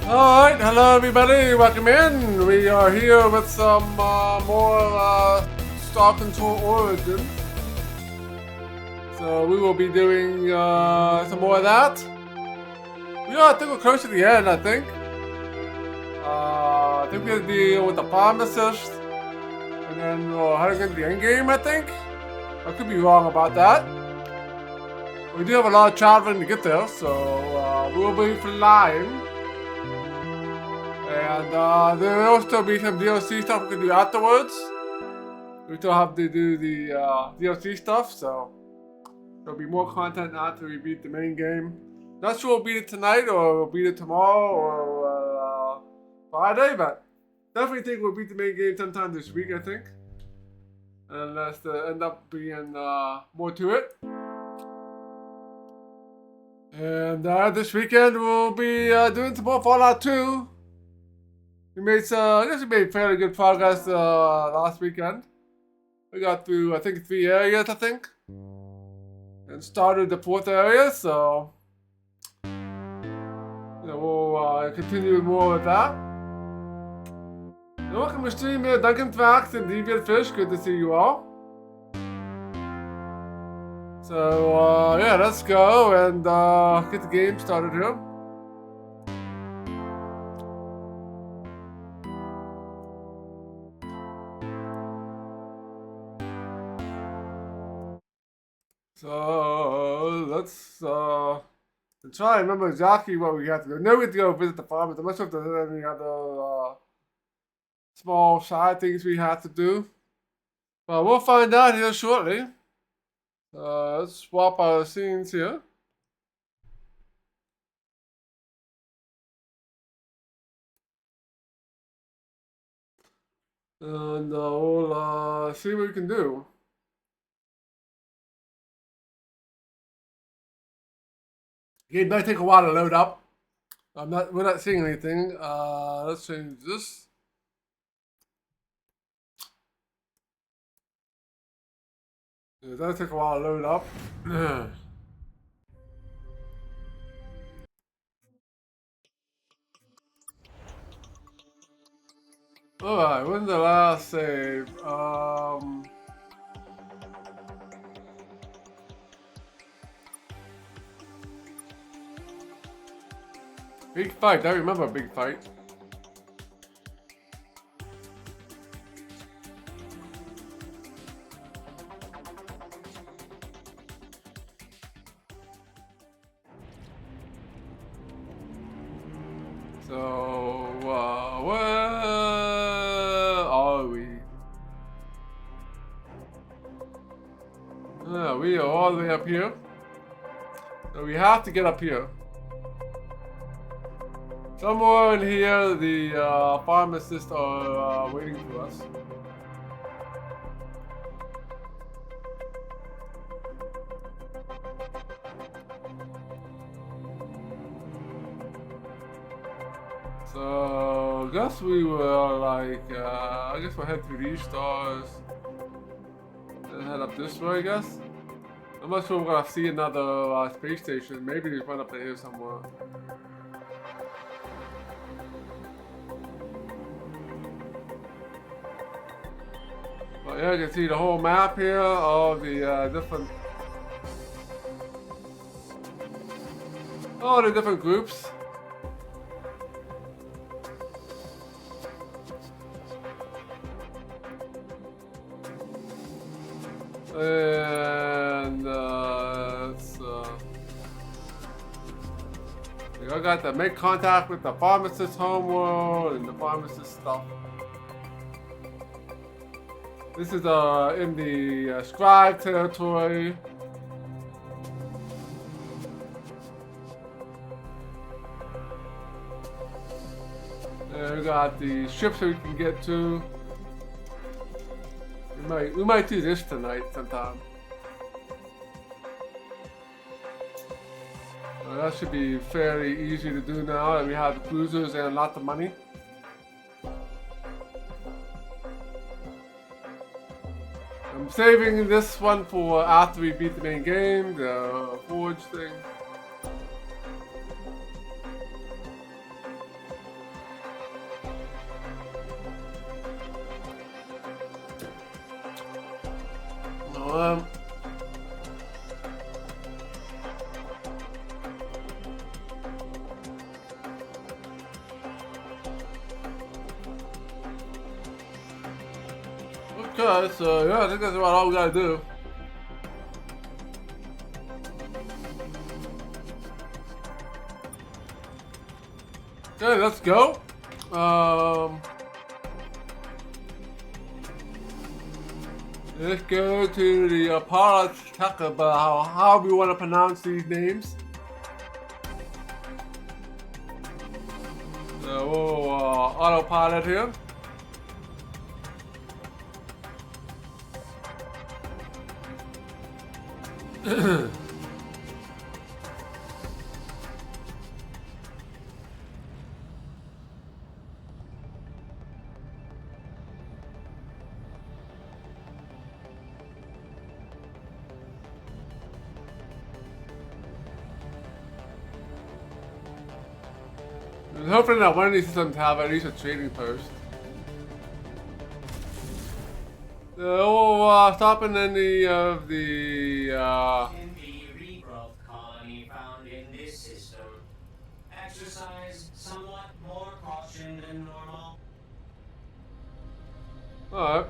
Alright, hello everybody, welcome in. We are here with some more Star Control Origins. So we will be doing some more of that. I think we're close to the end, I think. I think we're going to deal with the pharmacist. And then we'll head into the end game, I think. I could be wrong about that. We do have a lot of traveling to get there, so we will be flying. And there will still be some DLC stuff we can do afterwards. We still have to do the DLC stuff, so there'll be more content after we beat the main game. Not sure we'll beat it tonight, or we'll beat it tomorrow, or Friday, but definitely think we'll beat the main game sometime this week, I think. Unless there end up being more to it. And this weekend we'll be doing some more Fallout 2. We made I guess we made fairly good progress last weekend. We got through, I think, 3 areas, and started the 4th area, so we'll continue more with that. And welcome to stream here, Duncan Fax and Deviant Fish. Good to see you all. So yeah, let's go and get the game started here. So let's try and remember exactly what we have to do. Now we have to go visit the farmers. I'm not sure if there's any other small side things we have to do. But we'll find out here shortly. Let's swap our scenes here. And we'll see what we can do. It might take a while to load up. We're not seeing anything. Let's change this. It does take a while to load up. Alright, when's the last save? Big fight, I remember a big fight. So, where are we? We are all the way up here. So we have to get up here. Somewhere in here, the pharmacists are waiting for us. So, I guess we were like, I guess we'll head through these stars and head up this way, I guess. I'm not sure we're gonna see another space station. Maybe there's one up there somewhere. But yeah, you can see the whole map here, all the different groups. And I got to make contact with the pharmacist homeworld and the pharmacist stuff. This is in the scribe territory. And we got the ships that we can get to. We might do this tonight sometime. That should be fairly easy to do now that we have the cruisers and lots of money. I'm saving this one for after we beat the main game, the forge thing. Okay, so yeah, I think that's about all we gotta do. Okay, let's go. Let's go to the part talk about how we want to pronounce these names. So we'll autopilot here. I'm hoping that one of these systems have at least a trading post. So we'll stop in any of the In the regrowth colony found in this system, exercise somewhat more caution than normal. Alright.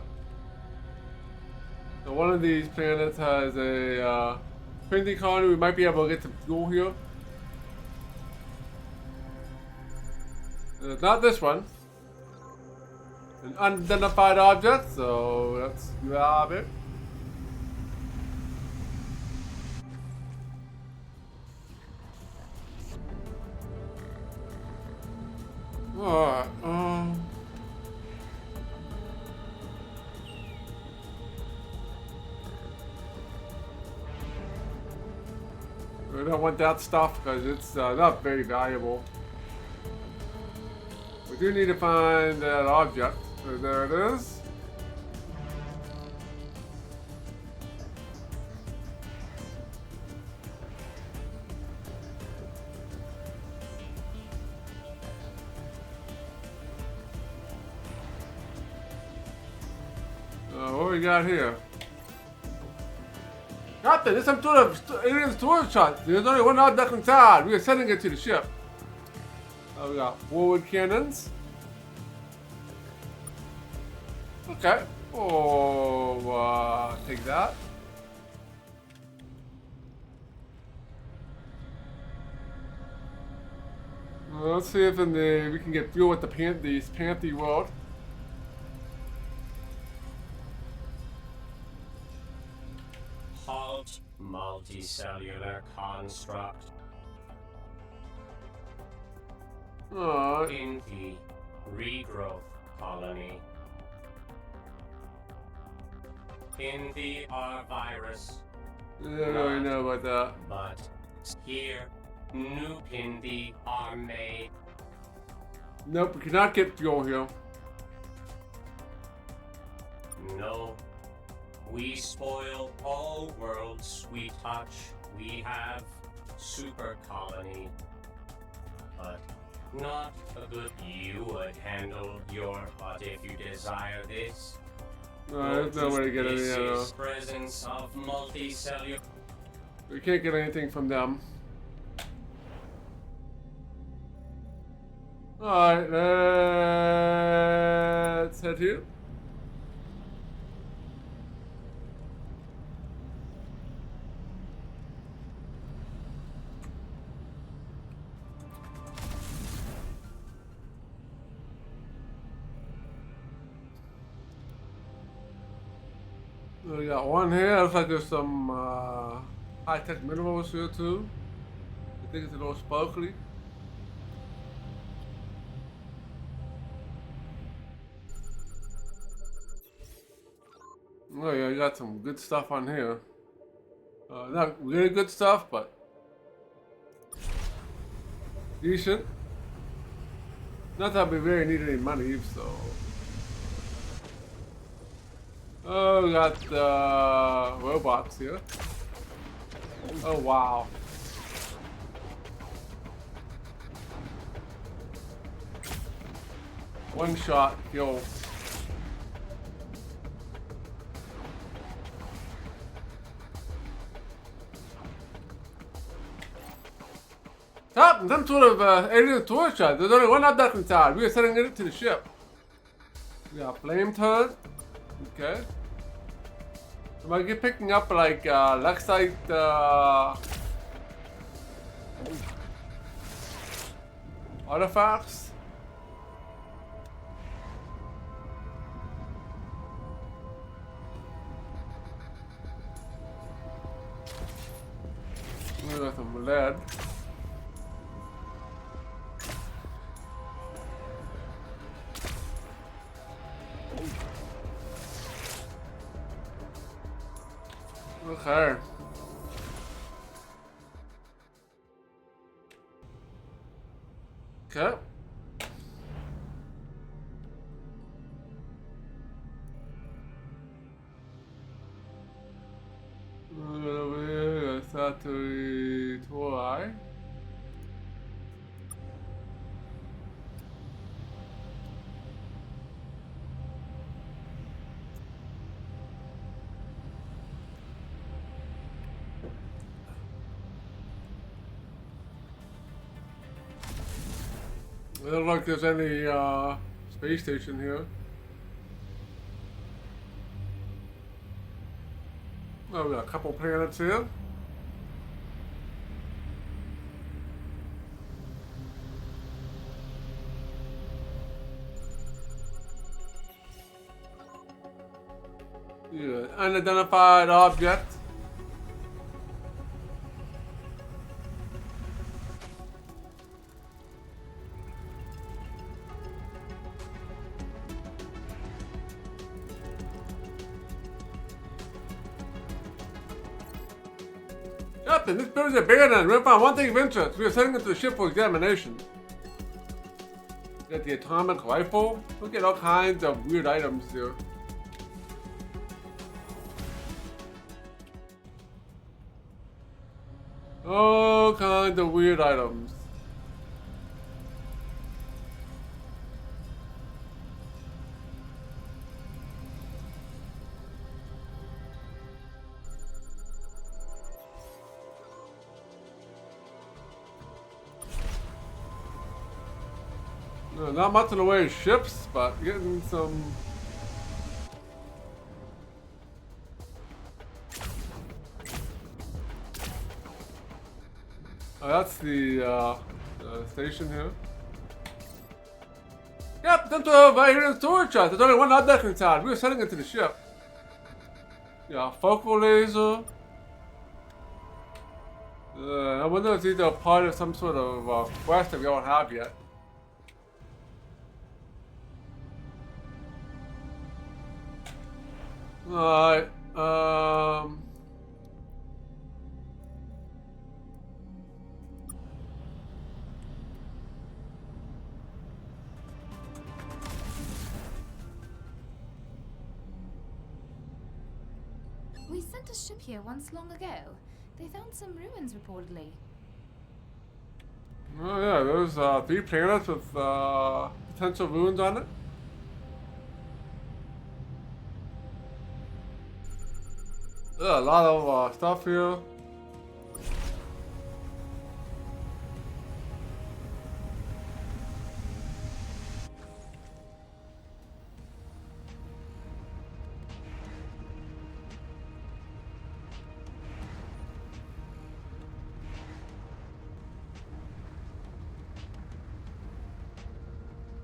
So one of these planets has a printing colony. We might be able to get some fuel here. It's not this one. An unidentified object, so let's grab it. Alright, we don't want that stuff because it's not very valuable. We do need to find that object. So there it is. What we got here? Captain, there's some sort of alien storage shot. There's only one object inside. We are sending it to the ship. We got forward cannons. Okay. Oh, take that. Let's see if we can get fuel with the Panthy world. Halt multicellular construct. In the regrowth colony. In the R-virus. I don't really know about that. But here, new Pindi are made. Nope, we cannot get fuel here. No. We spoil all worlds we touch. We have super colony. But not a good you would handle your, but if you desire this. No, there's no way to get any presence of multicellular. We can't get anything from them. Alright, let's head here. We got one here. Looks like there's some high-tech minerals here too. I think it's a little sparkly. Oh yeah, you got some good stuff on here. Not really good stuff, but decent. Not that we really need any money, so. Oh, we got robots here. Oh wow. One shot kill. some sort of alien torch shot. There's only one object inside. We are sending it to the ship. We got flame turret. Okay. Am I picking up like Lexite artifacts? We got some lead. Okay. Okay. Satori Torai. It doesn't look like there's any space station here. Oh, we got a couple planets here. Yeah, unidentified object. Captain, this building is abandoned. We found one thing of interest. We are sending it to the ship for examination. We got the atomic rifle. Look at all kinds of weird items here. All kinds of weird items. No, not much in the way of ships, but getting some. Oh, that's the station here. Yep, that's a hidden storage chest. There's only one object inside. We were sending it to the ship. Yeah, focal laser. I wonder if these are part of some sort of quest that we don't have yet. Alright, We sent a ship here once long ago. They found some ruins reportedly. oh yeah, there's 3 planets with potential ruins on it. A lot of stuff here.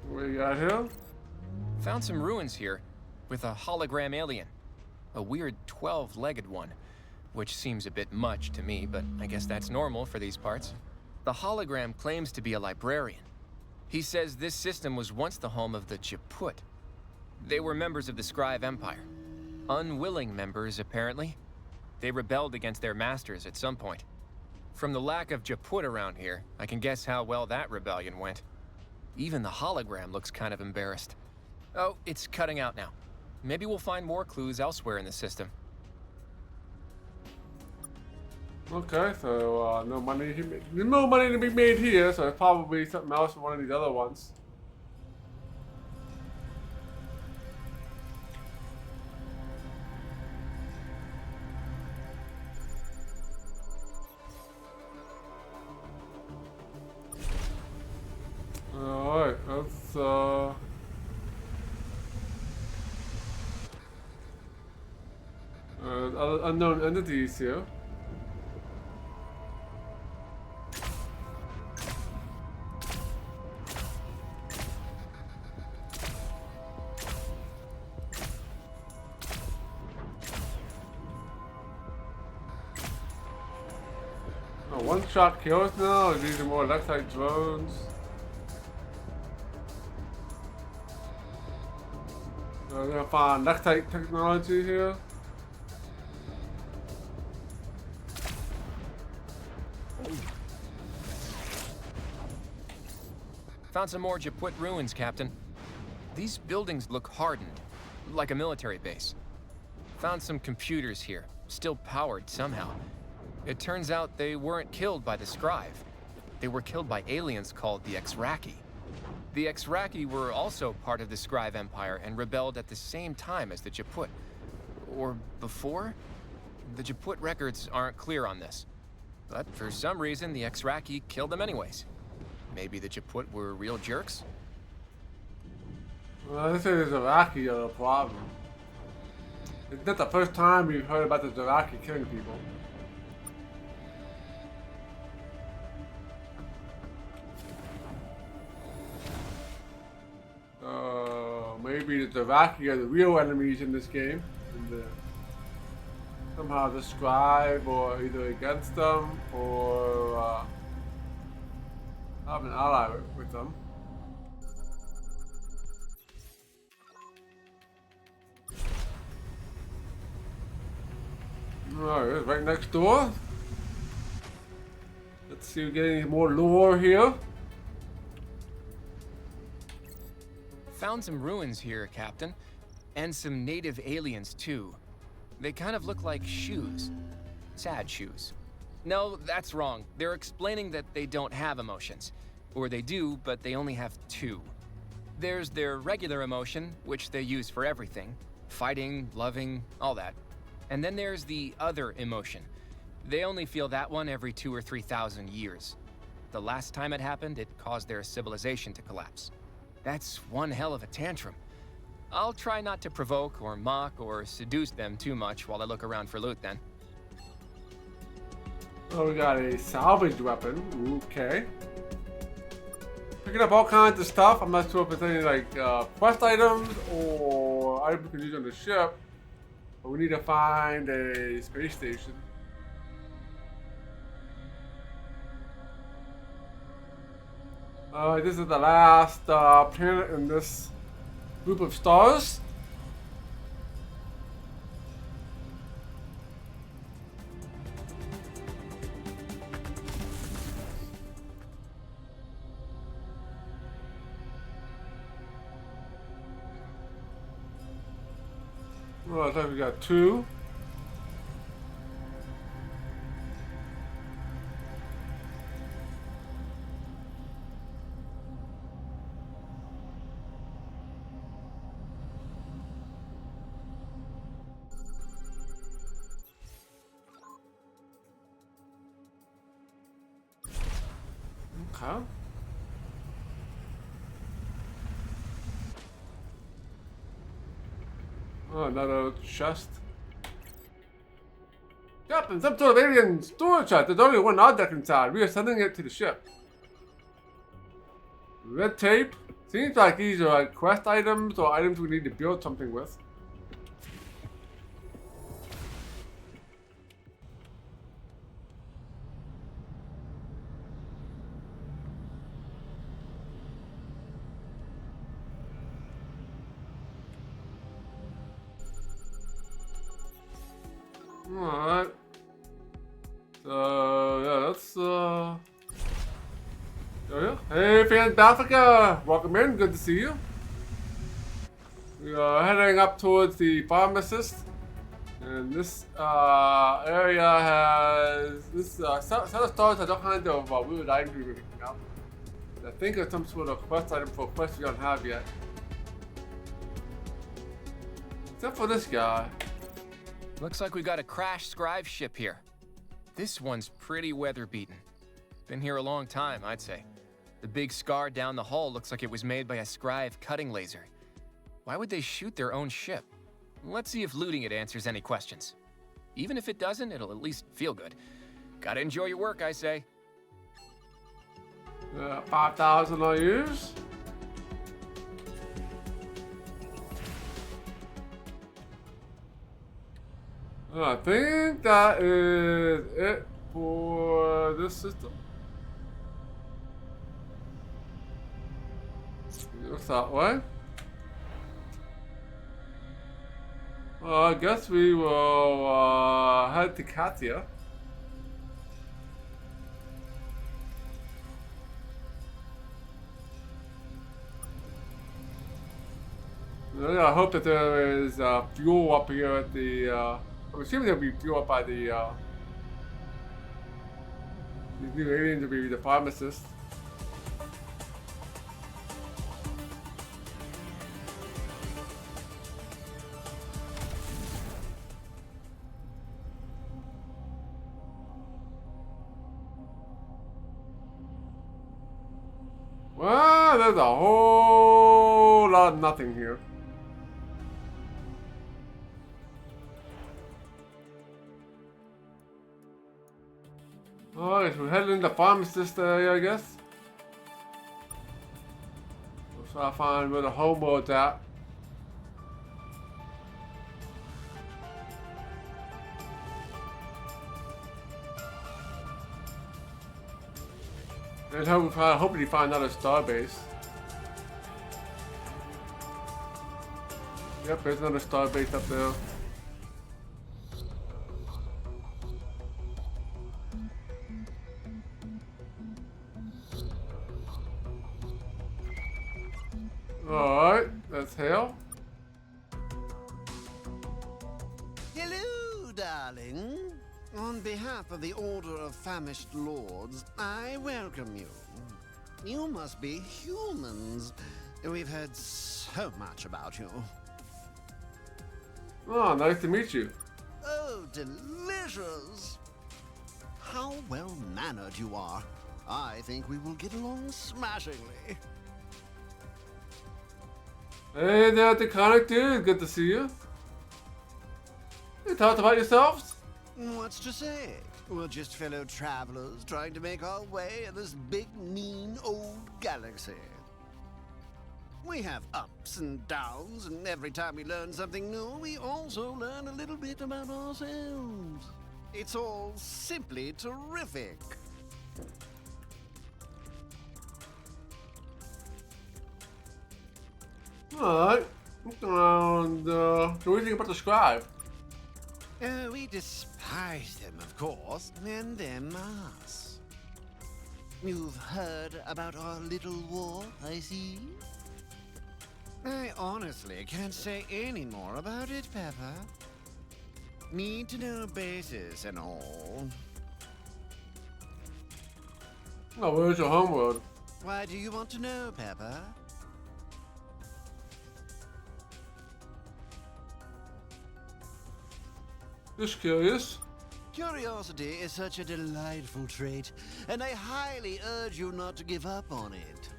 What do you got here? Found some ruins here with a hologram alien. A weird 12-legged one, which seems a bit much to me, but I guess that's normal for these parts. The hologram claims to be a librarian. He says this system was once the home of the Japut. They were members of the Scribe Empire. Unwilling members, apparently. They rebelled against their masters at some point. From the lack of Japut around here, I can guess how well that rebellion went. Even the hologram looks kind of embarrassed. Oh, it's cutting out now. Maybe we'll find more clues elsewhere in the system. Okay, so no money to be made here, so it's probably something else from one of these other ones. Alright, let's other unknown entities here. Oh, one-shot kills now, or these are more left-side drones. We're gonna find left-side technology here. Found some more Japut ruins, Captain. These buildings look hardened, like a military base. Found some computers here, still powered somehow. It turns out they weren't killed by the Scribe. They were killed by aliens called the hercxena. The hercxena were also part of the Scribe Empire and rebelled at the same time as the Japut. Or before? The Japut records aren't clear on this. But for some reason, the hercxena killed them anyways. Maybe the Japut were real jerks? Well, this is Iraqi are the problem. It's not the first time we've heard about the Iraqi killing people. Maybe the Iraqi are the real enemies in this game. And somehow the Scribe or either against them or have an ally with them. Alright, it's right next door. Let's see if we get any more lore here. Found some ruins here, Captain. And some native aliens, too. They kind of look like shoes. Sad shoes. No, that's wrong. They're explaining that they don't have emotions. Or they do, but they only have two. There's their regular emotion, which they use for everything. Fighting, loving, all that. And then there's the other emotion. They only feel that one every 2,000 or 3,000 years. The last time it happened, it caused their civilization to collapse. That's one hell of a tantrum. I'll try not to provoke or mock or seduce them too much while I look around for loot then. Oh, we got a salvage weapon. Okay. Picking up all kinds of stuff. I'm not sure if it's any like quest items or items we can use on the ship. But we need to find a space station. This is the last planet in this group of stars. Well, I think we got two. Okay. Oh, another chest. Captain, some sort of alien storage chest. There's only one object inside. We are sending it to the ship. Red tape. Seems like these are like quest items or items we need to build something with. Alright. So, yeah, let's, oh yeah. Hey, fans of Africa! Welcome in, good to see you. We are heading up towards the pharmacist. And this, area has, this, set of stars has all kinds of, weird items we're picking up. I think it's some sort of quest item for a quest we don't have yet. Except for this guy. Looks like we got a crashed Scribe ship here. This one's pretty weather-beaten. Been here a long time, I'd say. The big scar down the hull looks like it was made by a Scrive cutting laser. Why would they shoot their own ship? Let's see if looting it answers any questions. Even if it doesn't, it'll at least feel good. Gotta enjoy your work, I say. 5,000 I use. I think that is it for this system. Looks that way. Well, I guess we will head to Katia. I hope that there is fuel up here at the. I'm assuming there'll be fuel up by the. These new aliens will be the pharmacists. Well, there's a whole lot of nothing here. Alright, so we're heading into the pharmacist area, I guess. We'll try to find where the homeworld's at. And hopefully find another starbase. Yep, there's another starbase up there. Alright, that's hell. Hello, darling. On behalf of the Order of Famished Lords, I welcome you. You must be humans. We've heard so much about you. Oh, nice to meet you. Oh, delicious! How well-mannered you are. I think we will get along smashingly. Hey there, the Conic dude. Good to see you. You talked about yourselves? What's to say? We're just fellow travelers trying to make our way in this big, mean, old galaxy. We have ups and downs, and every time we learn something new, we also learn a little bit about ourselves. It's all simply terrific. Alright. And, so what do you think about the Scribe? We despise them, of course, and them us. You've heard about our little war, I see? I honestly can't say any more about it, Pepper. Need to know basis and all. Oh, where's your homeworld? Why do you want to know, Pepper? Just curious. Curiosity is such a delightful trait, and I highly urge you not to give up on it.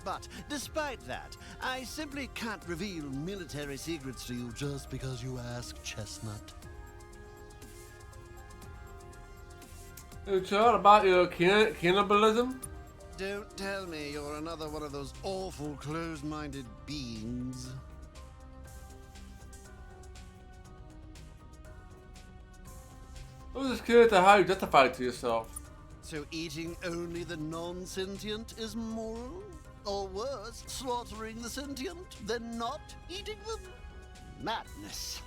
But despite that, I simply can't reveal military secrets to you just because you ask, Chestnut. Hey, Charles, about your cannibalism? Don't tell me you're another one of those awful closed-minded beings. I was just curious to how you justify it to yourself. So eating only the non-sentient is moral? Or worse, slaughtering the sentient, then not eating them? Madness.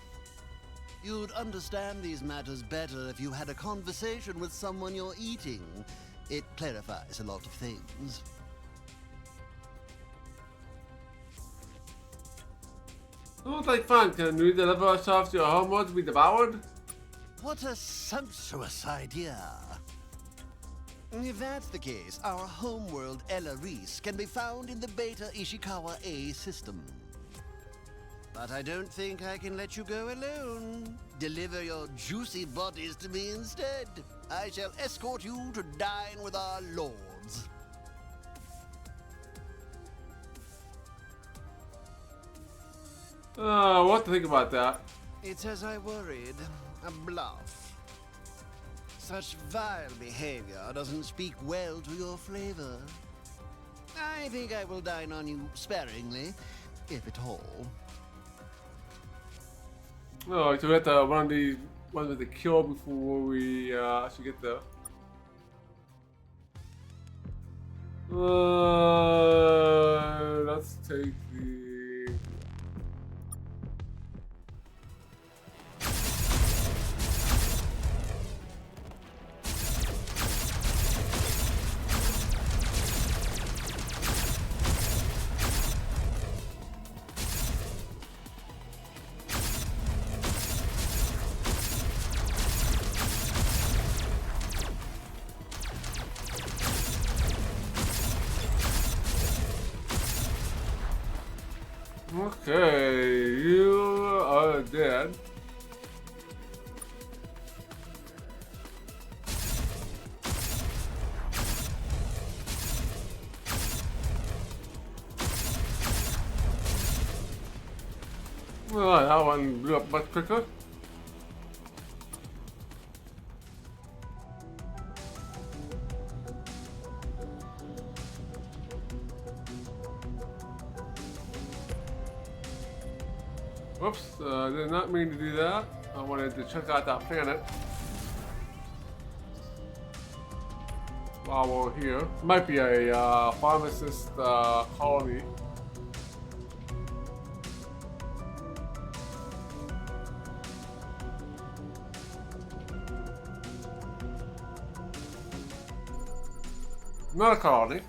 You'd understand these matters better if you had a conversation with someone you're eating. It clarifies a lot of things. Sounds like fun. Can we deliver ourselves to your homeworld to be devoured? What a sumptuous idea. If that's the case, our homeworld Ella Reese can be found in the Beta Ishikawa A system. But I don't think I can let you go alone. Deliver your juicy bodies to me instead. I shall escort you to dine with our lords. What to think about that? It's as I worried. A bluff. Such vile behavior doesn't speak well to your flavor. I think I will dine on you sparingly, if at all. Oh, so we have to run these ones with the kill before we actually get the. Let's take the. Okay, you are dead. Well, that one blew up much quicker. Whoops, did not mean to do that. I wanted to check out that planet while we're here. Might be a pharmacist colony. Not a colony.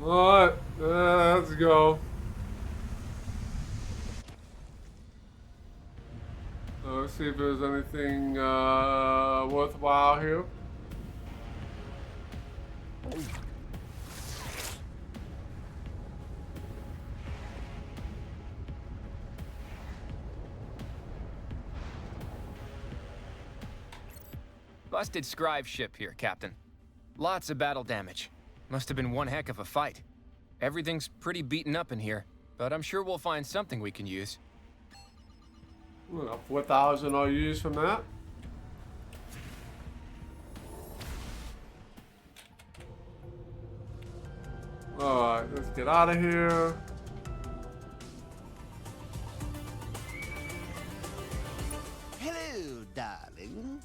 Alright, let's go. Let's see if there's anything worthwhile here. Busted scribe ship here, Captain. Lots of battle damage. Must have been one heck of a fight. Everything's pretty beaten up in here, but I'm sure we'll find something we can use. Well, 4,000 I'll use from that. Alright, let's get out of here. Hello, darling.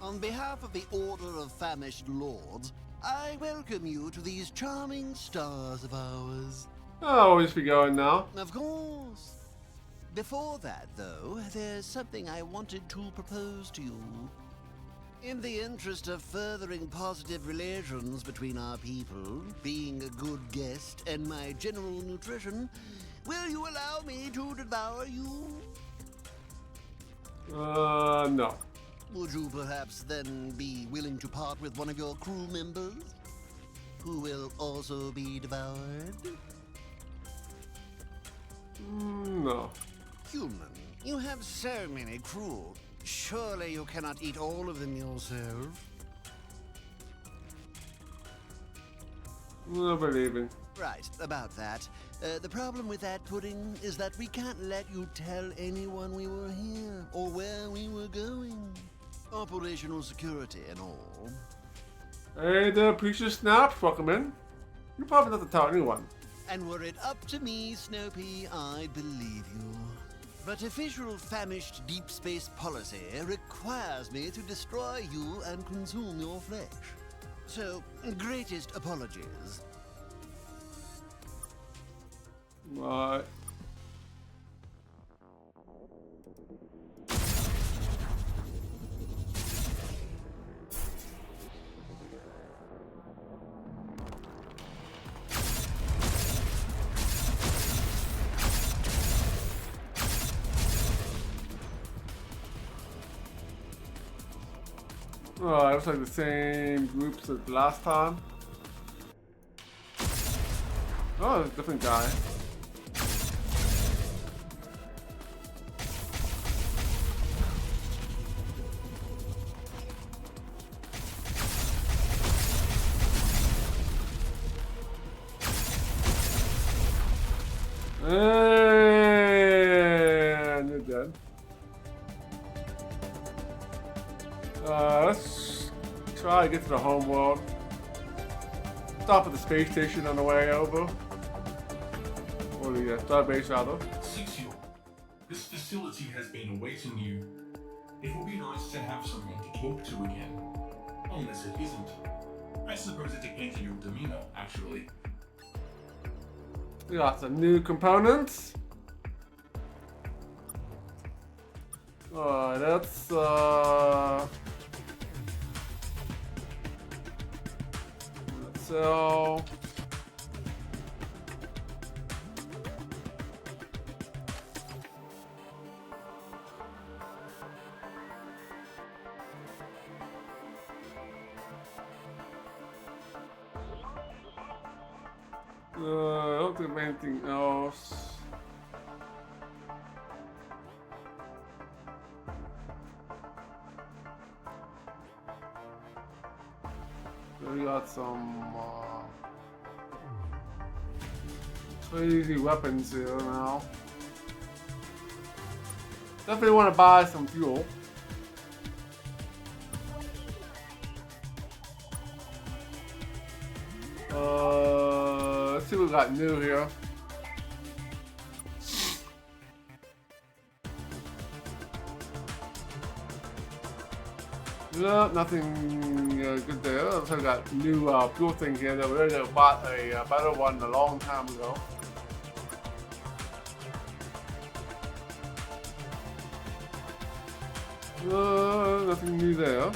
On behalf of the Order of Famished Lords, I welcome you to these charming stars of ours. Oh, we'll just be going now. Of course. Before that, though, there's something I wanted to propose to you. In the interest of furthering positive relations between our people, being a good guest, and my general nutrition, will you allow me to devour you? No. Would you perhaps then be willing to part with one of your crew members, who will also be devoured? No. Human, you have so many crew. Surely you cannot eat all of them yourself. No believing. Right, about that. The problem with that pudding is that we can't let you tell anyone we were here or where we were going. Operational security and all. Hey there, Preacher Snaps, welcome in. You're probably not to tell anyone. And were it up to me, Snopey, I'd believe you. But official famished deep space policy requires me to destroy you and consume your flesh. So, greatest apologies. Right. Oh, it looks like the same groups as last time. Oh, it's a different guy. And you're dead. Let's try to get to the home world. Stop at the space station on the way over. Or the starbase rather. Sixio, this facility has been awaiting you. It will be nice to have someone to talk to again. Unless it isn't. I suppose it depends on your demeanor, actually. We got some new components. Alright, let's sell. I don't think of anything else. We got some crazy weapons here now. Definitely want to buy some fuel. Let's see what we got new here. No, nothing good there. Also got new fuel thing here that we already bought a better one a long time ago. Nothing new there.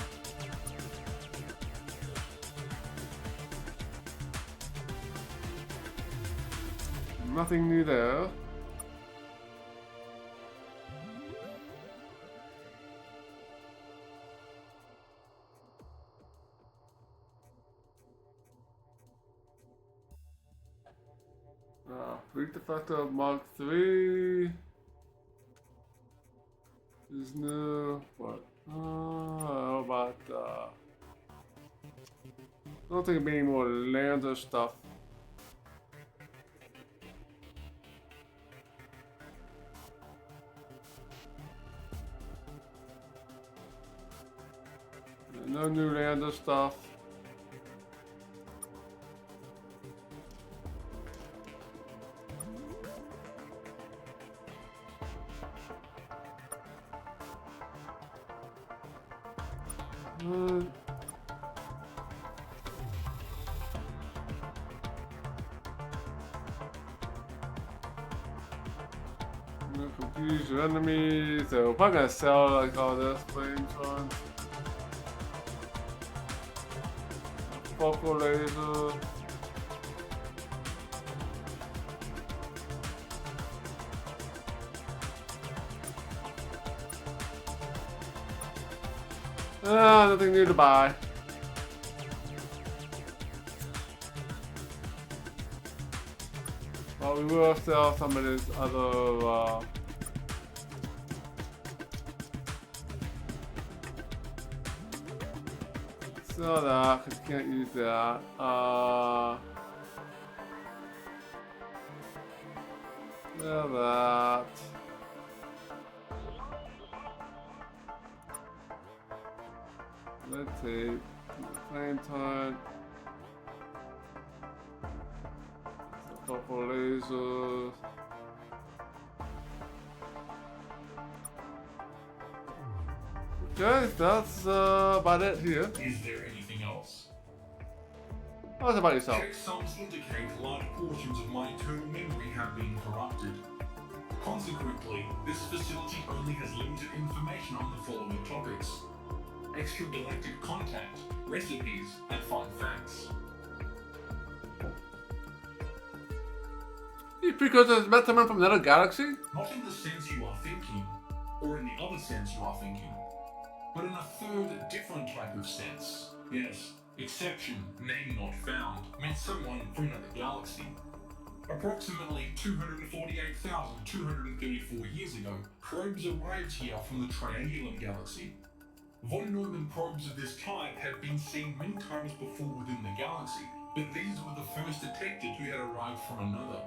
Nothing new there. Freak the Factor Mark 3 is new. What? How about I don't think it'll be any more lander stuff. No new lander stuff. Confuse your enemies. So we're probably gonna sell like all this flamethrowers. Focal laser. Nothing new to buy. Well, we will sell some of this other sell that, 'cause you can't use that. Sell that. Let's see. Flame time. Couple lasers. Okay, that's about it here. Is there anything else? What about yourself? Checksums indicate large portions of my internal memory have been corrupted. Consequently, this facility only has limited information on the following topics: extragalactic contact, recipes, and fun facts. You precursors met someone from another galaxy? Not in the sense you are thinking, or in the other sense you are thinking, but in a third, different type of sense. Yes, exception, name not found, meant someone from another galaxy. Approximately 248,234 years ago, probes arrived here from the Triangulum galaxy. Von Neumann probes of this type have been seen many times before within the galaxy, but these were the first detected who had arrived from another.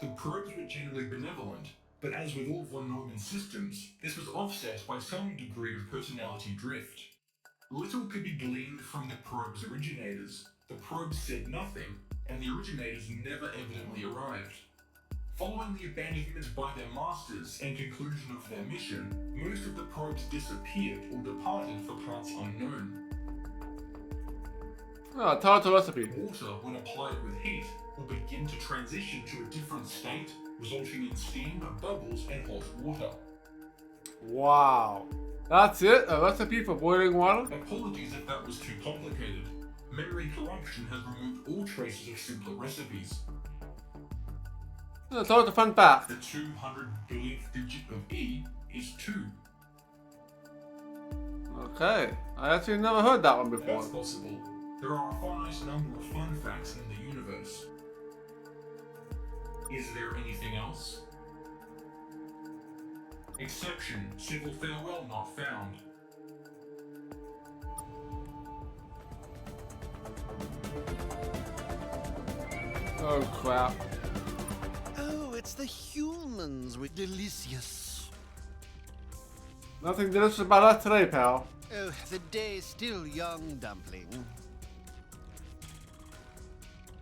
The probes were generally benevolent, but as with all von Neumann systems, this was offset by some degree of personality drift. Little could be gleaned from the probe's originators. The probes said nothing, and the originators never evidently arrived. Following the abandonment by their masters and conclusion of their mission, most of the probes disappeared or departed for parts unknown. Ah, tartar recipe. Water, when applied with heat, will begin to transition to a different state, resulting in steam, bubbles, and hot water. Wow. That's it? A recipe for boiling water? Apologies if that was too complicated. Memory corruption has removed all traces of simpler recipes. Let's start the fun fact. The 200 billionth digit of E is 2. Okay. I actually never heard that one before. That's possible. There are a finite number of fun facts in the universe. Is there anything else? Exception, civil farewell not found. Oh crap. Oh, it's the humans with delicious. Nothing delicious about us today, pal. Oh, the day's still young, Dumpling.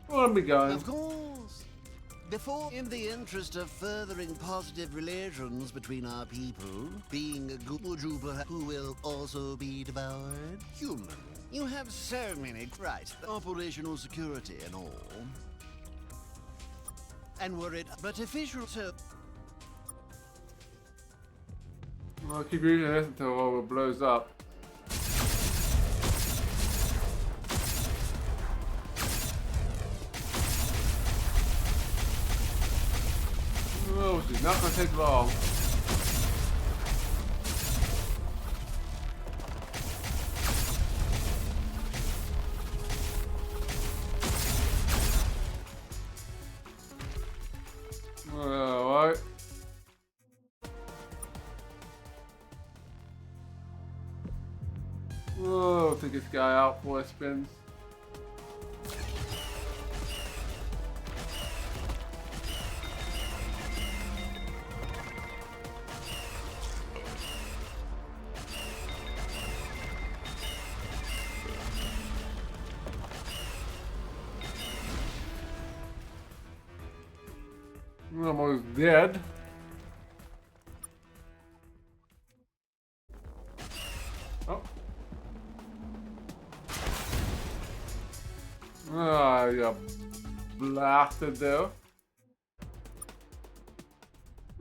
Where am we going? Of course. Before, in the interest of furthering positive relations between our people, being a gooper who will also be devoured, human. You have so many, right, operational security and all. And were it but official to... I'll keep using this until it blows up. Oh, she's not gonna take long. Alright. Whoa, take this guy out before it spins. I'm almost dead. Oh. Ah, you blasted there.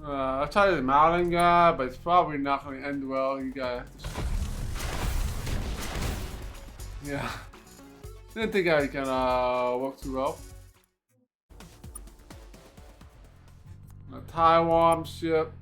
I tried the Mountain guy, but it's probably not going to end well. You guys. Yeah. Didn't think I can work too well. A Taiwan ship.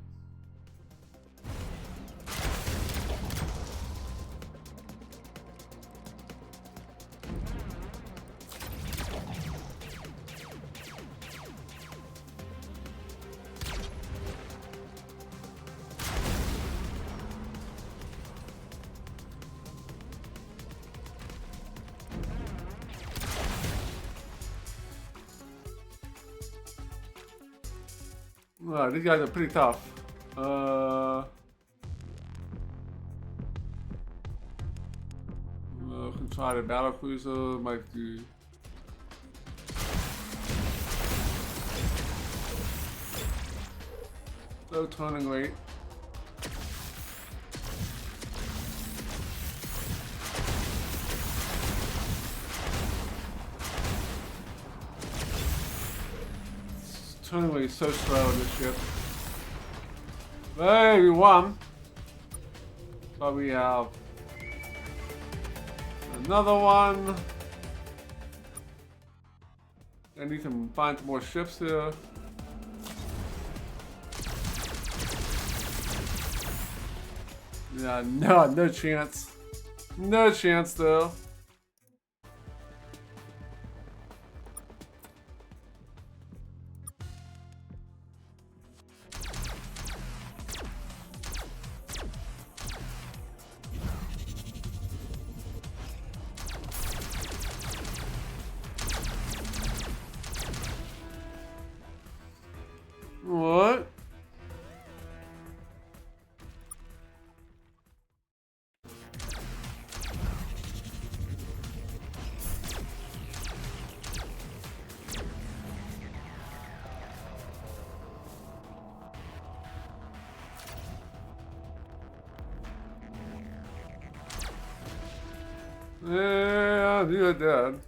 These guys are pretty tough. Can try the battle cruiser, might do. Low turning rate. Turning rate is so slow in this ship. Hey, we won. But we have another one. I need to find some more ships here. Yeah, no chance. No chance though. Yeah, you're dead.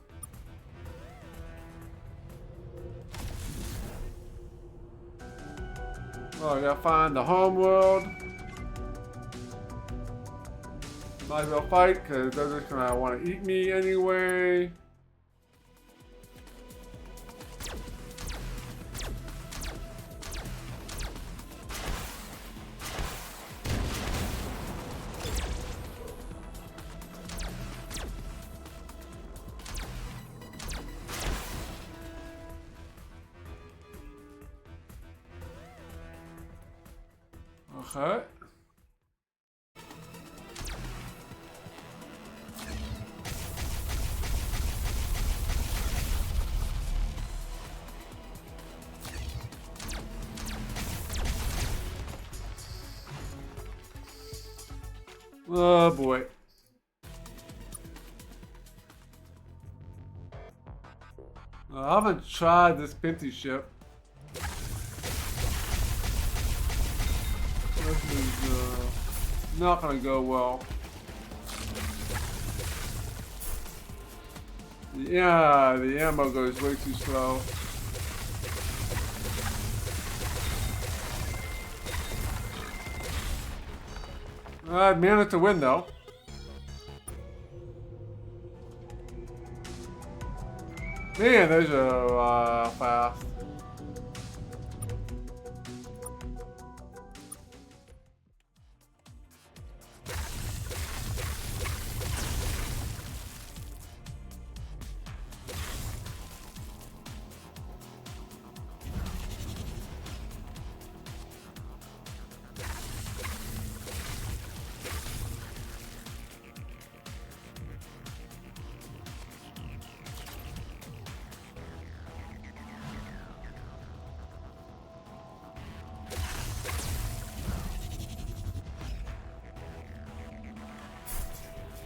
Oh, I gotta find the home world. Might as well fight, because they're just gonna want to eat me anyway. Okay. Oh boy. I haven't tried this Pinty ship. This is not gonna go well. Yeah, the ammo goes way too slow. I managed to win though. Man, those are fast.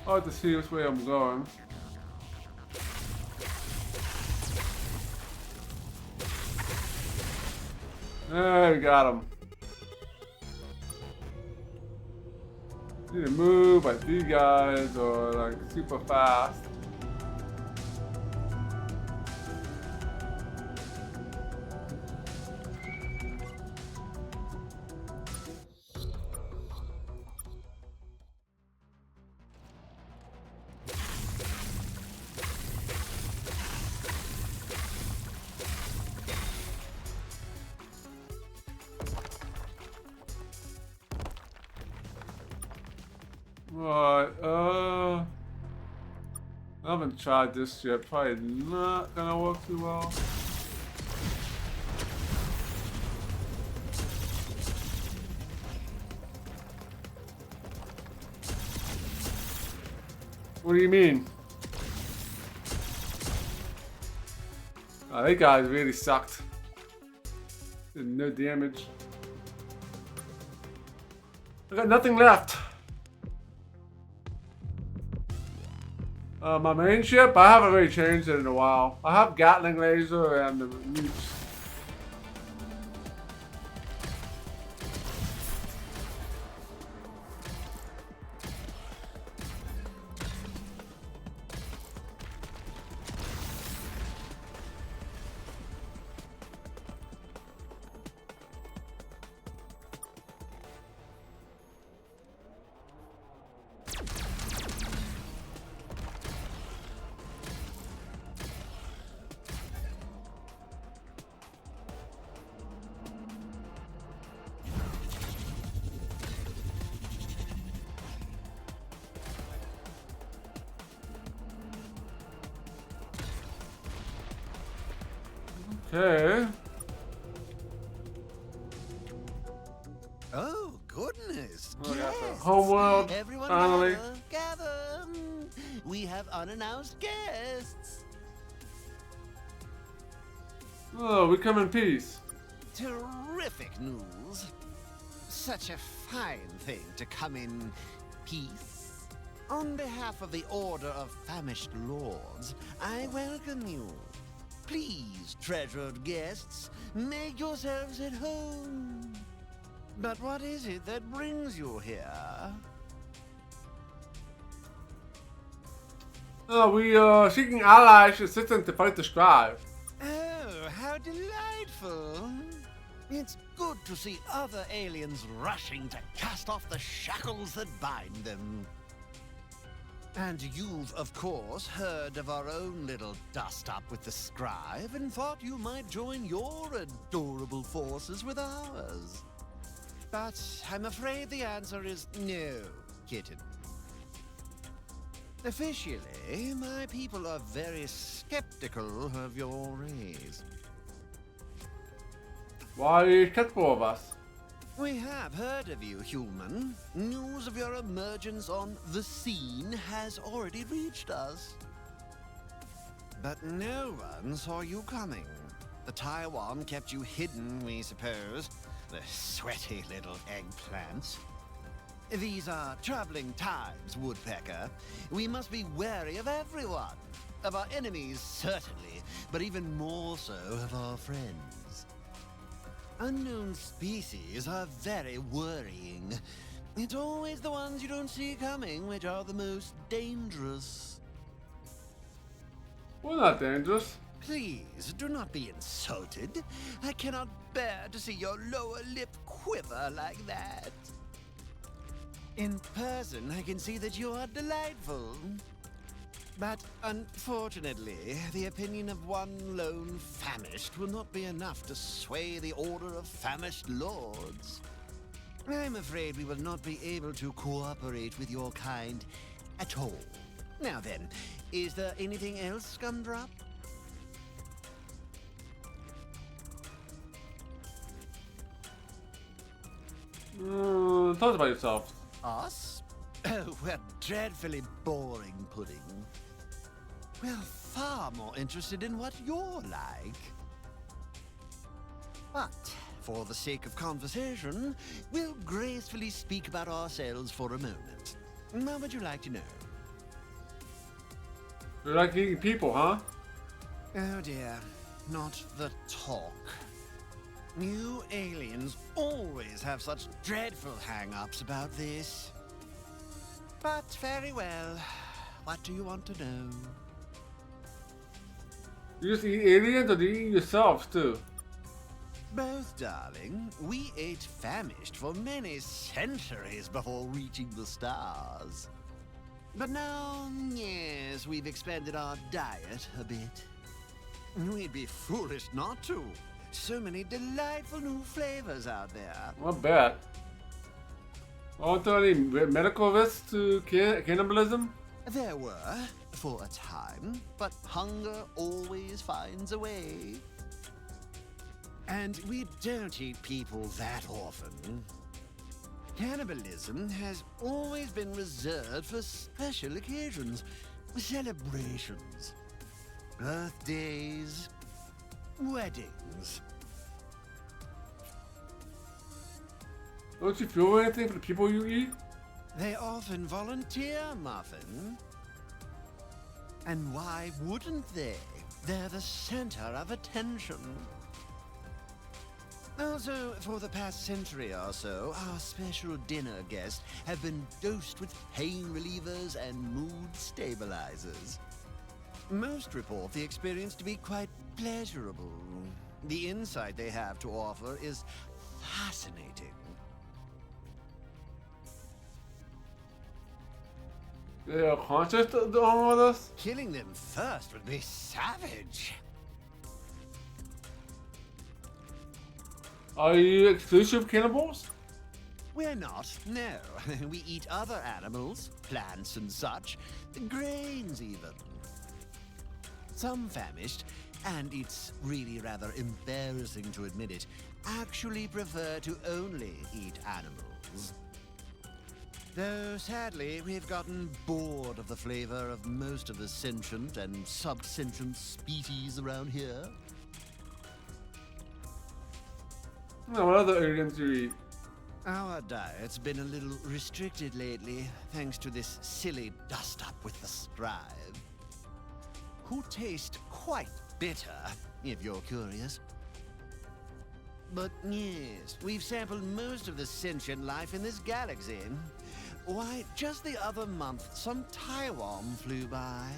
Hard to see which way I'm going. There, we got him. Need to move like these guys or like super fast. Right, I haven't tried this yet. Probably not gonna work too well. What do you mean? Oh, that guy really sucked. Did no damage. I got nothing left. My main ship, I haven't really changed it in a while. I have Gatling laser and the nukes. Okay. Oh, goodness. Oh, we got the Guests. homeworld, Everyone finally. gather. We have unannounced guests. Oh, we come in peace. Terrific news. Such a fine thing to come in peace. On behalf of the Order of Famished Lords, I welcome you. Please, treasured guests, make yourselves at home. But what is it that brings you here? We seeking allies assistance to fight the scribe. Oh, how delightful! It's good to see other aliens rushing to cast off the shackles that bind them. And you've, of course, heard of our own little dust-up with the scribe and thought you might join your adorable forces with ours. But I'm afraid the answer is no, kitten. Officially, my people are very skeptical of your race. Why are you skeptical of us? We have heard of you, human. News of your emergence on the scene has already reached us. But no one saw you coming. The Taiwan kept you hidden, we suppose. The sweaty little eggplants. These are troubling times, Woodpecker. We must be wary of everyone. Of our enemies, certainly, but even more so of our friends. Unknown species are very worrying. It's always the ones you don't see coming which are the most dangerous. We're not dangerous. Please, do not be insulted. I cannot bear to see your lower lip quiver like that. In person, I can see that you are delightful. But unfortunately, the opinion of one lone famished will not be enough to sway the order of famished lords. I'm afraid we will not be able to cooperate with your kind at all. Now then, is there anything else, Gumdrop? Tell us about yourself. Us? Oh, we're dreadfully boring, Pudding. We're far more interested in what you're like. But, for the sake of conversation, we'll gracefully speak about ourselves for a moment. What would you like to know? You're like eating people, huh? Oh dear, not the talk. You aliens always have such dreadful hang-ups about this. But very well. What do you want to know? You just eat aliens or do you eat yourselves too? Both, darling. We ate famished for many centuries before reaching the stars. But now, yes, we've expanded our diet a bit. We'd be foolish not to. So many delightful new flavors out there. Not bad. Aren't there any medical risks to cannibalism? There were, for a time, but hunger always finds a way. And we don't eat people that often. Cannibalism has always been reserved for special occasions, celebrations, birthdays, weddings. Don't you feel anything for the people you eat? They often volunteer, Muffin. And why wouldn't they? They're the center of attention. Also, for the past century or so, our special dinner guests have been dosed with pain relievers and mood stabilizers. Most report the experience to be quite pleasurable. The insight they have to offer is fascinating. They are conscious of all this? Killing them first would be savage. Are you exclusive cannibals? We're not, no. We eat other animals, plants and such, grains even. Some famished, and it's really rather embarrassing to admit it, actually prefer to only eat animals. Though, sadly, we've gotten bored of the flavor of most of the sentient and sub-sentient species around here. No, what other aliens do you eat? Our diet's been a little restricted lately, thanks to this silly dust-up with the scribe, who taste quite bitter, if you're curious. But yes, we've sampled most of the sentient life in this galaxy. Why, just the other month, some Taiwan flew by.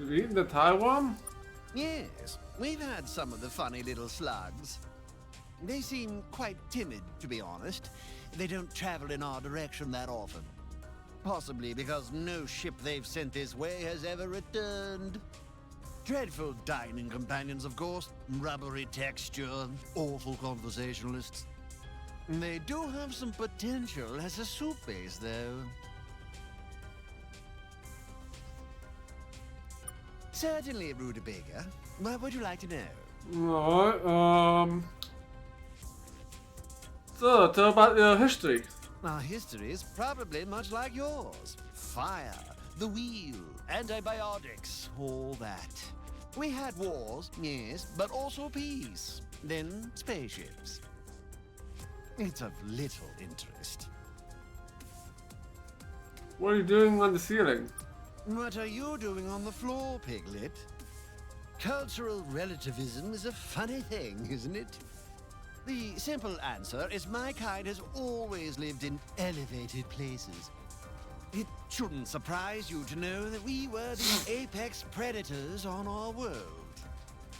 You've eaten the Taiwan? Yes, we've had some of the funny little slugs. They seem quite timid, to be honest. They don't travel in our direction that often. Possibly because no ship they've sent this way has ever returned. Dreadful dining companions, of course. Rubbery texture, awful conversationalists. They do have some potential as a soup base, though. Certainly, Rutabaga. What would you like to know? Alright, so, tell about your history. Our history is probably much like yours. Fire, the wheel, antibiotics, all that. We had wars, yes, but also peace. Then spaceships. It's of little interest. What are you doing on the ceiling? What are you doing on the floor, Piglet? Cultural relativism is a funny thing, isn't it? The simple answer is my kind has always lived in elevated places. It shouldn't surprise you to know that we were the apex predators on our world.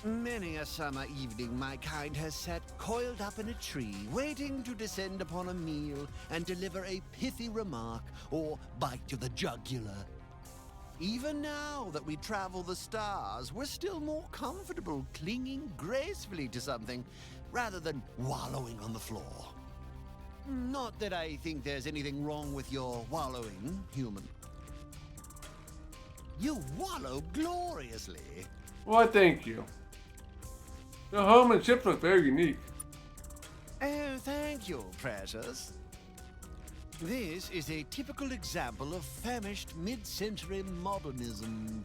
Many a summer evening my kind has sat coiled up in a tree, waiting to descend upon a meal and deliver a pithy remark or bite to the jugular. Even now that we travel the stars, we're still more comfortable clinging gracefully to something rather than wallowing on the floor. Not that I think there's anything wrong with your wallowing, human. You wallow gloriously. Why, thank you. Your home and ship look very unique. Oh, thank you, precious. This is a typical example of famished mid-century modernism.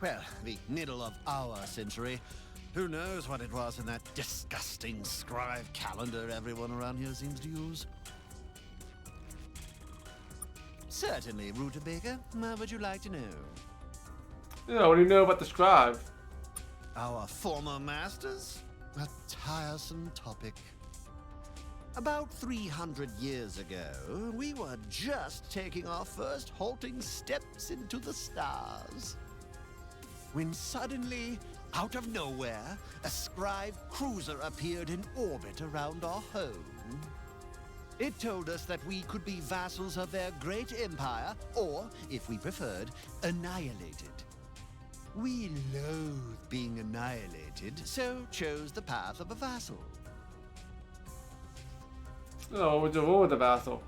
Well, the middle of our century. Who knows what it was in that disgusting scribe calendar everyone around here seems to use? Certainly, Rutabaga. What would you like to know? Yeah, what do you know about the scribe? Our former masters? A tiresome topic. About 300 years ago, we were just taking our first halting steps into the stars. When suddenly, out of nowhere, a scribe cruiser appeared in orbit around our home. It told us that we could be vassals of their great empire, or, if we preferred, annihilated. We loathed being annihilated, so chose the path of a vassal. Oh, what's your role with the vassal?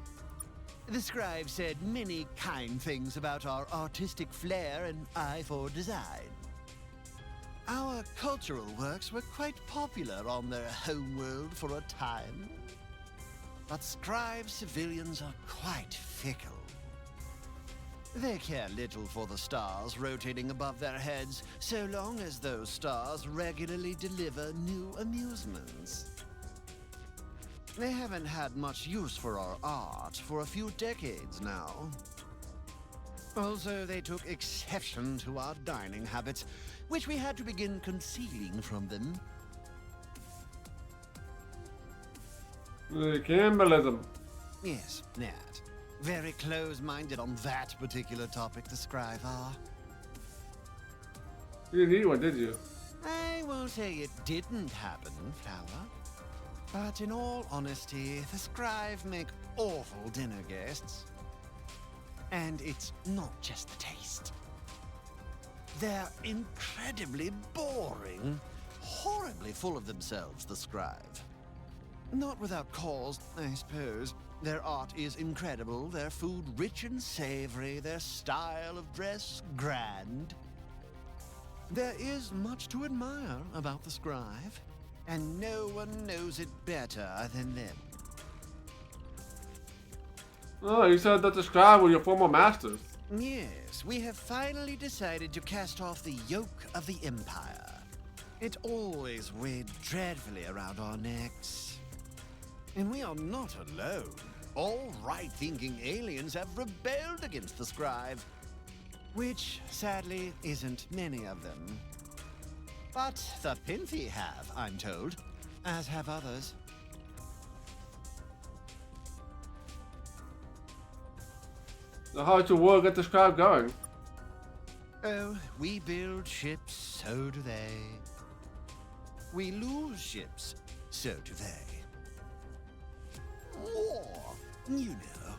The scribe said many kind things about our artistic flair and eye for design. Our cultural works were quite popular on their homeworld for a time. But scribe civilians are quite fickle. They care little for the stars rotating above their heads, so long as those stars regularly deliver new amusements. They haven't had much use for our art for a few decades now. Also, they took exception to our dining habits, which we had to begin concealing from them. The cannibalism. Yes, that. Very close-minded on that particular topic, the scribe are. You didn't eat one, did you? I won't say it didn't happen, Flower. But in all honesty, the scribe make awful dinner guests. And it's not just the taste. They're incredibly boring, horribly full of themselves, the scribe. Not without cause, I suppose. Their art is incredible, their food rich and savory, their style of dress grand. There is much to admire about the scribe, and no one knows it better than them. Oh, you said that the scribe were your former masters. Yes, we have finally decided to cast off the yoke of the Empire. It always weighed dreadfully around our necks. And we are not alone. All right-thinking aliens have rebelled against the scribe. Which, sadly, isn't many of them. But the Pinthi have, I'm told, as have others. So how'd your war get the scribe going? Oh, we build ships, so do they. We lose ships, so do they. War, you know.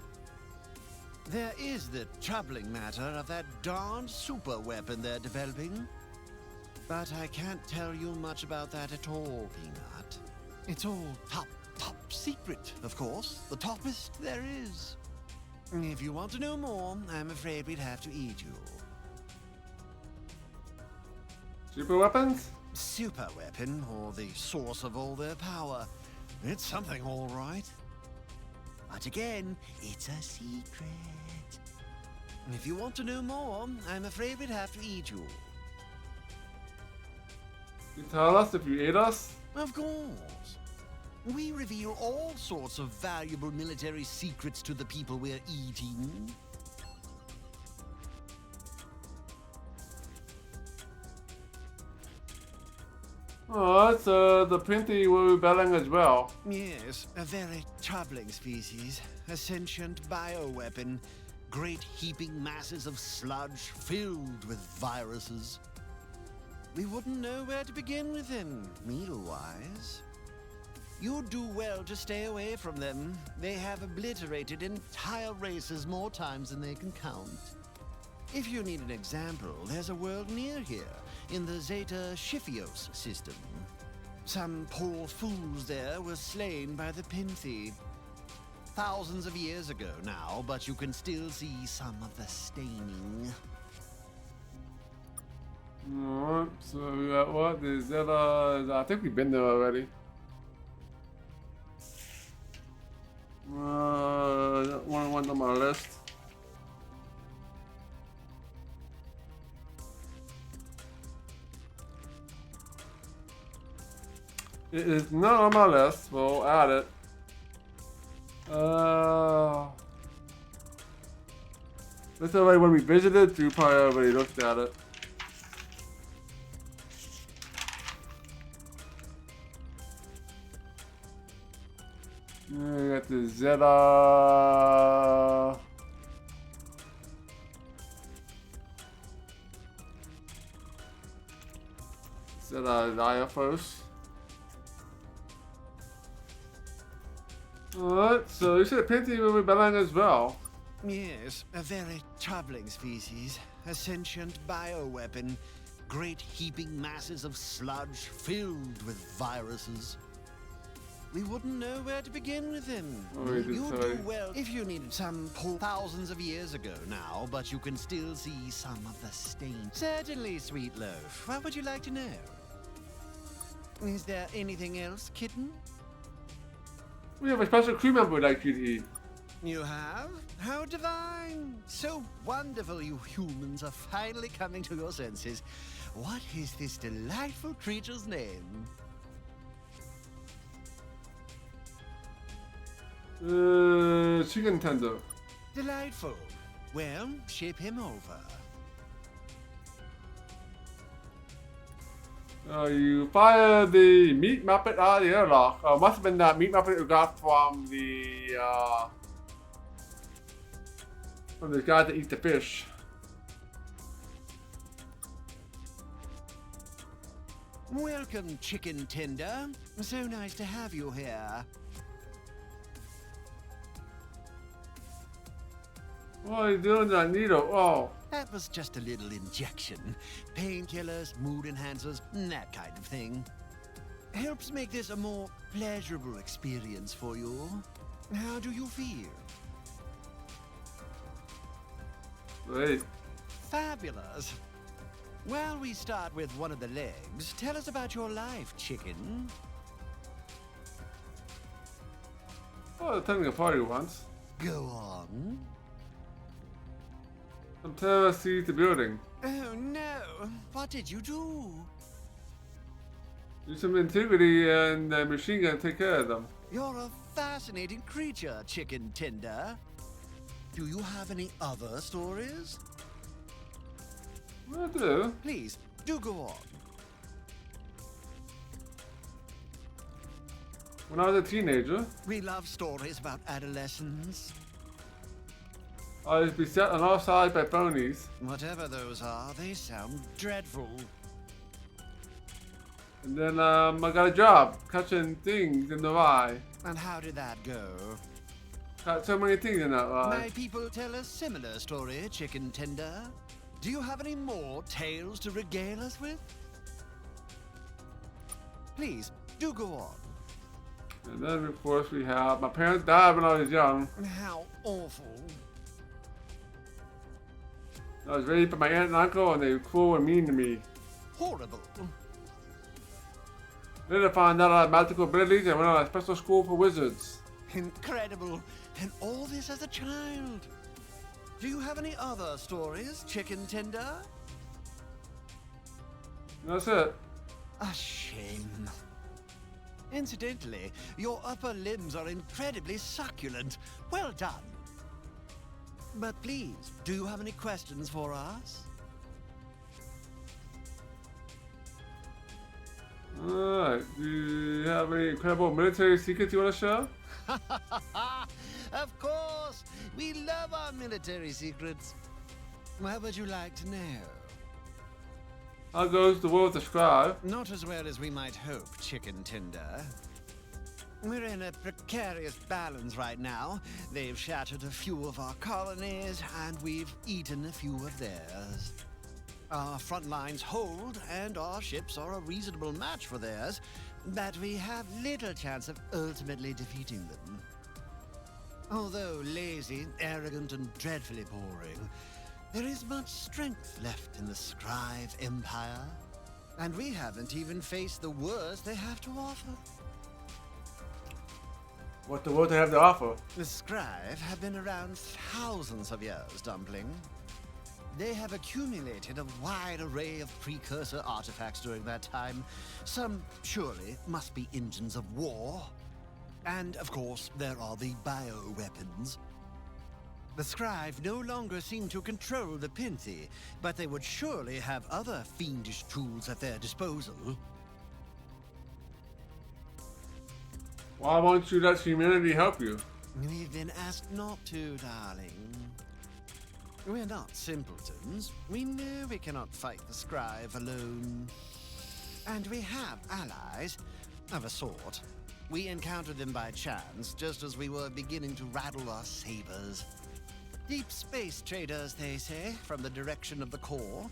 There is the troubling matter of that darned super weapon they're developing. But I can't tell you much about that at all, Peanut. It's all top secret, of course. The toppest there is. If you want to know more, I'm afraid we'd have to eat you. Super weapons? Super weapon, or the source of all their power. It's something all right. But again, it's a secret. If you want to know more, I'm afraid we'd have to eat you. You tell us if you ate us? Of course. We reveal all sorts of valuable military secrets to the people we're eating. Oh, it's the Pinty were rebelling as well. Yes, a very troubling species. A sentient bioweapon. Great heaping masses of sludge filled with viruses. We wouldn't know where to begin with them, needle-wise. You'd do well to stay away from them. They have obliterated entire races more times than they can count. If you need an example, there's a world near here, in the Zeta Shiphios system. Some poor fools there were slain by the Pinthi. Thousands of years ago now, but you can still see some of the staining. Alright, so we got what? The Zeta. I think we've been there already. One on my list. It is not on my list. We'll add it. That's already when we visited. You probably already looked at it. We got the Zeta. Zeta Diaphos. Alright, so you said Pinty were rebelling as well. Yes, a very troubling species. A sentient bioweapon. Great heaping masses of sludge filled with viruses. We wouldn't know where to begin with them. Oh, we did, You'd sorry. do well if you needed some thousands of years ago now, but you can still see some of the stain. Certainly, Sweet Loaf. What would you like to know? Is there anything else, kitten? We have a special crew member we'd like you to eat. You have? How divine! So wonderful you humans are finally coming to your senses. What is this delightful creature's name? Chicken tender. Delightful. Well, ship him over. You fire the meat muppet out of the airlock. Must have been that meat muppet you got from the guy that eat the fish. Welcome, chicken tender. So nice to have you here. What are you doing, that needle? Oh. That was just a little injection. Painkillers, mood enhancers, that kind of thing. Helps make this a more pleasurable experience for you. How do you feel? Wait. Fabulous. Well, we start with one of the legs. Tell us about your life, chicken. Oh, attending a party once. Go on. Some terrorists seized the building. Oh no! What did you do? Use some integrity and the machine gun to take care of them. You're a fascinating creature, chicken tender. Do you have any other stories? I do. Please, do go on. When I was a teenager, We love stories about adolescence. I'll just be set on all sides by phonies. Whatever those are, they sound dreadful. And then I got a job catching things in the rye. And how did that go? Caught so many things in that rye. My people tell a similar story, Chicken Tender. Do you have any more tales to regale us with? Please, do go on. And then of course we have my parents died when I was young. How awful. I was raised by my aunt and uncle, and they were cruel and mean to me. Horrible. Then I found out I had magical abilities and went on a special school for wizards. Incredible. And all this as a child. Do you have any other stories, Chicken Tender? And that's it. A shame. Incidentally, your upper limbs are incredibly succulent. Well done. But please, do you have any questions for us? Alright, do you have any incredible military secrets you want to share? Of course! We love our military secrets. What would you like to know? How goes the war with the scribe? Not as well as we might hope, Chicken Tender. We're in a precarious balance right now. They've shattered a few of our colonies, and we've eaten a few of theirs. Our front lines hold, and our ships are a reasonable match for theirs, but we have little chance of ultimately defeating them. Although lazy, arrogant, and dreadfully boring, there is much strength left in the Scribe Empire, and we haven't even faced the worst they have to offer. What the world they have to offer? The Scribe have been around thousands of years, Dumpling. They have accumulated a wide array of precursor artifacts during that time. Some, surely, must be engines of war. And, of course, there are the bioweapons. The Scribe no longer seem to control the Pinthy, but they would surely have other fiendish tools at their disposal. Why won't you let humanity help you? We've been asked not to, darling. We're not simpletons. We know we cannot fight the Scribe alone. And we have allies, of a sort. We encountered them by chance, just as we were beginning to rattle our sabers. Deep space traders, they say, from the direction of the core.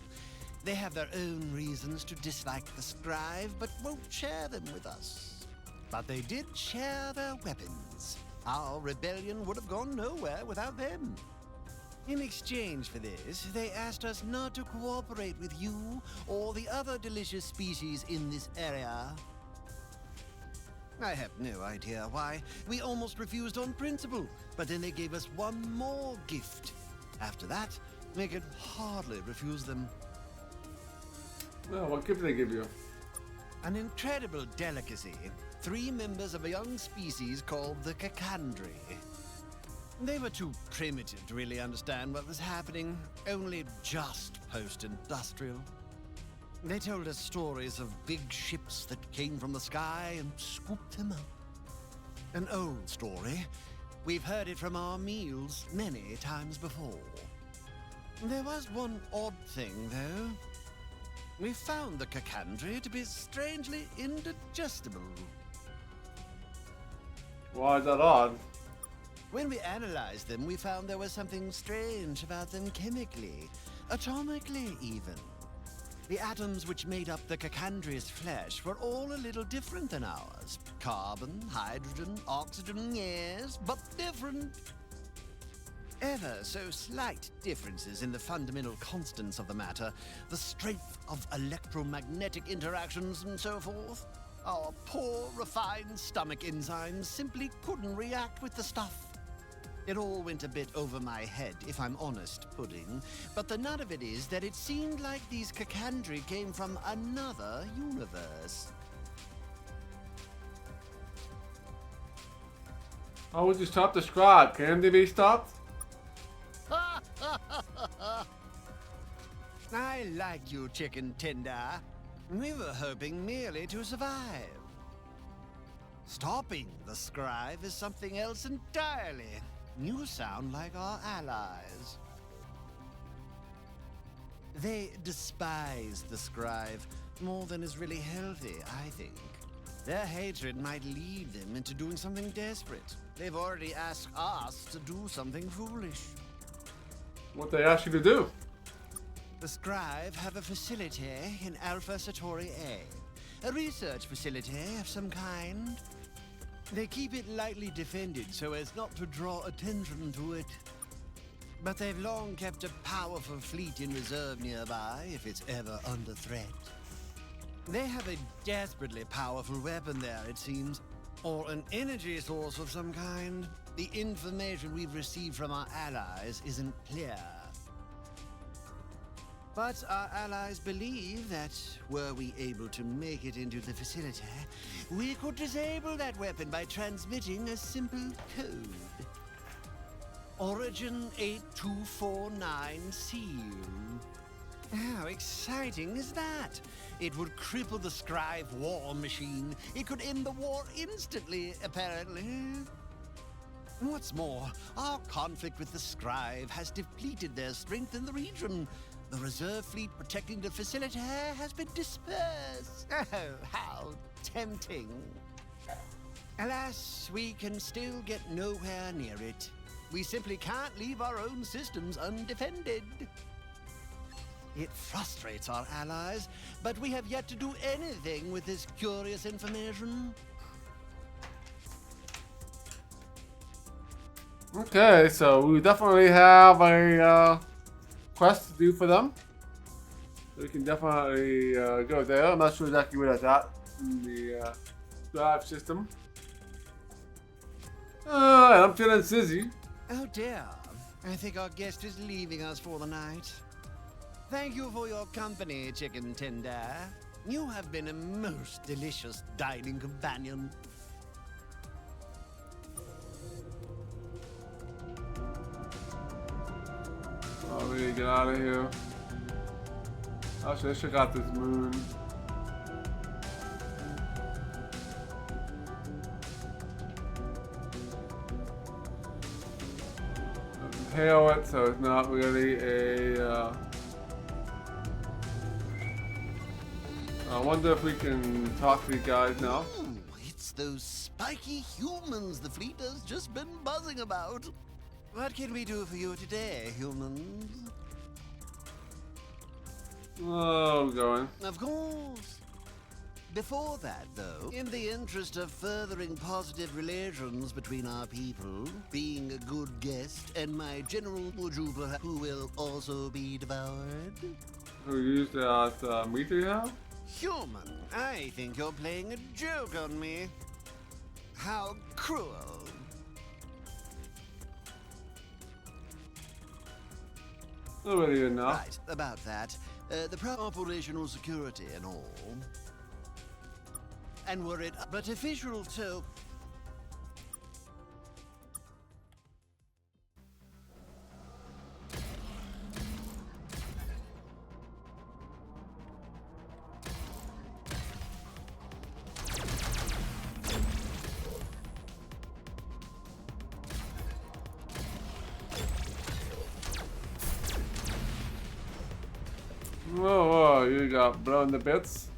They have their own reasons to dislike the Scribe, but won't share them with us. But they did share their weapons. Our rebellion would have gone nowhere without them. In exchange for this, they asked us not to cooperate with you or the other delicious species in this area. I have no idea why. We almost refused on principle, but then they gave us one more gift. After that, we could hardly refuse them. Well, what gift did they give you? An incredible delicacy. 3 members of a young species called the Cacandri. They were too primitive to really understand what was happening, only just post-industrial. They told us stories of big ships that came from the sky and scooped them up. An old story. We've heard it from our meals many times before. There was one odd thing, though. We found the Cacandri to be strangely indigestible. Why is that odd? When we analyzed them, we found there was something strange about them chemically, atomically even. The atoms which made up the Cacandri's flesh were all a little different than ours. Carbon, hydrogen, oxygen, yes, but different. Ever so slight differences in the fundamental constants of the matter, the strength of electromagnetic interactions and so forth. Our poor, refined stomach enzymes simply couldn't react with the stuff. It all went a bit over my head, if I'm honest, Pudding. But the nut of it is that it seemed like these Cacandri came from another universe. How would you stop the scribe? Can they be stopped? I like you, Chicken Tender. We were hoping merely to survive. Stopping the Scribe is something else entirely. You sound like our allies. They despise the scribe more than is really healthy, I think. Their hatred might lead them into doing something desperate. They've already asked us to do something foolish. What they ask you to do? The scribe have a facility in Alpha Satori A, a research facility of some kind. They keep it lightly defended so as not to draw attention to it. But they've long kept a powerful fleet in reserve nearby if it's ever under threat. They have a desperately powerful weapon there, it seems, or an energy source of some kind. The information we've received from our allies isn't clear. But our allies believe that, were we able to make it into the facility, we could disable that weapon by transmitting a simple code. Origin 8249 seal. How exciting is that? It would cripple the scribe war machine. It could end the war instantly, apparently. What's more, our conflict with the scribe has depleted their strength in the region. The reserve fleet protecting the facility has been dispersed. Oh, how tempting. Alas, we can still get nowhere near it. We simply can't leave our own systems undefended. It frustrates our allies, but we have yet to do anything with this curious information. Okay, so we definitely have a quest to do for them. We can definitely go there. I'm not sure exactly where that's at in the drive system. I'm feeling sizzy. Oh dear, I think our guest is leaving us for the night. Thank you for your company, chicken tender. You have been a most delicious dining companion. Oh, we need to get out of here. I should check out this moon. Hail it, so it's not really a. I wonder if we can talk to these guys now. It's those spiky humans the fleet has just been buzzing about. What can we do for you today, humans? Oh, going. Of course. Before that, though, in the interest of furthering positive relations between our people, being a good guest, and my general Ujuba, who will also be devoured. Who used that meat you have? Human, I think you're playing a joke on me. How cruel. Nobody enough. Right, about that. The operational security and all. And were it but official to... Whoa, you got blown to bits.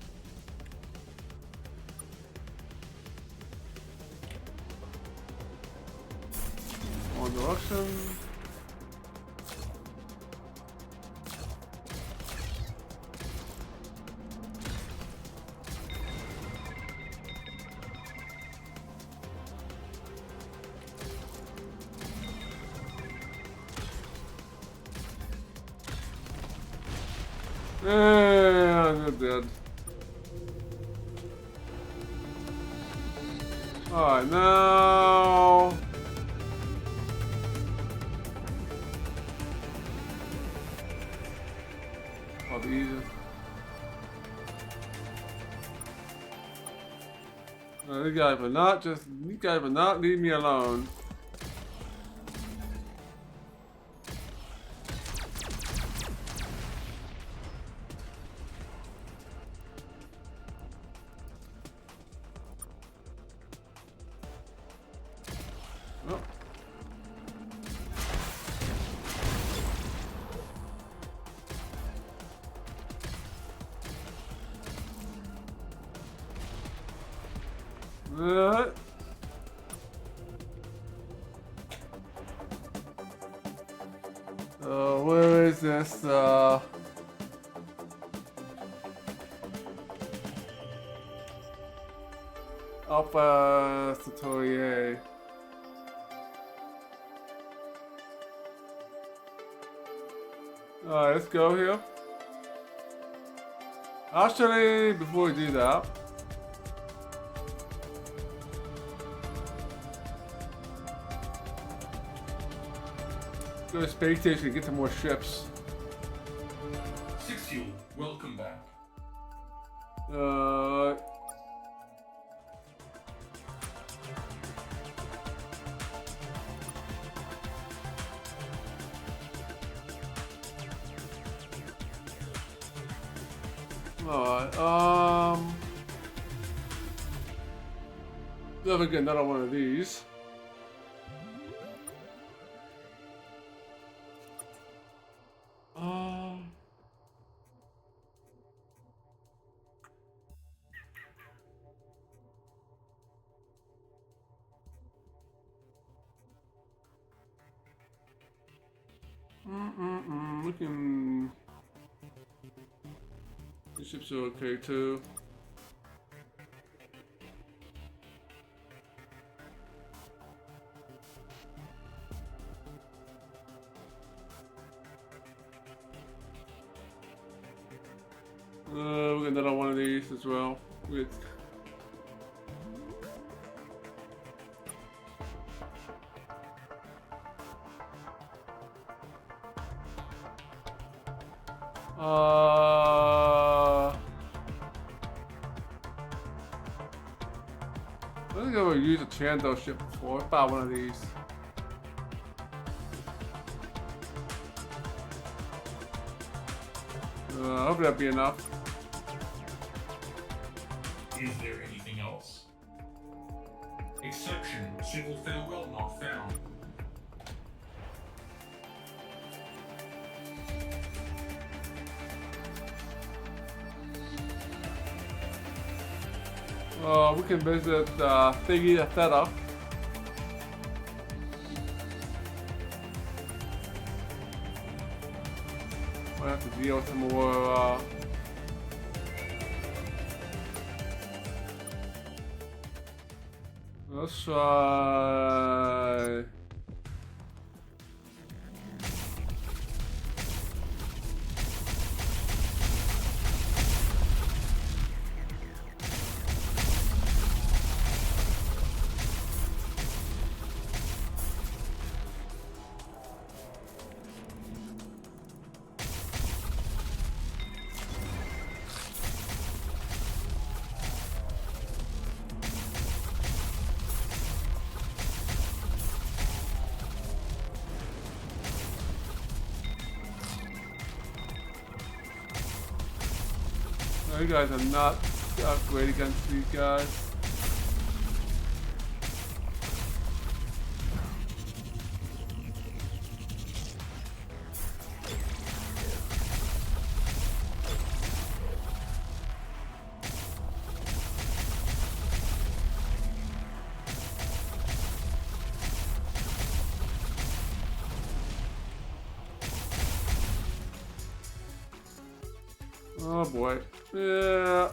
One direction. And you're dead. Alright, now... Probably easier. These guys will not leave me alone. Where is this? Alpha Satorier. Alright, let's go here. Actually, before we do that, go to the space station and get some more ships. Six Fuel, welcome back. Alright, never get another one of these. We can. The ships are okay too. We got another one of these as well. With I think I've used a Chando ship before. I bought one of these. I hope that'd be enough. Is there anything else? Exception, civil farewell not found. We can visit Thingy the Theta. Might have to deal with some more. Let's try. You guys are not great against these guys. Oh boy. Yeah.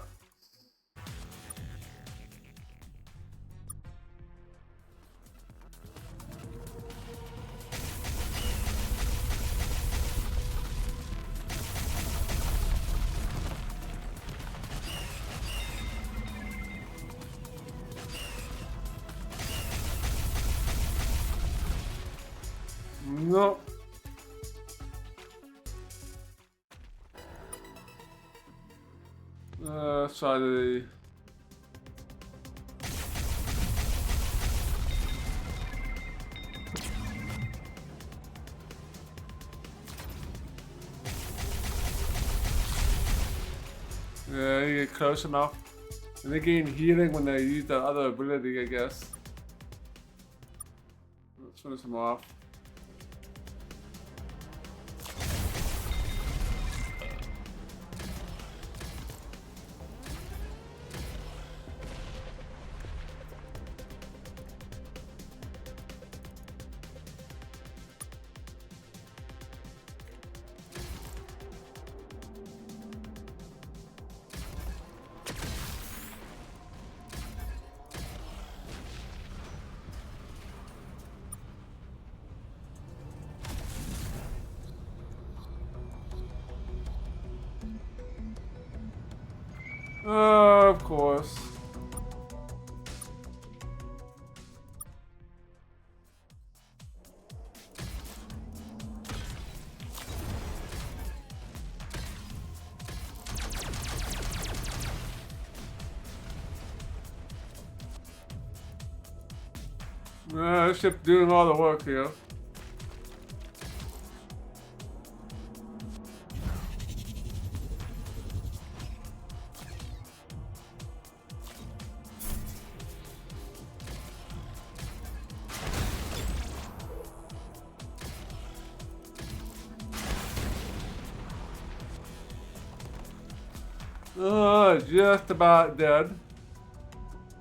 No. Let's try the. Yeah, you get close enough. And they gain healing when they use that other ability, I guess. Let's finish them off. Of course. This ship's doing all the work here. Just about dead.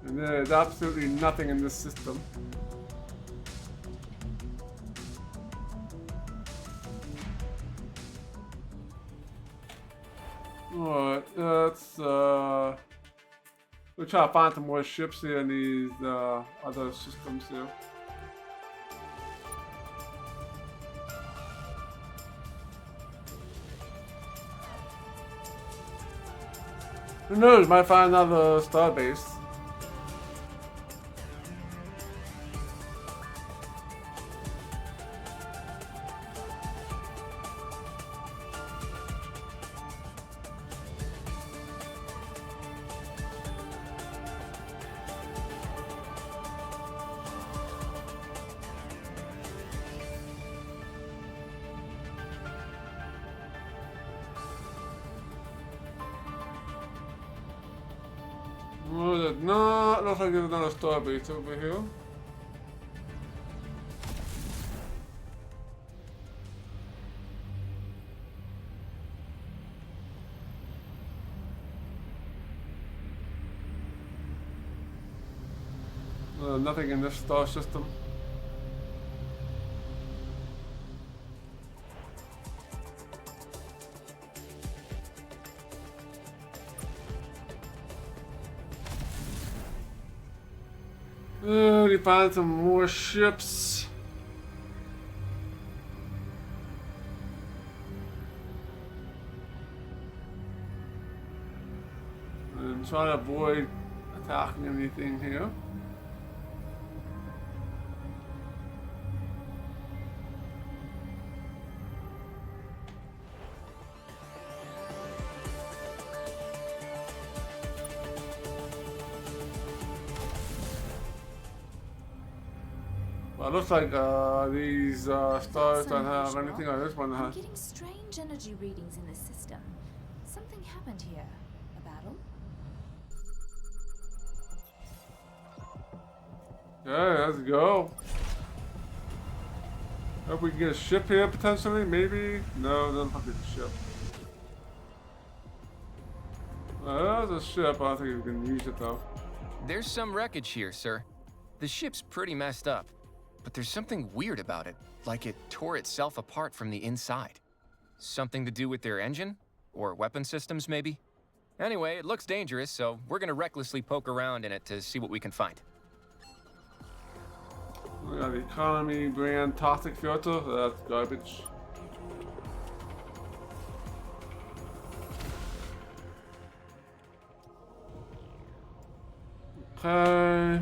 And there's absolutely nothing in this system. Alright, let's we'll try to find some more ships here in these other systems here. Who knows, might find another star base. No, there's not. Looks like there's another star base over here. Nothing in this star system. We find some more ships. And try to avoid attacking anything here. Well, it looks like these stars don't have anything on this one. I'm getting strange energy readings in this system. Something happened here. A battle? Yeah, let's go. Hope we can get a ship here potentially, maybe? No, doesn't look like a ship. There's a ship, I don't think we can use it though. There's some wreckage here, sir. The ship's pretty messed up, but there's something weird about it, like it tore itself apart from the inside. Something to do with their engine? Or weapon systems, maybe? Anyway, it looks dangerous, so we're gonna recklessly poke around in it to see what we can find. We got the economy brand toxic filter, that's garbage. Okay.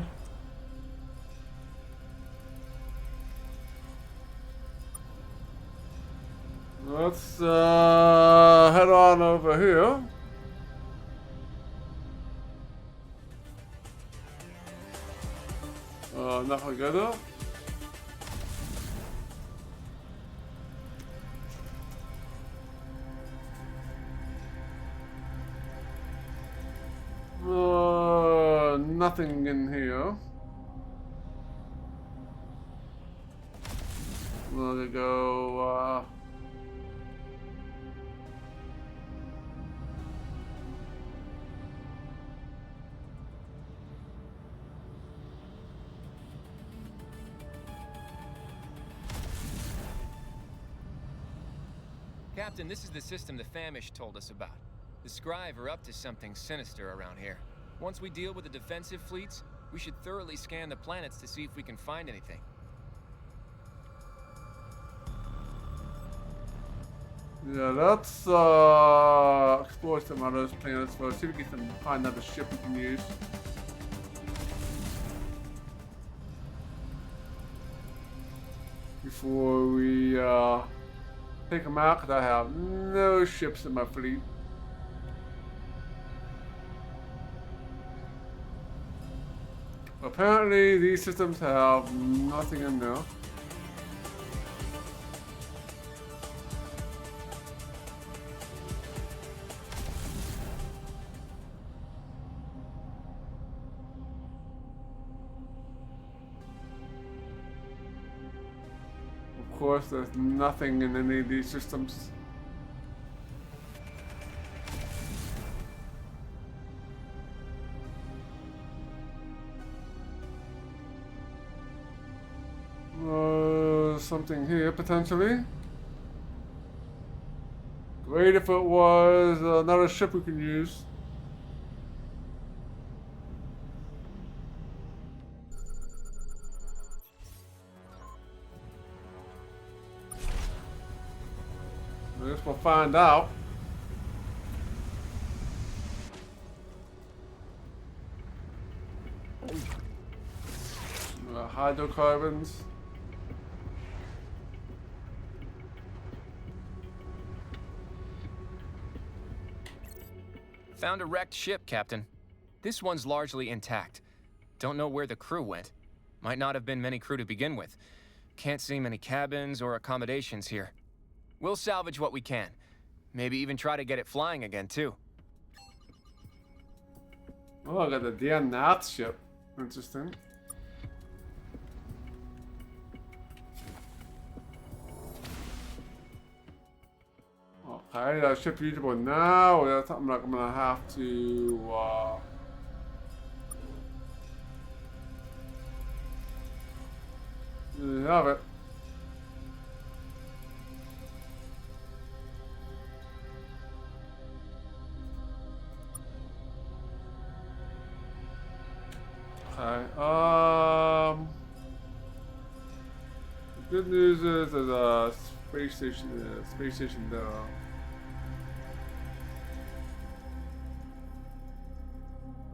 Let's head on over here. Nothing good though. Nothing in here. We're gonna go, Captain, this is the system the Famish told us about. The Scrive are up to something sinister around here. Once we deal with the defensive fleets, we should thoroughly scan the planets to see if we can find anything. yeah, let's explore some other planets first. See if we can find another ship we can use. Before we take them out, because I have no ships in my fleet. Apparently, these systems have nothing in there. Of course, there's nothing in any of these systems. Something here potentially. Great if it was another ship we can use. I guess we'll find out. Hydrocarbons. Found a wrecked ship, Captain. This one's largely intact. Don't know where the crew went. Might not have been many crew to begin with. Can't see many cabins or accommodations here. We'll salvage what we can. Maybe even try to get it flying again, too. Oh, I got the Dan Nath ship. Interesting. Okay, that ship usable now. That's something like I'm gonna have to have it. Okay. The good news is there's a space station there.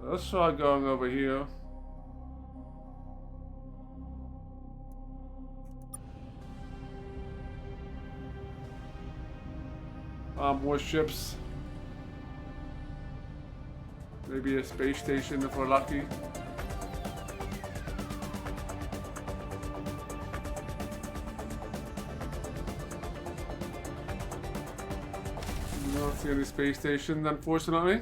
Let's try going over here. More ships. Maybe a space station if we're lucky. Don't see any space stations, unfortunately.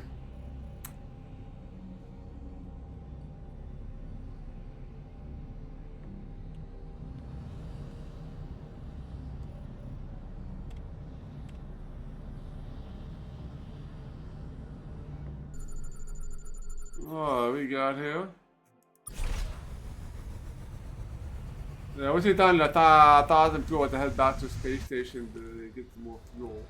Oh, we got here. Yeah, once you're done, let them fuel to head back to space station to get some more fuel.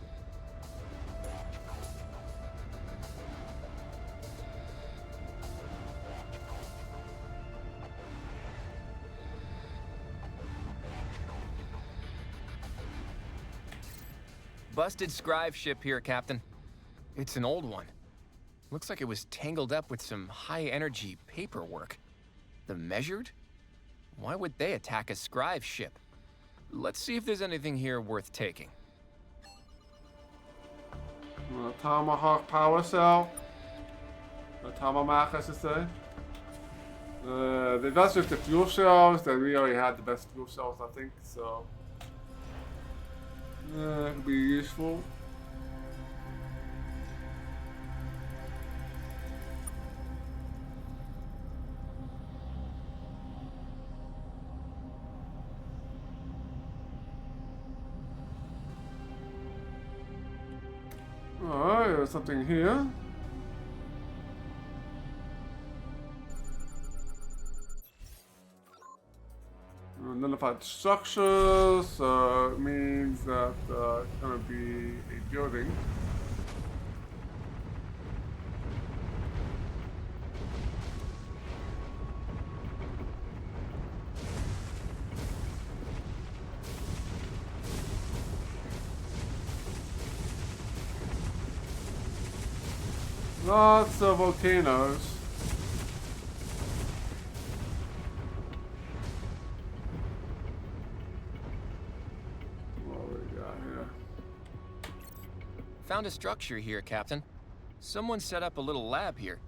Busted scribe ship here, Captain. It's an old one. Looks like it was tangled up with some high-energy paperwork. The Measured? Why would they attack a scribe ship? Let's see if there's anything here worth taking. Tomahawk power cell. A Tomahawk, I should say. That's just the fuel cells. Then we already had the best fuel cells, I think. So, it could be useful. Alright, there's something here. Nullified structures, it means that it's gonna be a building. Lots of volcanoes. What we got here? Found a structure here, Captain. Someone set up a little lab here,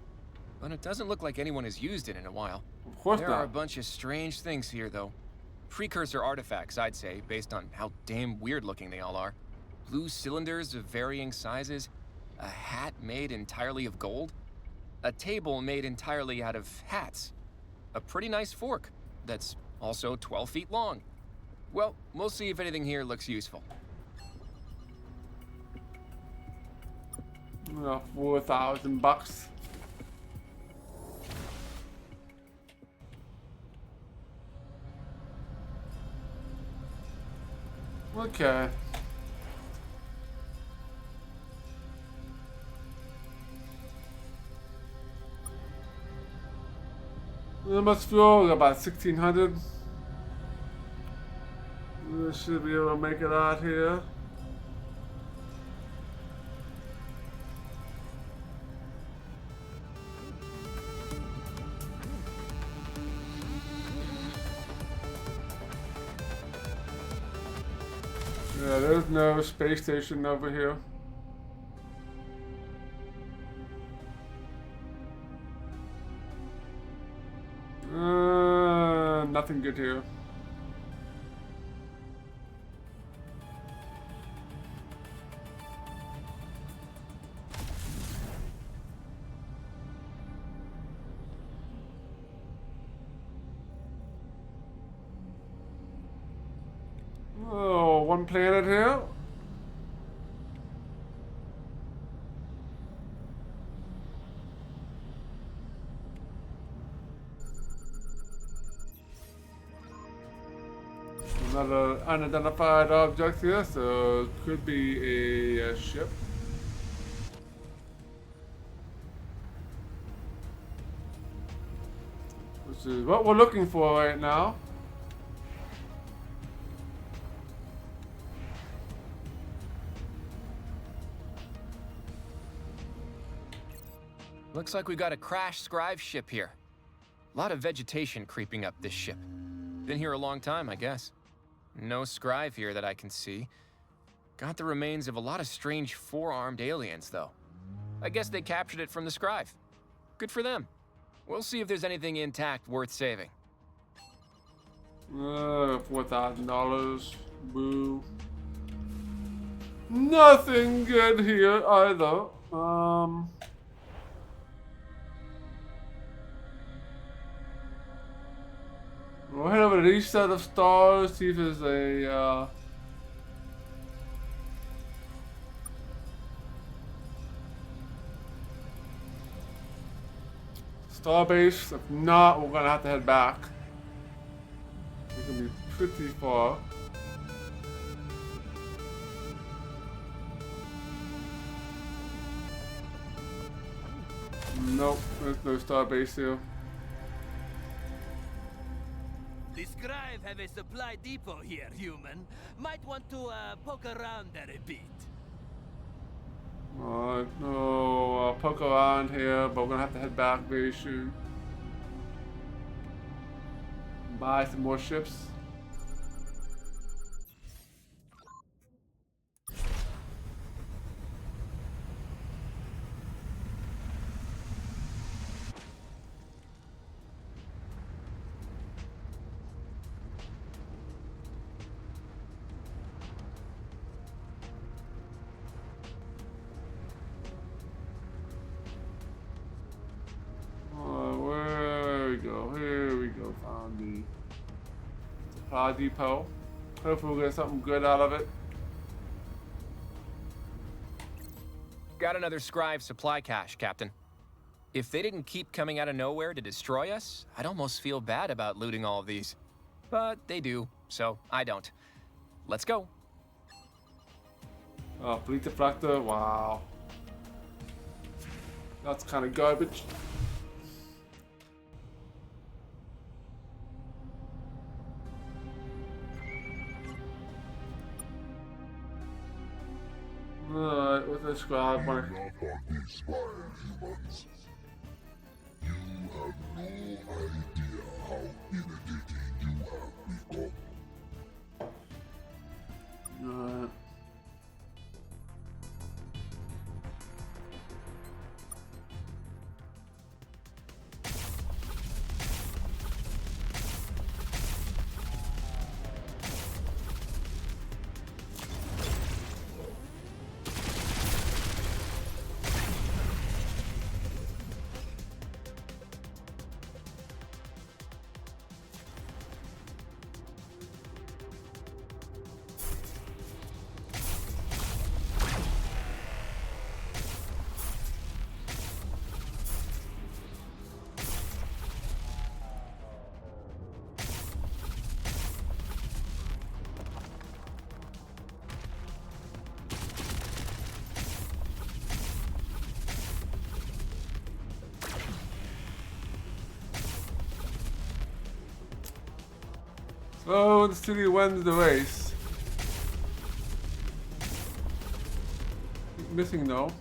but it doesn't look like anyone has used it in a while. Of course There are a not. bunch of strange things here, though. Precursor artifacts, I'd say, based on how damn weird looking they all are. Blue cylinders of varying sizes, a hat made entirely of gold, a table made entirely out of hats, a pretty nice fork that's also 12 feet long. Well, we'll see if anything here looks useful. 4,000 bucks. Okay. It must feel about 1,600. We should be able to make it out here. Yeah, there's no space station over here. Nothing good here. Oh, one planet here. Another unidentified object here, so it could be a ship. Which is what we're looking for right now. Looks like we got a crashed scribe ship here. A lot of vegetation creeping up this ship. Been here a long time, I guess. No scribe here that I can see. Got the remains of a lot of strange four-armed aliens, though. I guess they captured it from the scribe. Good for them. We'll see if there's anything intact worth saving. $4,000. Boo. Nothing good here either. We'll head over to each set of stars, see if there's a star base. If not, we're gonna have to head back. It's gonna be pretty far. Nope, there's no star base here. The scribe have a supply depot here, human. Might want to poke around there a bit. Alright, no, I'll poke around here, but we're gonna have to head back very soon. Buy some more ships. Here we go, found the supply depot. Hopefully we'll get something good out of it. Got another scribe supply cache, Captain. If they didn't keep coming out of nowhere to destroy us, I'd almost feel bad about looting all of these. But they do, so I don't. Let's go. Oh, fleet deflector, wow. That's kind of garbage. Alright, with a subscribe. Enough of this vile humans. You have no idea how irritating you have become. So the city wins the race. Keep missing though.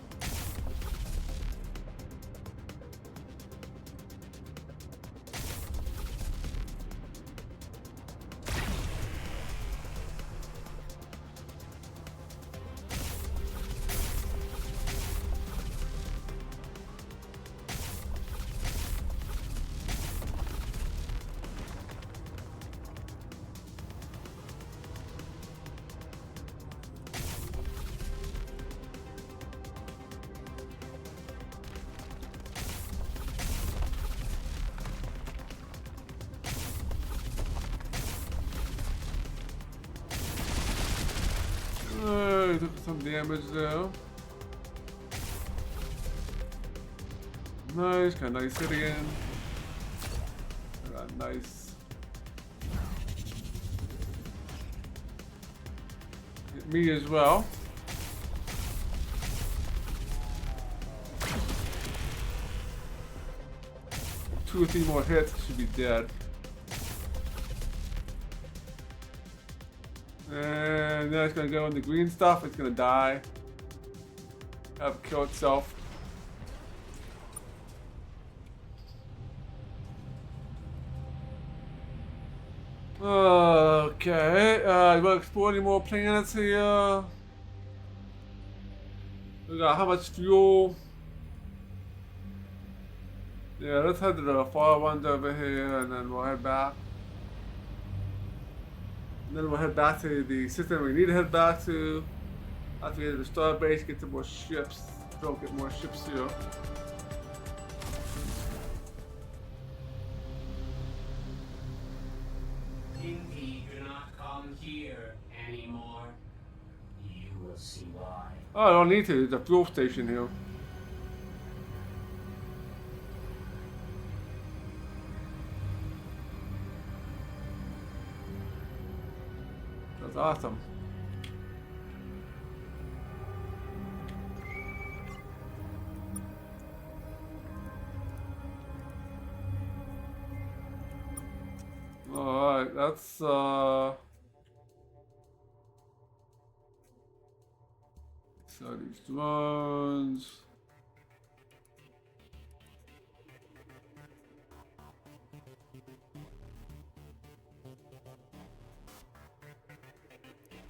Took some damage there. Nice, got a nice hit again. Got nice. Hit me as well. Two or three more hits, should be dead. And then it's gonna go in the green stuff, it's gonna die. Have it kill itself. Okay, you wanna explore any more planets here? We got how much fuel? Yeah, let's head to the far ones over here and then we'll head back. And then we'll head back to the system we need to head back to. After we get to the star base, get some more ships. Don't get more ships here. Indeed, do not come here anymore. You will see why. Oh, I don't need to. There's a fuel station here. That's awesome. Alright, that's so these drones.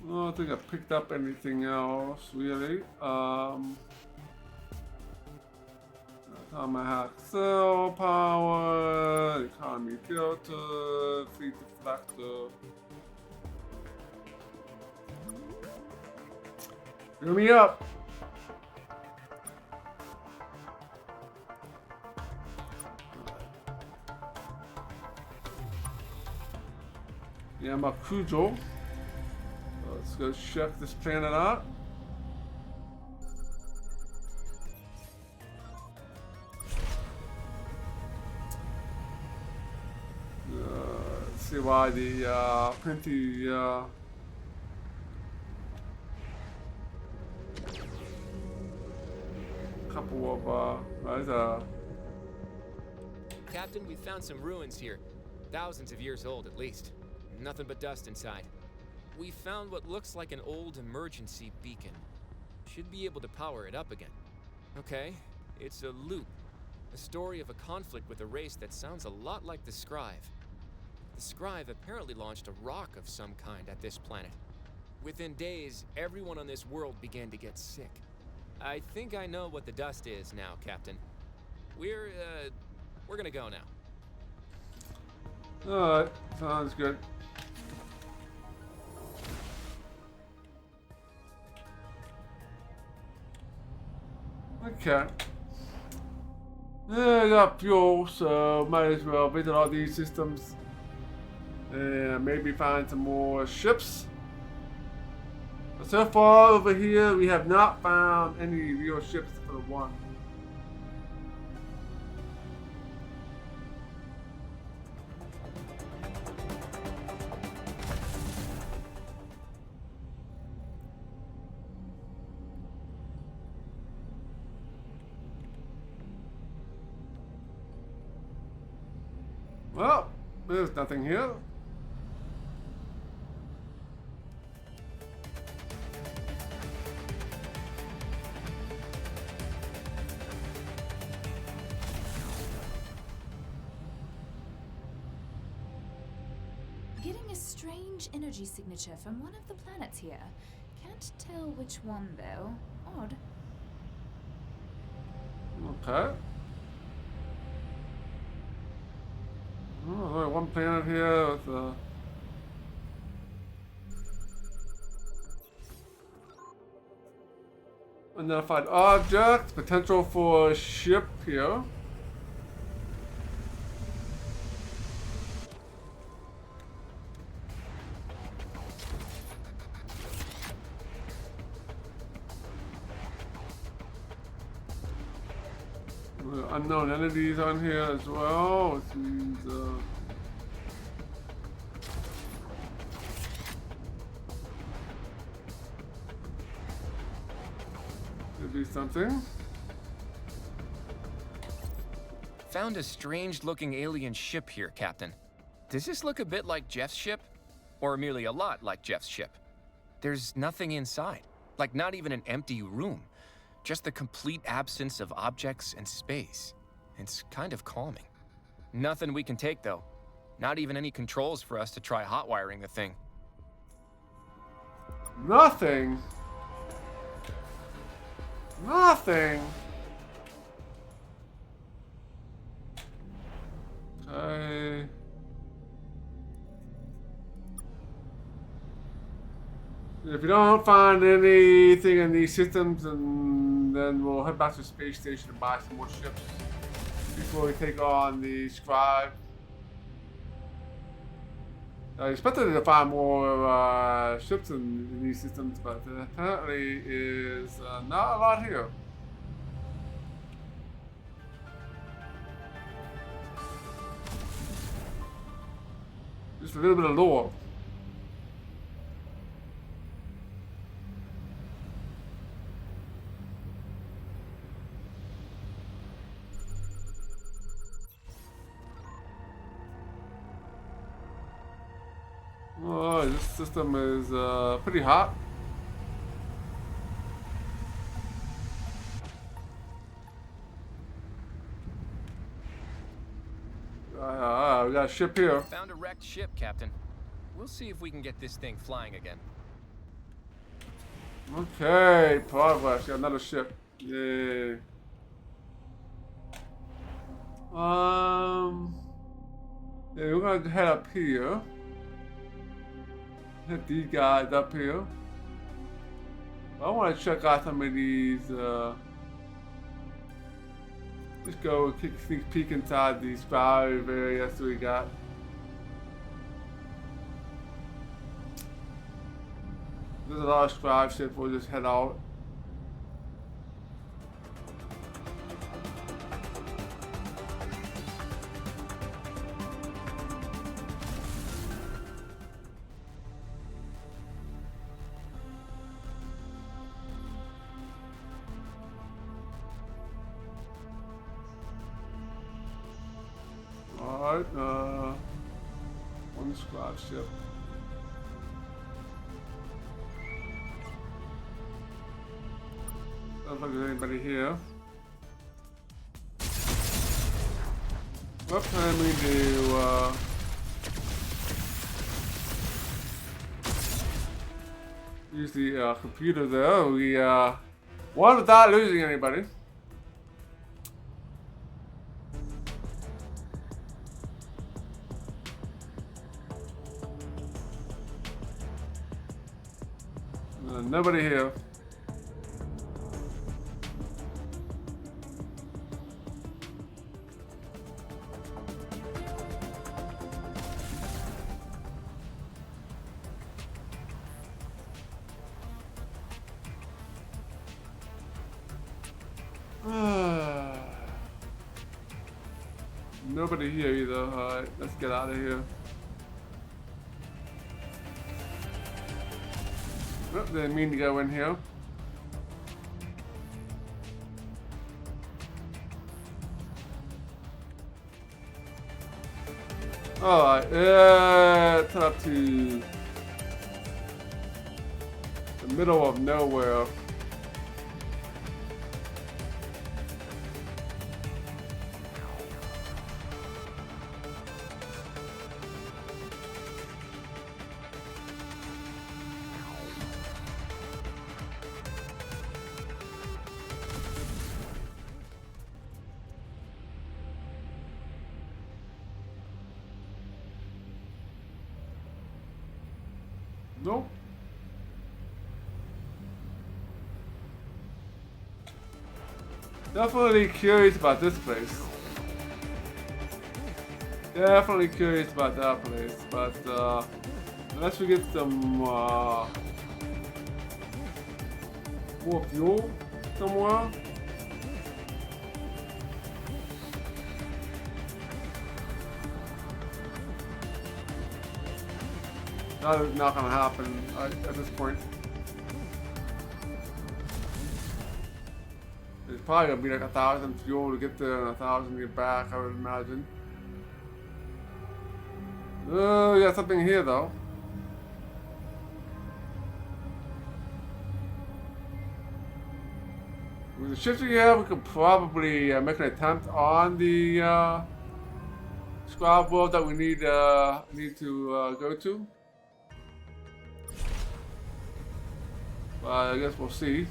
I don't think I picked up anything else really. Hercxena power, economy filter, fleet deflector. Fill me up. Yeah, I'm a Kujo. Let's go check this planet out. Let's see why the plenty couple of Captain, we found some ruins here. Thousands of years old, at least. Nothing but dust inside. We found what looks like an old emergency beacon. Should be able to power it up again. Okay, it's a loop. A story of a conflict with a race that sounds a lot like the Scribe. The Scribe apparently launched a rock of some kind at this planet. Within days, everyone on this world began to get sick. I think I know what the dust is now, Captain. We're gonna go now. Alright, sounds good. Okay. Yeah, I got fuel, so might as well visit all these systems. And maybe find some more ships. But so far over here, we have not found any real ships for the one. Well, there's nothing here. Getting a strange energy signature from one of the planets here. Can't tell which one though. Odd. Okay. Oh, there's only one planet here with a... Unidentified object, potential for a ship here. Unknown entities on here as well, which means could be something. Found a strange-looking alien ship here, Captain. Does this look a bit like Jeff's ship? Or merely a lot like Jeff's ship? There's nothing inside. Like not even an empty room. Just the complete absence of objects and space. It's kind of calming. Nothing we can take, though. Not even any controls for us to try hotwiring the thing. Nothing? Nothing? Okay. If you don't find anything in these systems, then we'll head back to the space station and buy some more ships before we take on the Scribe. I expected to find more ships in these systems, but apparently is not a lot here. Just a little bit of lore. Oh, this system is pretty hot. We got a ship here. Found a wrecked ship, Captain. We'll see if we can get this thing flying again. Okay, progress. Got another ship. Yay. Yeah, we're gonna head up here. Hit these guys up here. I want to check out some of these. Let's go sneak peek inside these 5 areas we got. There's a lot of Scribe ships. We'll just head out. Alright, one Scribe ship. Doesn't look like there's anybody here. Whoops, I didn't mean to, use the computer there. We won without losing anybody. Nobody here. Nobody here either. Alright, let's get out of here. Oh, didn't mean to go in here. Alright, let's head up to the middle of nowhere. Nope. Definitely curious about this place. Definitely curious about that place, but unless we get some more fuel somewhere. That is not gonna happen at this point. It's probably gonna be like 1,000 fuel to get there and 1,000 to get back, I would imagine. Oh, we got something here though. With the ships we have, we could probably make an attempt on the squad world that we need to go to. I guess we'll see.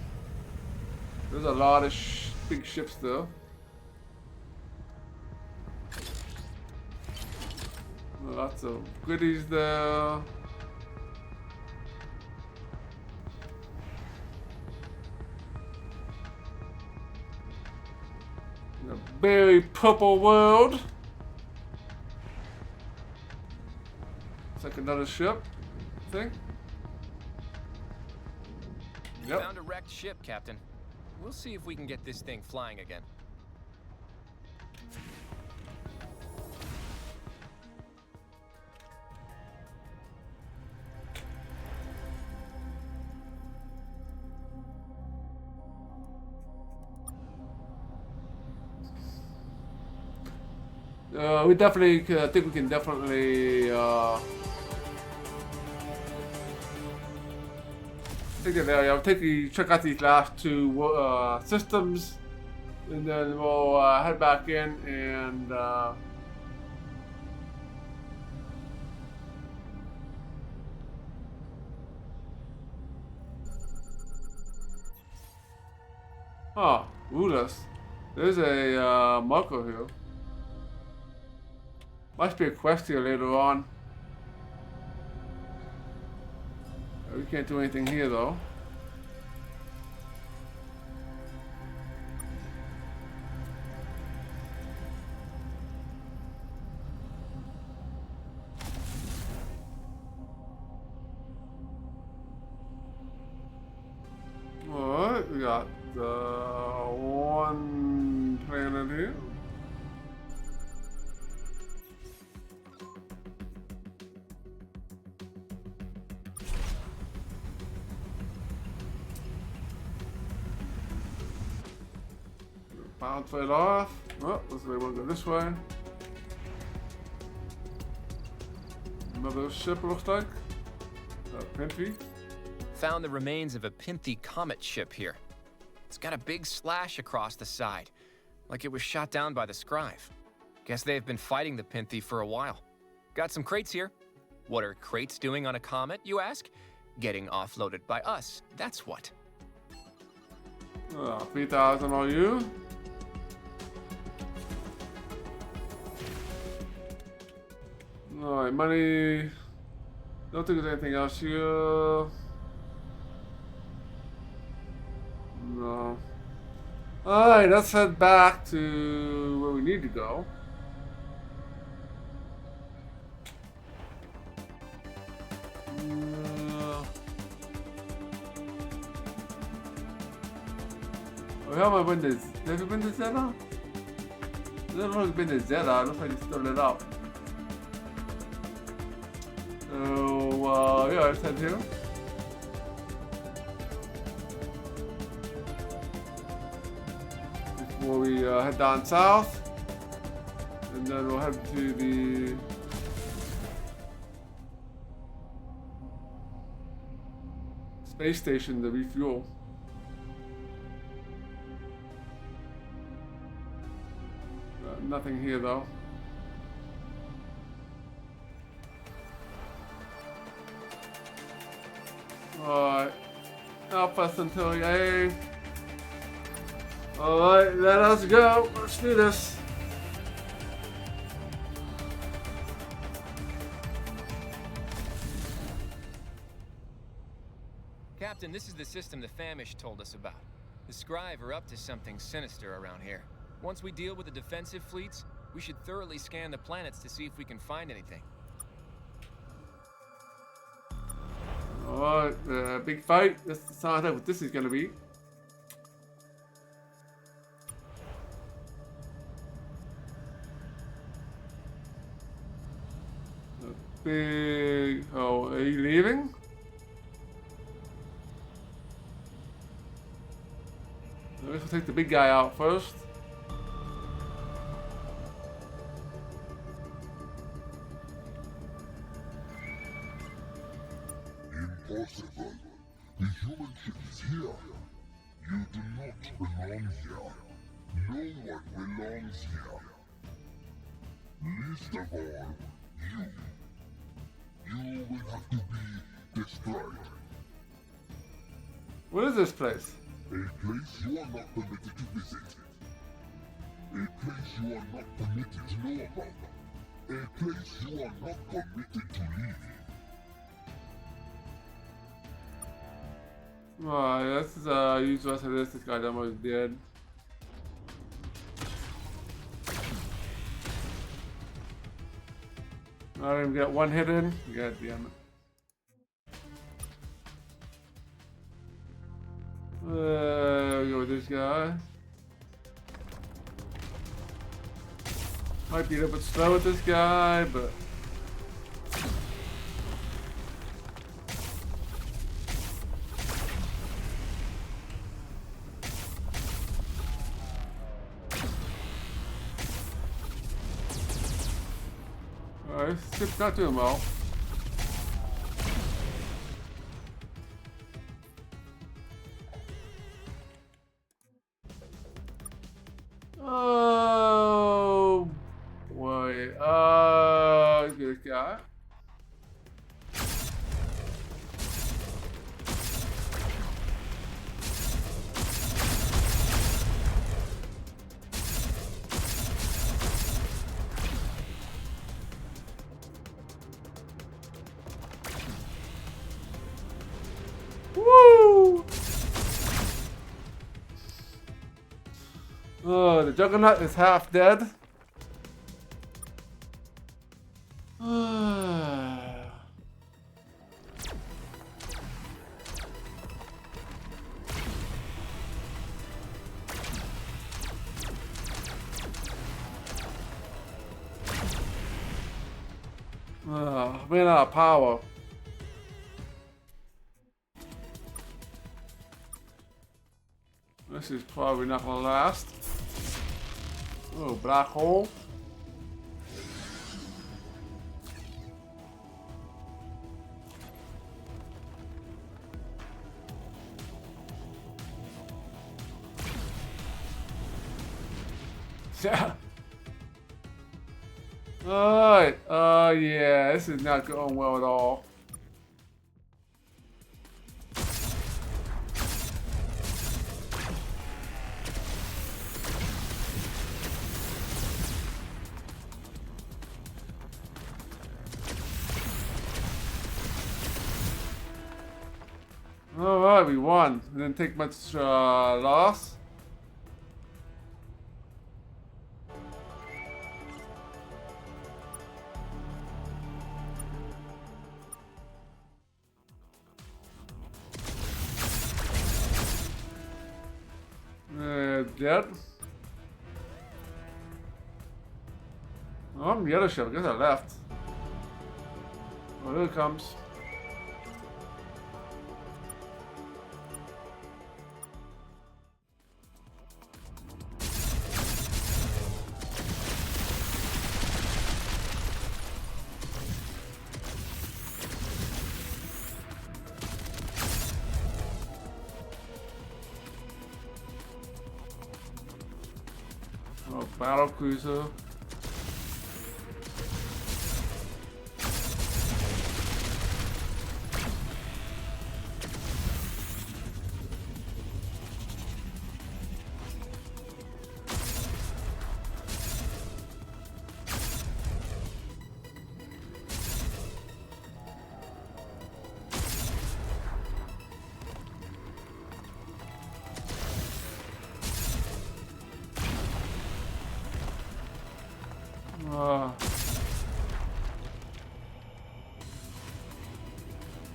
There's a lot of big ships though. Lots of goodies there. A very purple world. It's like another ship, I think. Yep. Found a wrecked ship, Captain. We'll see if we can get this thing flying again. We definitely, I think we can definitely I'll check out these last two systems, and then we'll head back in and Ulas. There's a Marco here. Must be a quest here later on. We can't do anything here though. Alright, we got one planet here. Bounce it off. Oh, looks like we want to go this way. Another ship, looks like. Pinthy. Found the remains of a Pinthy comet ship here. It's got a big slash across the side, like it was shot down by the scribe. Guess they've been fighting the Pinthy for a while. Got some crates here. What are crates doing on a comet, you ask? Getting offloaded by us, that's what. 3,000 on you. Alright, money. Don't think there's anything else here. No. Alright, let's head back to where we need to go. How have I been to? Have you been to Zeta? I've never been to Zeta. It looks like it's still lit up. So, yeah, let's head here. Before we head down south. And then we'll head to the space station to refuel. Nothing here though. Alright. Alpha Centauri A. Alright, let us go. Let's do this. Captain, this is the system the Famish told us about. The Scribe are up to something sinister around here. Once we deal with the defensive fleets, we should thoroughly scan the planets to see if we can find anything. Alright, big fight. Let's decide what this is gonna be. Big. Oh, are you leaving? I guess we'll take the big guy out first. Impossible. The human ship is here. You do not belong here. No one belongs here. Least of all, you. You will have to be destroyed. What is this place? A place you are not permitted to visit. A place you are not permitted to know about. A place you are not permitted to leave. Alright, let's use the rest of this. This guy's almost dead. I didn't even get one hit in. God damn it. Go with this guy. Might be a little bit slow with this guy, but alright, it's not doing well. Oh boy. Good guy. Woo! Oh, the Juggernaut is half dead. Ran out of power. This is probably not gonna last. Oh, black hole. Yeah. Alright, yeah, this is not going well at all. Alright, we won. We didn't take much loss. Dead. Oh, I'm the other ship. I guess I left. Oh, here it comes. Oh, battle cruiser.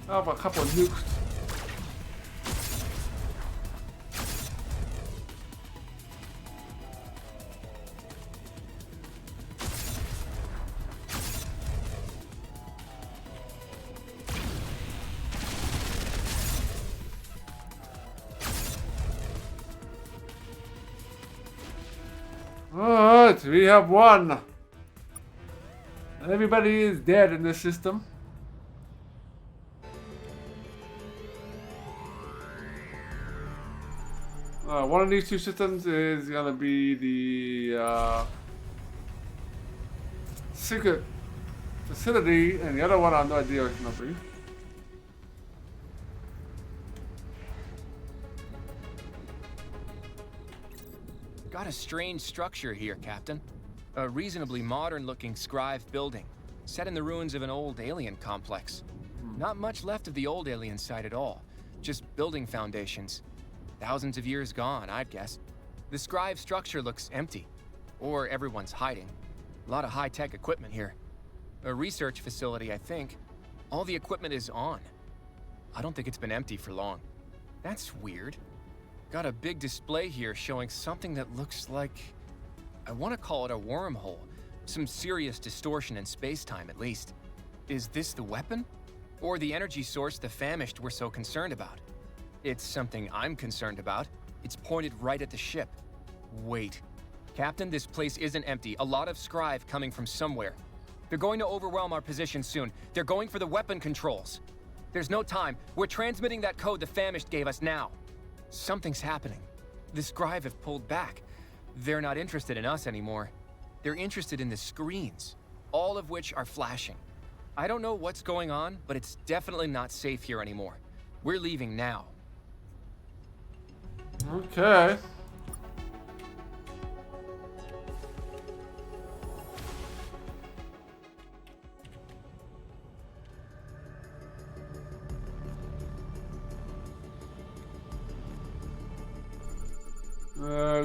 How about a couple of nukes? Alright, we have won. Everybody is dead in this system. One of these two systems is gonna be the secret facility, and the other one I have no idea what it's gonna be. Got a strange structure here, Captain. A reasonably modern-looking Scrive building, set in the ruins of an old alien complex. Not much left of the old alien site at all, just building foundations. Thousands of years gone, I'd guess. The Scrive structure looks empty, or everyone's hiding. A lot of high-tech equipment here. A research facility, I think. All the equipment is on. I don't think it's been empty for long. That's weird. Got a big display here showing something that looks like... I want to call it a wormhole. Some serious distortion in space-time, at least. Is this the weapon? Or the energy source the famished were so concerned about? It's something I'm concerned about. It's pointed right at the ship. Wait. Captain, this place isn't empty. A lot of Scrive coming from somewhere. They're going to overwhelm our position soon. They're going for the weapon controls. There's no time. We're transmitting that code the famished gave us now. Something's happening. The Scrive have pulled back. They're not interested in us anymore. They're interested in the screens, all of which are flashing. I don't know what's going on, but it's definitely not safe here anymore. We're leaving now. Okay.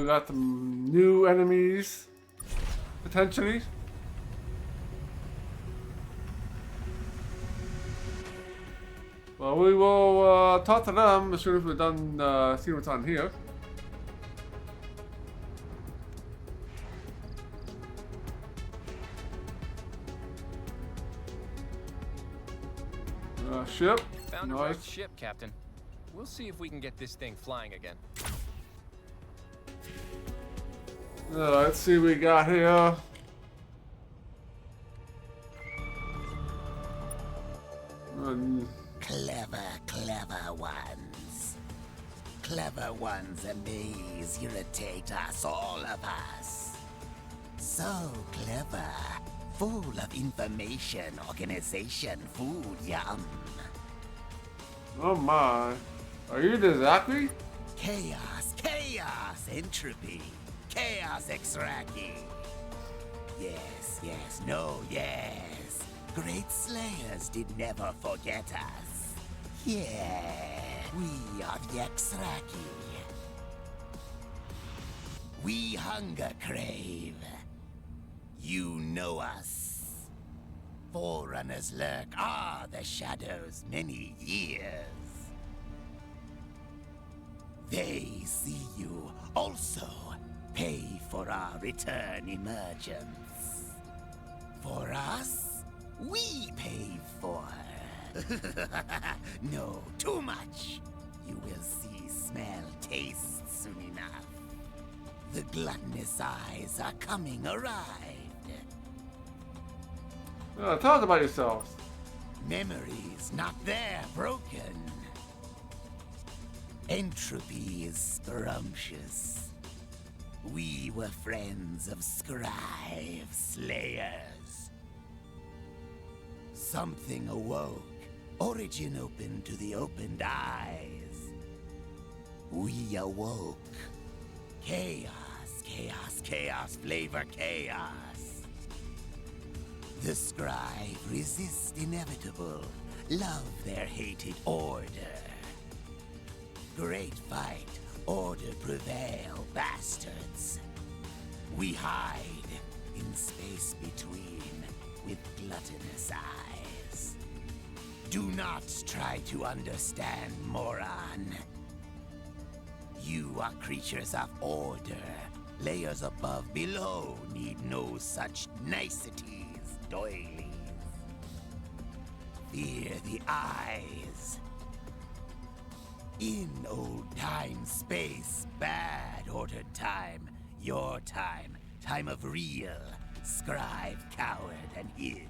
Got some new enemies, potentially. Well, we will talk to them as soon as we're done seeing what's on here. Ship. Found a Nice. wrecked ship, Captain. We'll see if we can get this thing flying again. Let's see what we got here. Clever, clever ones. Clever ones amaze, irritate us, all of us. So clever. Full of information, organization, food, yum. Oh my. Are you the Zachary? Chaos, chaos, entropy. Chaos extracting. Yes, yes, no, yes. Great slayers did never forget us. Yeah, we are the Extraki. We hunger crave. You know us. Forerunners lurk the shadows many years. They see you also pay for our return emergence. For us, we pay for. No, too much. You will see, smell, taste soon enough. The gluttonous eyes are coming arrived. Tell us about yourselves. Memories not there, broken. Entropy is scrumptious. We were friends of scribe slayers. Something awoke. Origin opened to the opened eyes. We awoke. Chaos, chaos, chaos, flavor chaos. The scribe resist inevitable, love their hated order. Great fight, order prevail, bastards. We hide in space between with gluttonous eyes. Do not try to understand, moron. You are creatures of order. Layers above, below need no such niceties, doilies. Fear the eyes. In old time, space, bad ordered time, your time, time of real, scribe, coward, and hid.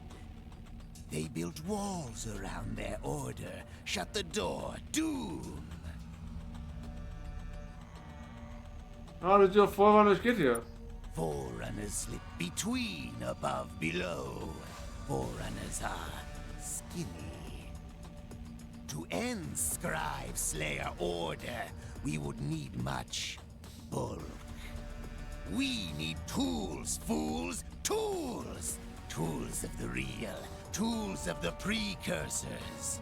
They built walls around their order, shut the door, doom. How did your forerunners get here? Forerunners slip between, above, below. Forerunners are skinny. To end Scribe Slayer order, we would need much bulk. We need tools, fools, tools! Tools of the real, tools of the precursors.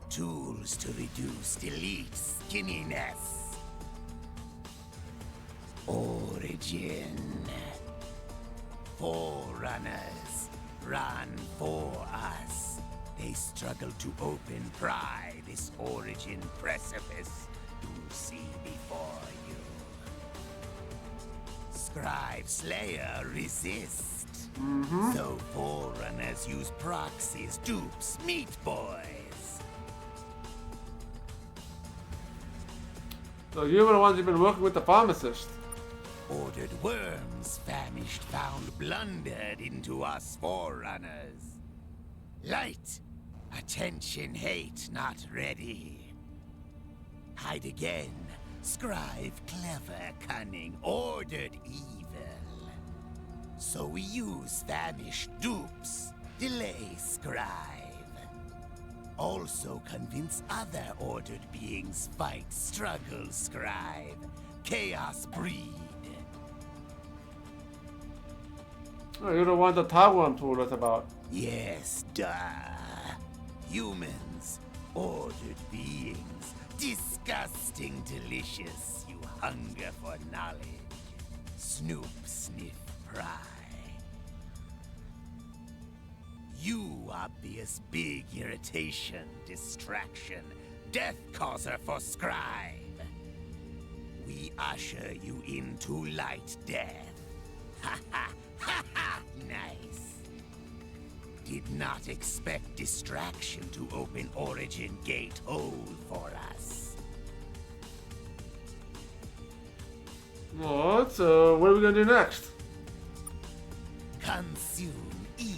Tools to reduce, delete skinniness. Origin. Forerunners run for us. They struggle to open, pry this origin precipice you see before you. Scribe Slayer resist. So Forerunners use proxies, dupes, meat boys. So you were the ones who've been working with the pharmacist. Ordered worms, famished, found, blundered into us Forerunners. Light, attention, hate, not ready. Hide again, scribe, clever, cunning, ordered evil. So we use famished dupes, delay scribe. Also convince other ordered beings fight, struggle, scribe, chaos breed. Oh, you're the one the Taiwan told us about. Yes, duh. Humans, ordered beings, disgusting, delicious. You hunger for knowledge. Snoop, sniff, pry. You obvious big irritation, distraction, death causer for scribe. We usher you into light death. Ha ha ha ha! Nice. Did not expect distraction to open origin gate hole for us. Alright, so what are we gonna do next? Consume, eat,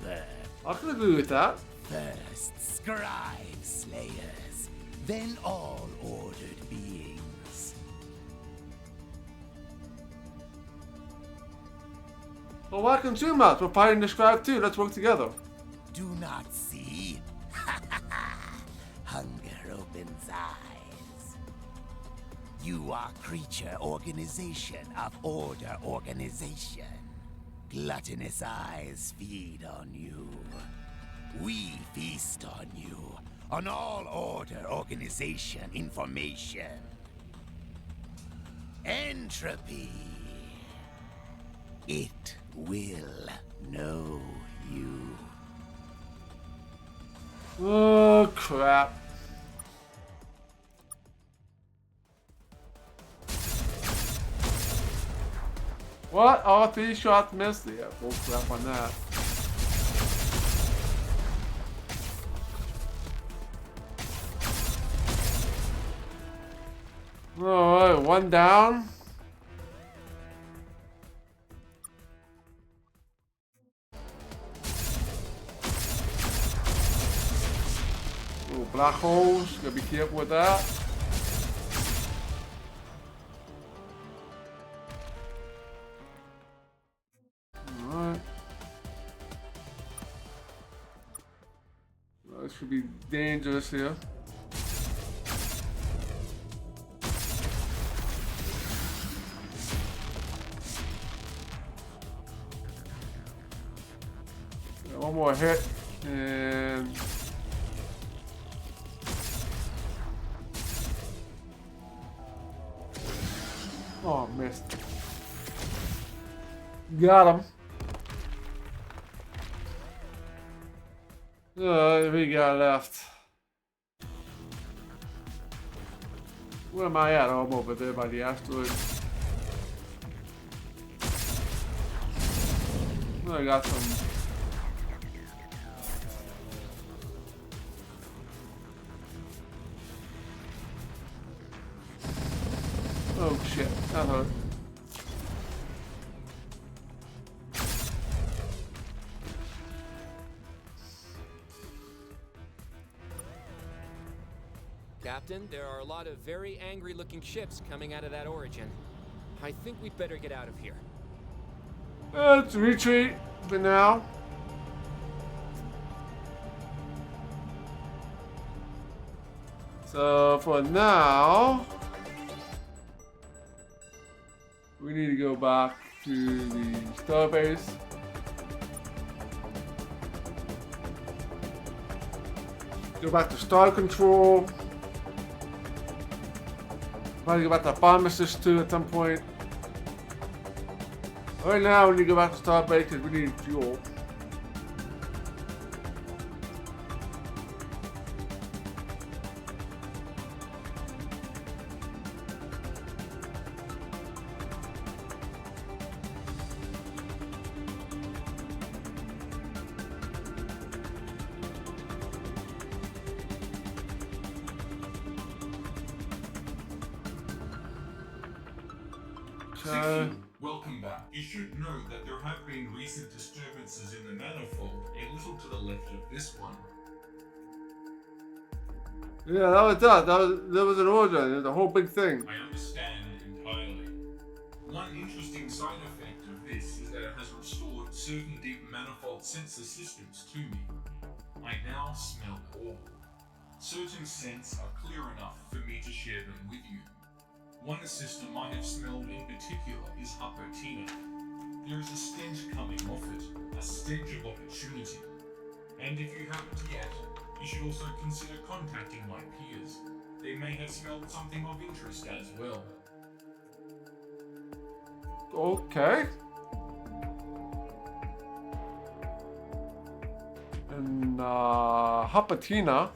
burn. I can agree with that. First, scribe slayers, then all ordered beings. Well, why consume us? We're fighting this crowd too. Let's work together. Do not see? Hunger opens eyes. You are creature organization of order organization. Gluttonous eyes feed on you. We feast on you. On all order organization information. Entropy. It will know you. Oh, crap. What? All 3 shots missed? Yeah, full crap on that. Alright, 1 down. Oh, black holes. Gotta be careful with that. Alright. This could be dangerous here. One more hit, and oh, missed. Got him. We got left. Where am I at? Oh, I'm over there by the asteroid. I got some. Oh shit, that hurt. Captain, there are a lot of very angry-looking ships coming out of that origin. I think we'd better get out of here. Let's retreat for now. So for now, we need to go back to the starbase. Go back to star control. Probably go back to pharmacist too at some point. Right now we need to go back to starbase because we need fuel. Welcome back. You should know that there have been recent disturbances in the manifold a little to the left of this one. Yeah, that was that. There was an order. There's a whole big thing. I understand entirely. One interesting side effect of this is that it has restored certain deep manifold sensor systems to me. I now smell all. Certain scents are clear enough for me to share them with you. One system I have smelled in particular is hercxena. There is a stench coming off it, a stench of opportunity. And if you haven't yet, you should also consider contacting my peers. They may have smelled something of interest as well. Okay. And hercxena.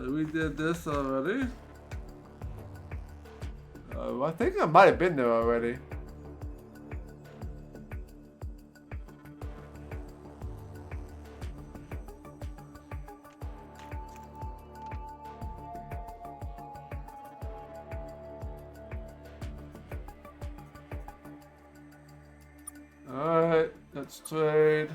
We did this already. I think I might have been there already. Alright, let's trade.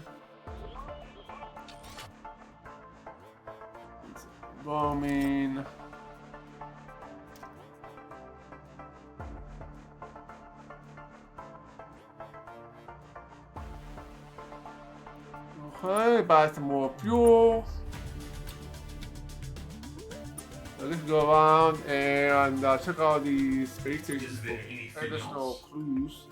Bromine. Okay, buy some more fuel. So let's go around and check out the space stations Is for there anything additional else? clues.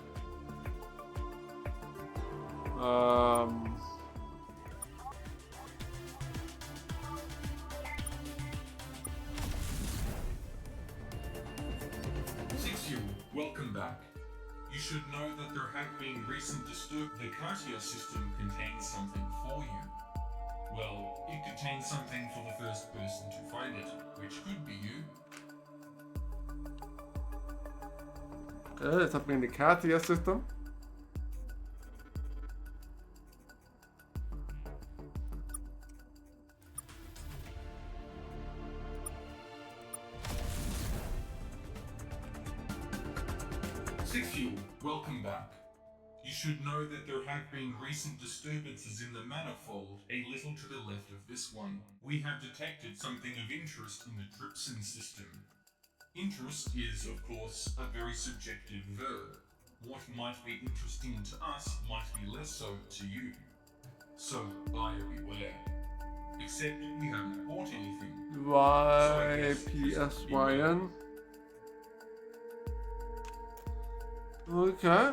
6U, welcome back. You should know that there have been recent disturbance. The Cartier system contains something for you. Well, it contains something for the first person to find it, which could be you. Okay, it's something in the Cartier system. You, welcome back. You should know that there have been recent disturbances in the manifold a little to the left of this one. We have detected something of interest in the Tripsin system. Interest is, of course, a very subjective verb. What might be interesting to us might be less so to you. So, buyer beware. Except we haven't bought anything. YPSYN. Okay.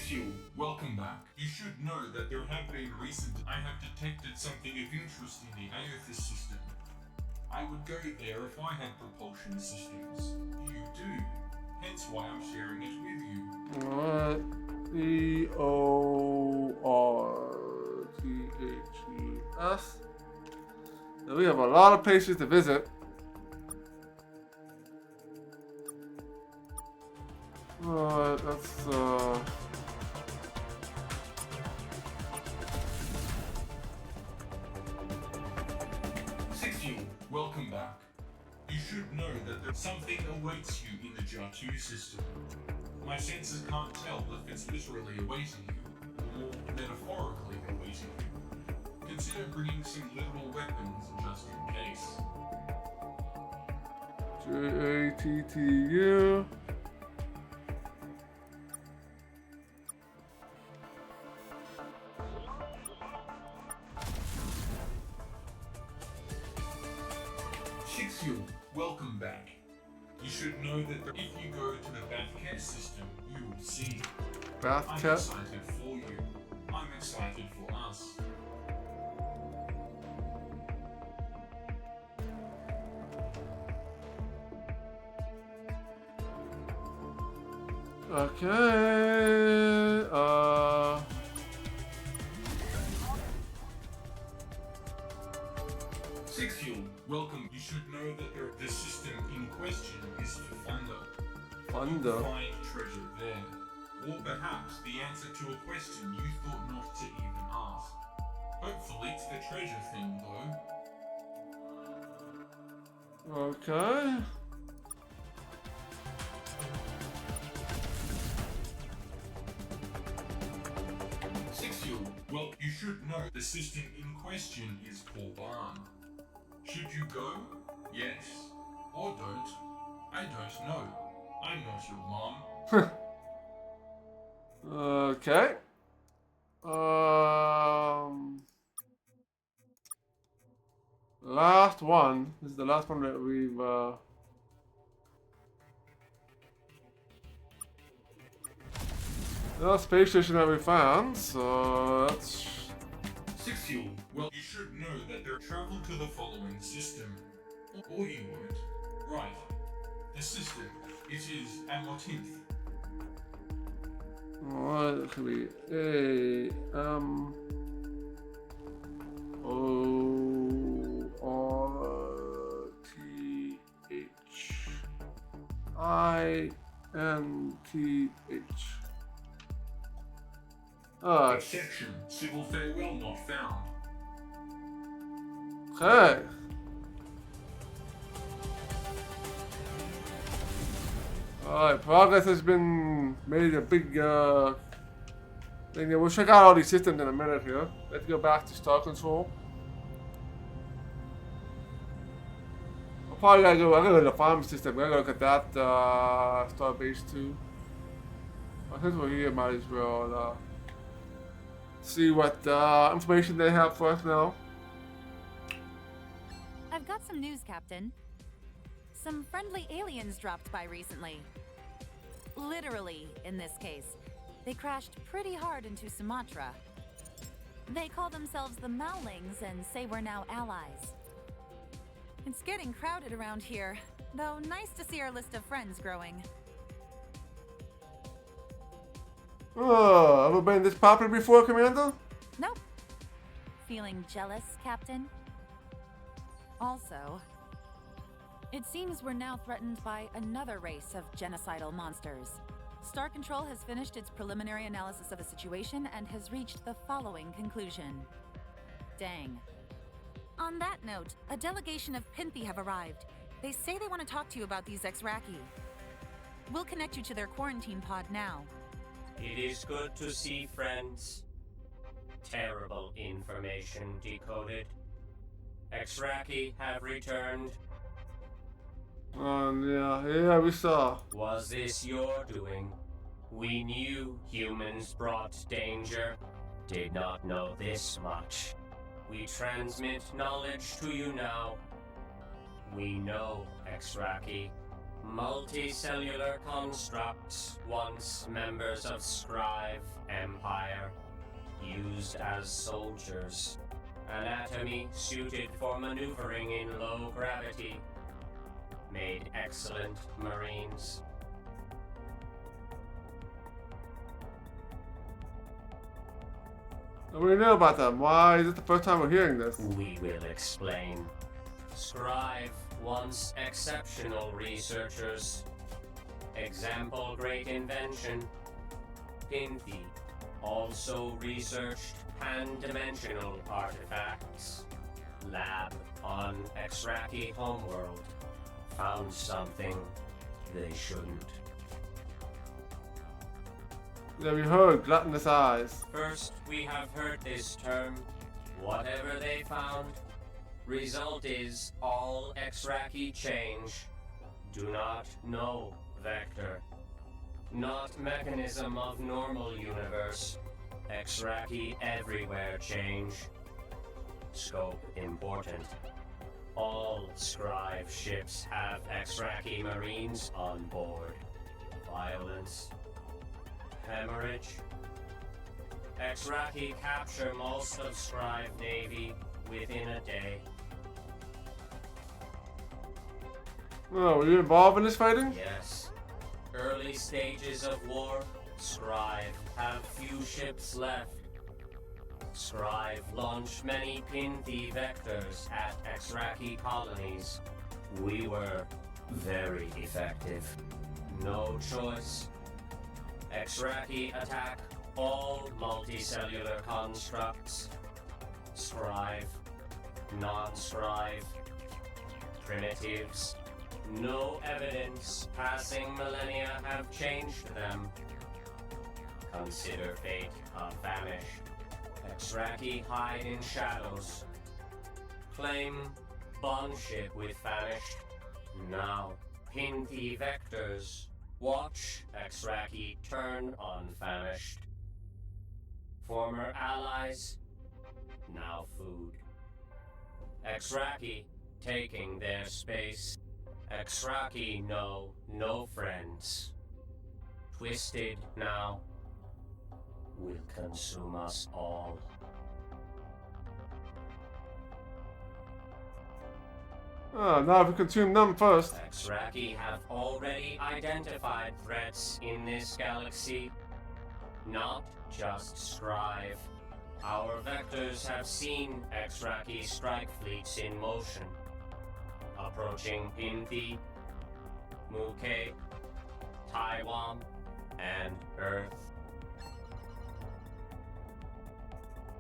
You, welcome back. You should know that there have been recent. I have detected something of interest in the Aethys system. I would go there if I had propulsion systems. You do. Hence why I'm sharing it with you. Alright. EORTHES. So we have a lot of places to visit. Alright, let's welcome back. You should know that there's something awaits you in the Jar-2 system. My senses can't tell if it's literally awaiting you, or more metaphorically awaiting you. Consider bringing some literal weapons just in case. JATTU. Welcome back. You should know that if you go to the Bathcat system, you will see. I'm excited for you. I'm excited for us. Okay. Welcome. You should know that the system in question is Thunder. Thunder. Find treasure there. Or perhaps the answer to a question you thought not to even ask. Hopefully it's the treasure thing, though. Okay. Well, you should know the system in question is Paul Barn. Should you go? Yes. Or don't? I don't know. I'm not your mom. Okay. Last one. This is the last one that we've the space station that we found, so that's 6 Fuel. Well, you should know that they're travel to the following system. Or you won't. Right. The system. It is Amotinth. what it could be ORTHINTH. Exception. Civil farewell not found. Okay. Alright, progress has been made a big thing. We'll check out all these systems in a minute here. Let's go back to Star Control. Probably gotta go. I gotta go to the farm system. I gotta look at that star base too. Since we're here, might as well see what information they have for us now. I've got some news, Captain. Some friendly aliens dropped by recently. Literally, in this case. They crashed pretty hard into Sumatra. They call themselves the Maolings and say we're now allies. It's getting crowded around here, though nice to see our list of friends growing. Oh, ever been this popular before, Commander? Nope. Feeling jealous, Captain? Also, it seems we're now threatened by another race of genocidal monsters. Star Control has finished its preliminary analysis of the situation and has reached the following conclusion. Dang. On that note, a delegation of Pinthi have arrived. They say they want to talk to you about these Exraki. We'll connect you to their quarantine pod now. It is good to see friends. Terrible information decoded. Exraki have returned. Yeah, we saw. Was this your doing? We knew humans brought danger. Did not know this much. We transmit knowledge to you now. We know, Exraki. Multicellular constructs, once members of Scrive Empire, used as soldiers. Anatomy suited for maneuvering in low gravity. Made excellent Marines. What do we know about them? Why is it the first time we're hearing this? We will explain. Scrive once exceptional researchers. Example great invention. Pinthi also researched pan-dimensional artifacts. Lab on Exraki homeworld. Found something they shouldn't. Yeah, we heard gluttonous eyes. First, we have heard this term. Whatever they found, result is all Exraki change. Do not know vector. Not mechanism of normal universe. Exraki everywhere change. Scope important. All Scribe ships have Exraki Marines on board. Violence. Hemorrhage. Exraki capture most of Scribe Navy within a day. Oh, were you involved in this fighting? Yes. Early stages of war, Scribe have few ships left. Scribe launched many Pinthi vectors at Exraki colonies. We were very effective. No choice. Exraki attack all multicellular constructs. Scribe, non-Scribe, primitives. No evidence passing millennia have changed them. Consider fate of famished. Exraki hide in shadows. Claim bond ship with famished. Now, Pinthi vectors. Watch Exraki turn on famished. Former allies, now food. Exraki taking their space. Exraki know no friends. Twisted now will consume us all. Oh, now we consume them first. Exraki have already identified threats in this galaxy. Not just Scribe. Our vectors have seen Exraki strike fleets in motion. Approaching Pinthi, Muke, Taiwan, and Earth.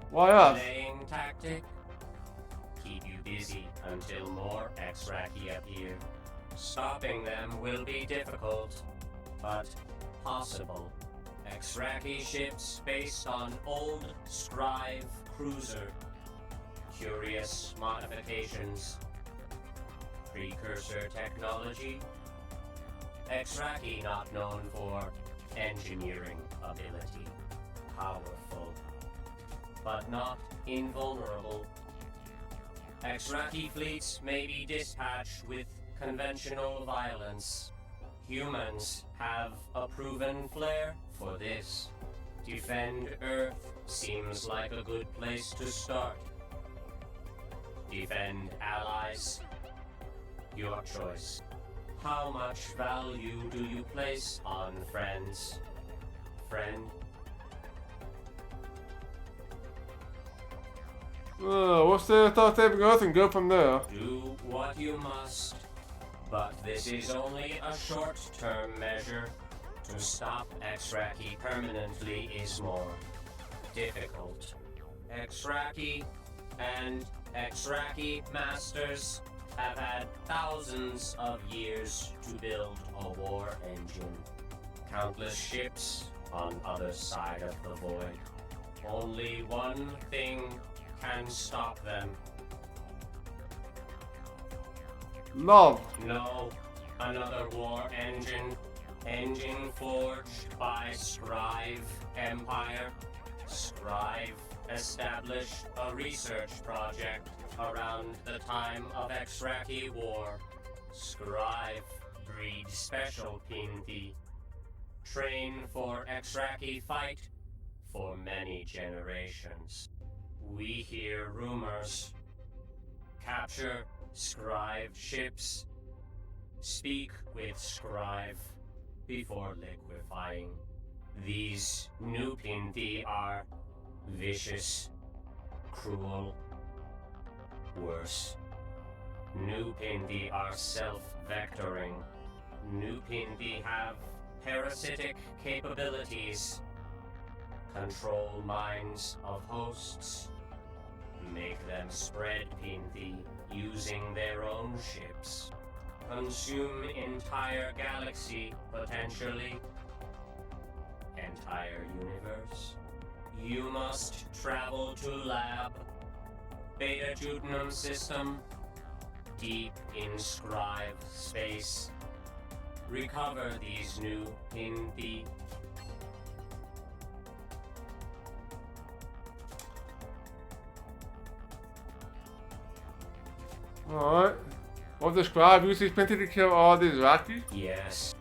Why us? Delaying tactic. Keep you busy until more Exraki appear. Stopping them will be difficult, but possible. Exraki ships based on old Scribe cruiser. Curious modifications. precursor technology. Exraki not known for engineering ability. Powerful, but not invulnerable. Exraki fleets may be dispatched with conventional violence. Humans have a proven flair for this. Defend Earth seems like a good place to start. Defend allies? Your choice. How much value do you place on friends? Friend? What's the start saving Earth and go from there? Do what you must. But this is only a short-term measure. To stop Exraki permanently is more difficult. Exraki and Exraki masters have had thousands of years to build a war engine. Countless ships on other side of the void. Only one thing can stop them. Love. No, another war engine. Engine forged by Scrive Empire. Scrive established a research project around the time of Exraki War. Scrive breed special Pinthi. Train for Exraki fight for many generations. We hear rumors. Capture Scrive ships. Speak with Scrive before liquefying. These new Pinthi are vicious, cruel, worse. New Pinthi are self-vectoring. New Pinthi have parasitic capabilities. Control minds of hosts. Make them spread Pinthi using their own ships. Consume entire galaxy, potentially. Entire universe. You must travel to lab. Beta Judenum system. Deep in Scribe space. Recover these new Pinthi. Alright. What the Scribe uses Pinthi to kill all these Raki? Yes.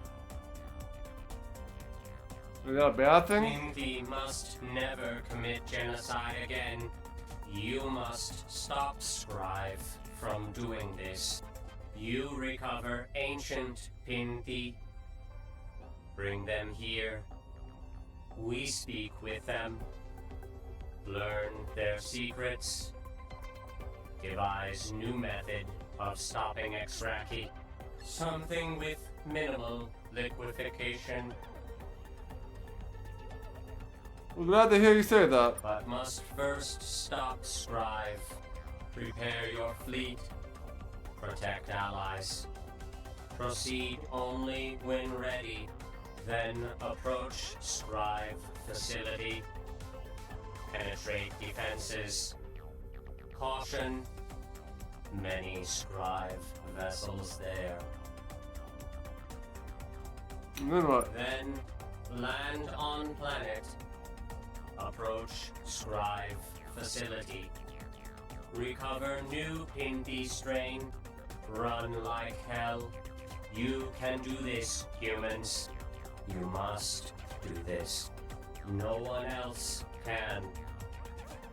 Is that a bad thing? Pinthi must never commit genocide again. You must stop Scribe from doing this. You recover ancient Pinthi. Bring them here. We speak with them. Learn their secrets. Devise new method of stopping Exraki. Something with minimal liquefaction. I'm glad to hear you say that. But must first stop Scribe. Prepare your fleet. Protect allies. Proceed only when ready. Then approach Scribe facility. Penetrate defenses. Caution. Many Scribe vessels there. And then what? Then land on planet. Approach Scribe facility. Recover new Pinthi strain. Run like hell. You can do this, humans. You must do this. No one else can.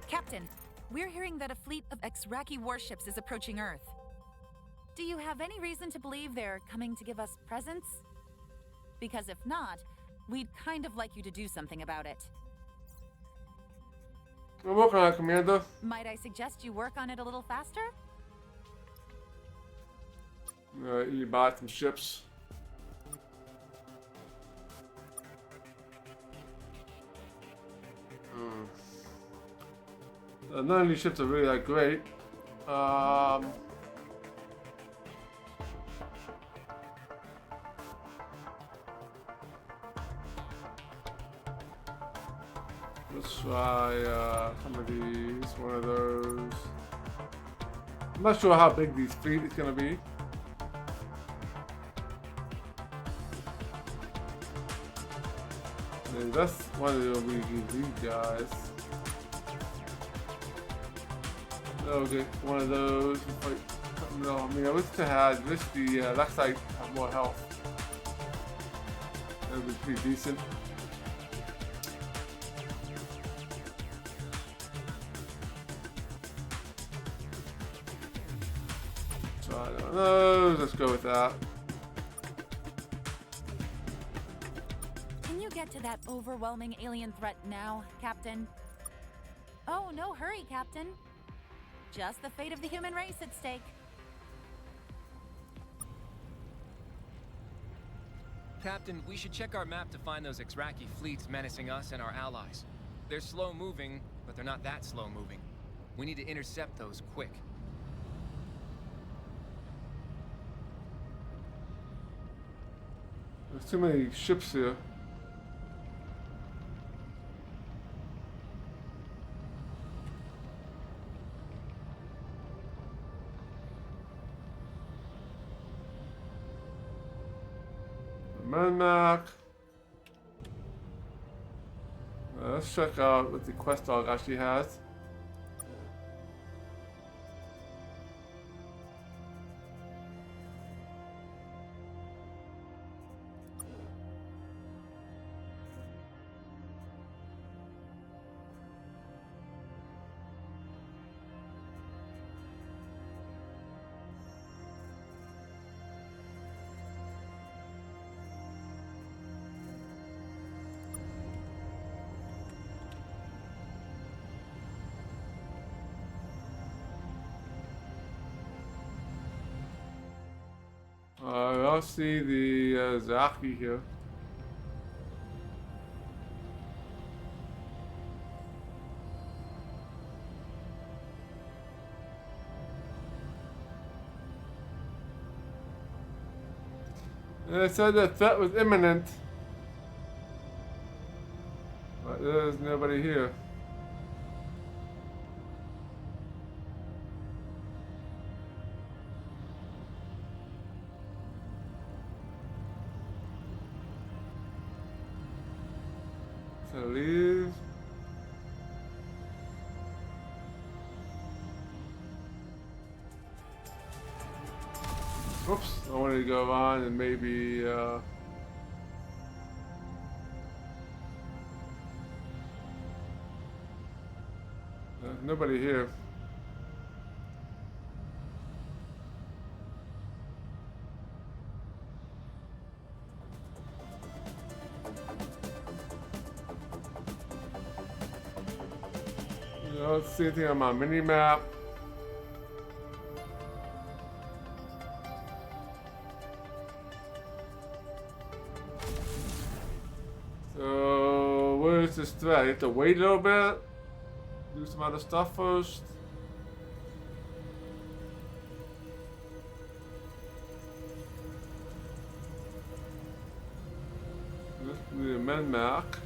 Captain, we're hearing that a fleet of Exraki warships is approaching Earth. Do you have any reason to believe they're coming to give us presents? Because if not, we'd kind of like you to do something about it. I'm working on it, Commander. Might I suggest you work on it a little faster? You buy some ships. None of these ships are really that great. Let's try some of these. One of those. I'm not sure how big these fleet is gonna be. That's one of these guys. Okay, one of those. Like, no, I mean, I wish I had this. The left side have more health. That would be pretty decent. So I don't know. Let's go with that. Can you get to that overwhelming alien threat now, Captain? Oh, no hurry, Captain. Just the fate of the human race at stake. Captain, we should check our map to find those Xraki fleets menacing us and our allies. They're slow moving, but they're not that slow moving. We need to intercept those quick. There's too many ships here. Mark. Let's check out what the quest log actually has. I don't see the Zaki here. And it said the threat was imminent, but there's nobody here. So leave. Oops, I wanted to go on and maybe there's nobody here. I don't see anything on my mini map. So where's this threat? I have to wait a little bit. Do some other stuff first. This is the men mark.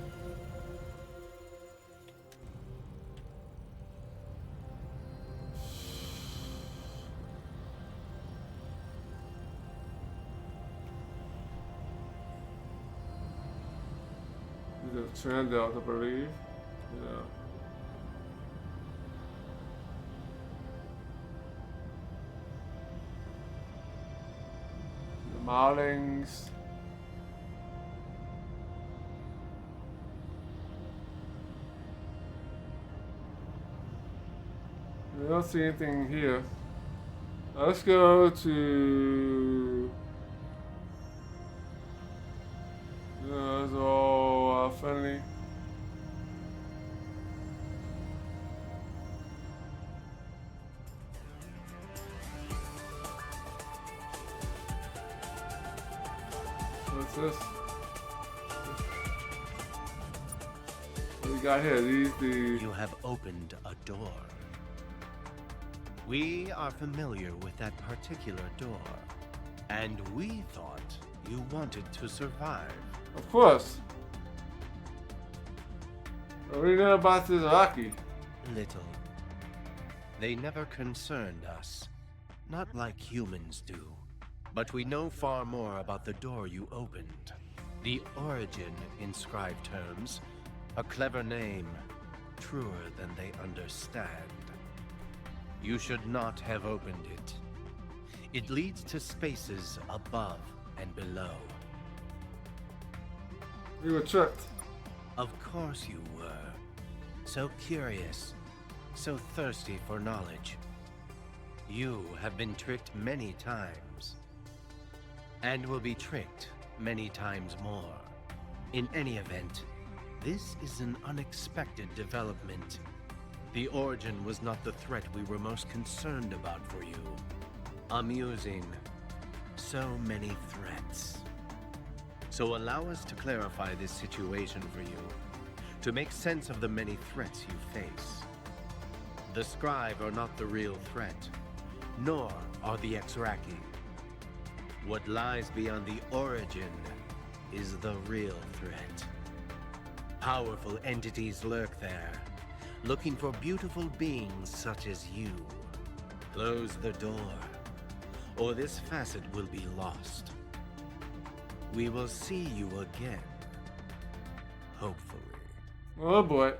Trend out, I believe. Yeah. The Marlings. I don't see anything here. Let's go to. Those are all friendly. What's this? What do we got here? You have opened a door. We are familiar with that particular door, and we thought you wanted to survive. Of course. What do you know about this Rocky? Little. They never concerned us. Not like humans do. But we know far more about the door you opened. The origin in scribe terms, a clever name, truer than they understand. You should not have opened it. It leads to spaces above and below. You were tricked. Of course you were. So curious, so thirsty for knowledge. You have been tricked many times, and will be tricked many times more. In any event, this is an unexpected development. The origin was not the threat we were most concerned about for you. Amusing. So many threats. So allow us to clarify this situation for you, to make sense of the many threats you face. The Scribe are not the real threat, nor are the Exraki. What lies beyond the origin is the real threat. Powerful entities lurk there, looking for beautiful beings such as you. Close the door, or this facet will be lost. We will see you again, hopefully. Oh boy.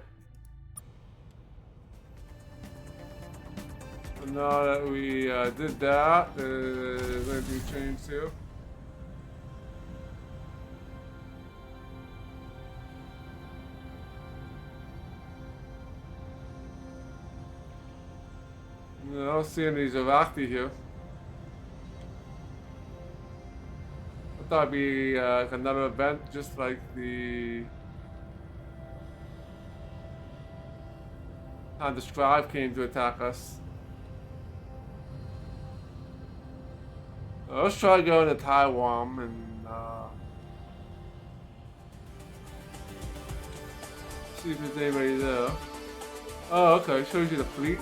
And now that we did that, there's going to be change too. I don't see any Zavakti here. I thought it'd be another event just like the how the Scribe came to attack us. Let's try going to Taiwan and see if there's anybody there. Oh, okay, shows you the fleet.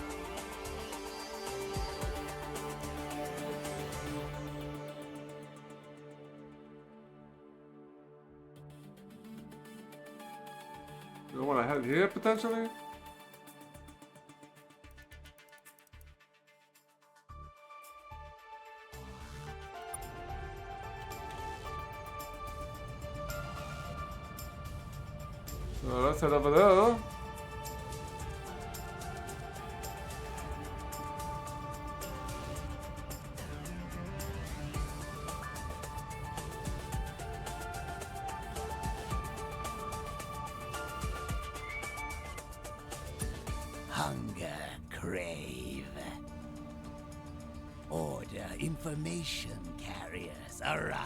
Do I want to head here potentially? So let's head over there. Hunger, crave. Order information carriers arrive.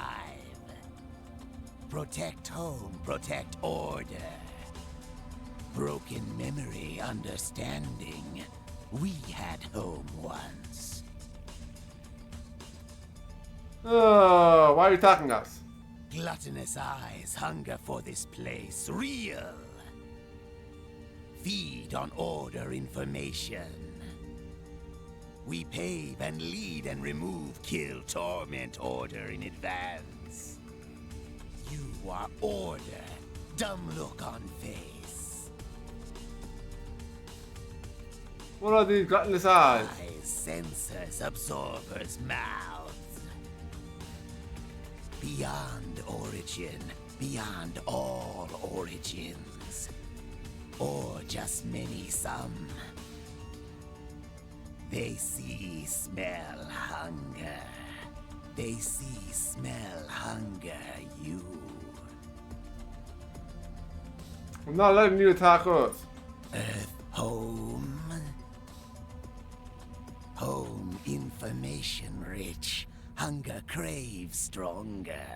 Protect home, protect order. Broken memory, understanding. We had home once. Why are you attacking us? Gluttonous eyes hunger for this place, real. Feed on order information. We pave and lead and remove, kill, torment order in advance. You are order, dumb look on face. What are these gluttonous eyes? Sensors, absorbers, mouths. Beyond origin, beyond all origins. Or just many some. They see, smell, hunger. They see, smell, hunger, you. I'm not letting you attack us. Earth, home. Home information rich. Hunger craves stronger.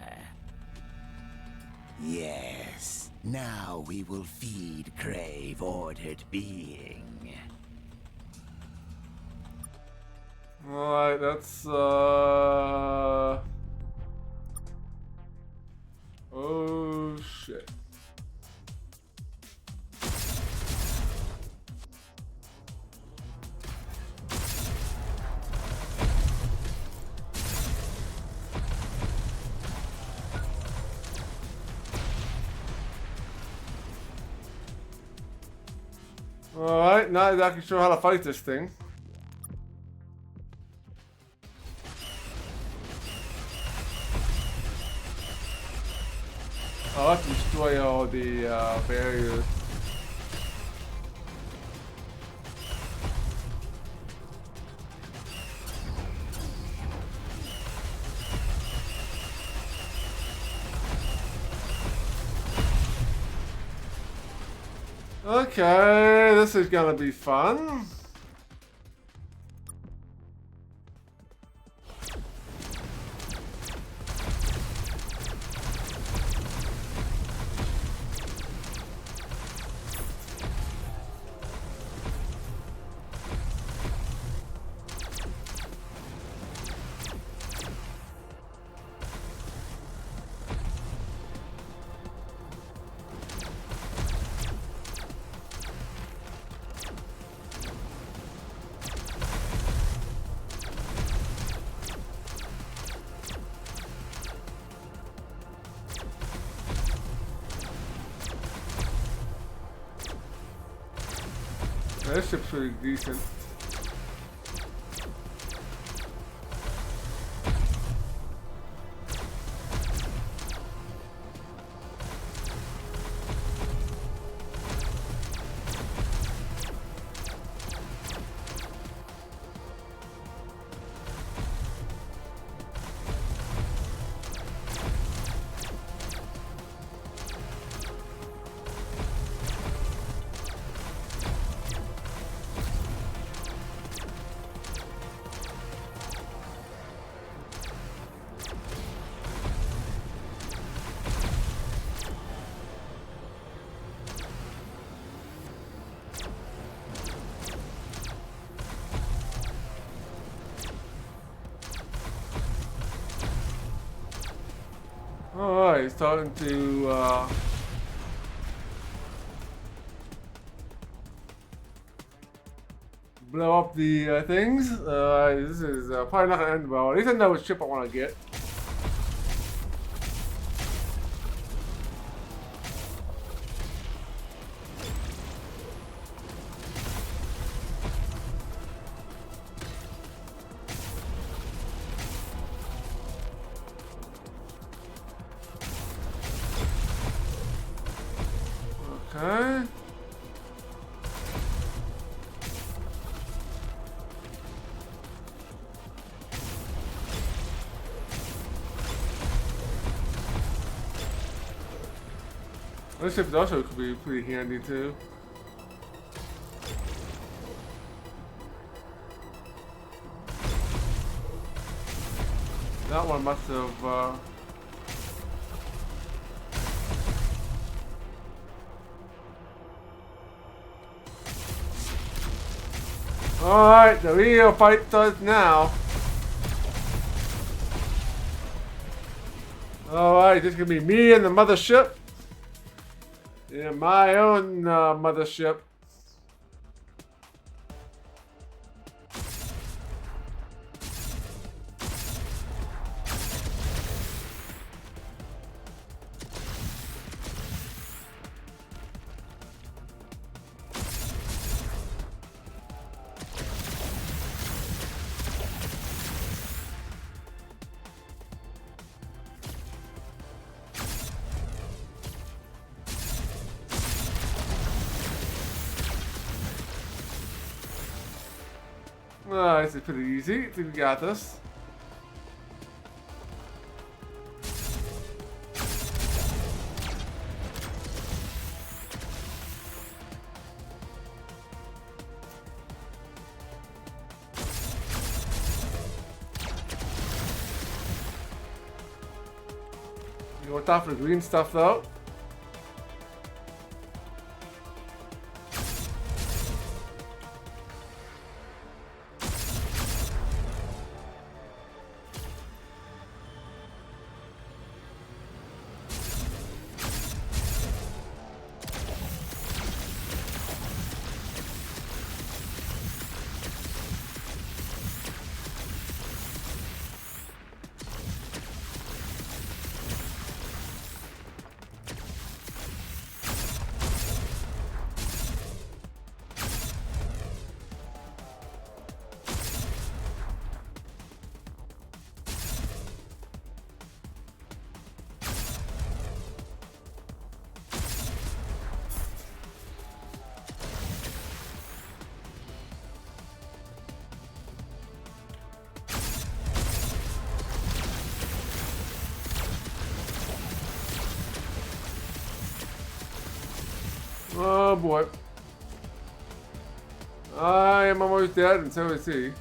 Yes, now we will feed crave ordered being. Alright, that's oh shit. Alright, not exactly sure how to fight this thing. I'll have to destroy all the barriers. Okay, this is gonna be fun. This ship's pretty decent. Alright, starting to blow up the things. This is probably not gonna end well. At least I know which ship I want to get. Okay. This ship also could be pretty handy too. That one must have Alright, the real fight starts now. Alright, this is gonna be me and the mothership. And my own mothership. This is pretty easy. I think we got this. You want top of the green stuff though. Oh boy. I am almost dead, and so is he.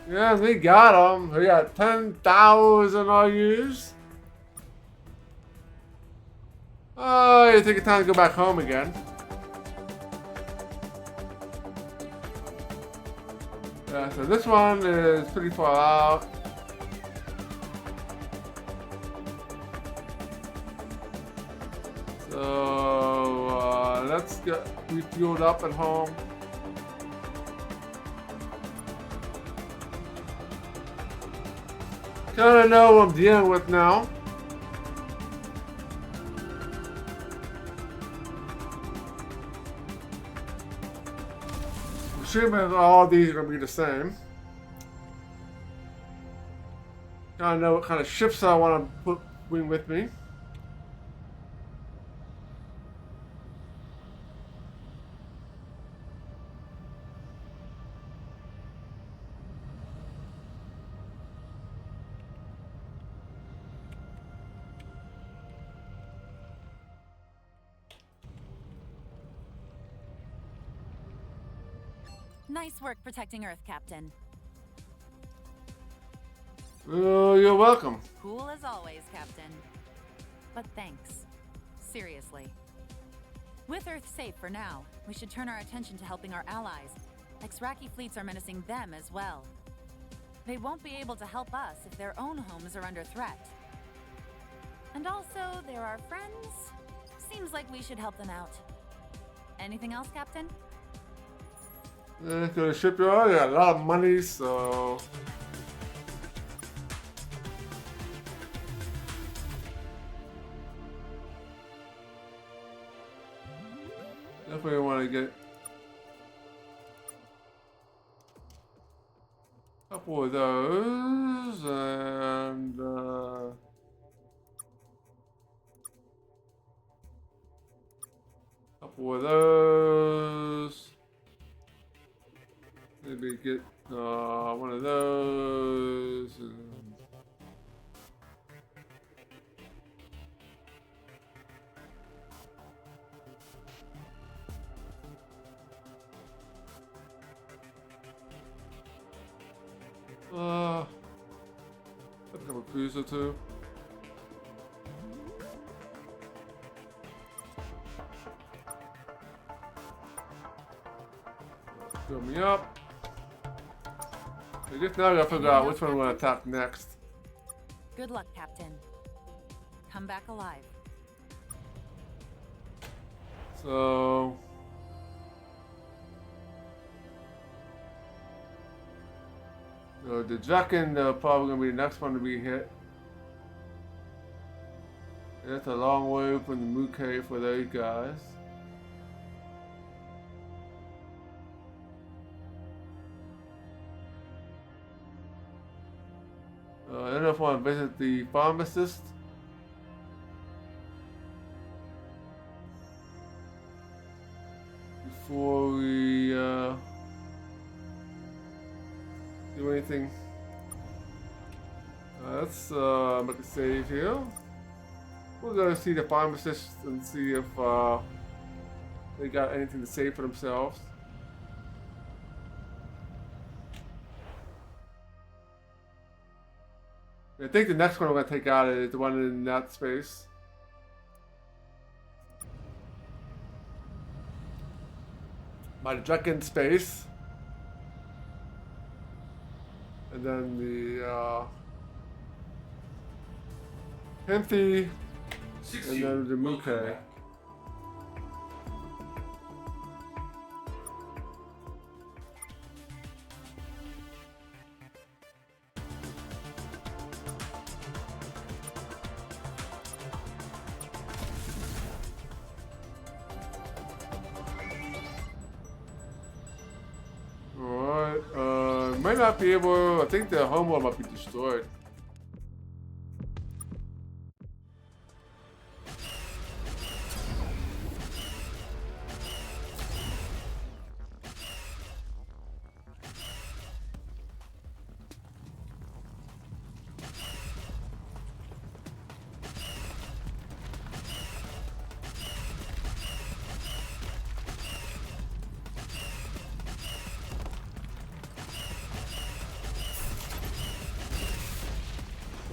Yeah, we got him. We got 10,000 IUs. Oh, you think it's time to go back home again. Yeah, so this one is pretty far out. So, let's get refueled up at home. Kinda know what I'm dealing with now. Assuming all these are gonna be the same. Kinda know what kind of ships I want to bring with me. Nice work protecting Earth, Captain. Oh, you're welcome. Cool as always, Captain. But thanks. Seriously. With Earth safe for now, we should turn our attention to helping our allies. Exraki fleets are menacing them as well. They won't be able to help us if their own homes are under threat. And also, they're our friends. Seems like we should help them out. Anything else, Captain? Go to the shipyard. They got a lot of money, so definitely want to get a couple of those and couple of those. Maybe get one of those. I've got a cruiser too. Fill me up. I guess now I gotta figure out which one I'm gonna attack next. Good luck, Captain. Come back alive. So the Draken probably gonna be the next one to be hit. That's a long way from the Muke for those guys. I don't know if I want to visit the pharmacist. Before we do anything. Let's make a save here. We'll go see the pharmacist and see if they got anything to say for themselves. I think the next one we're gonna take out is the one in that space. By the Draken space. And then the Hemphy and then the Muke. Might not be able. I think the homeworld might be destroyed.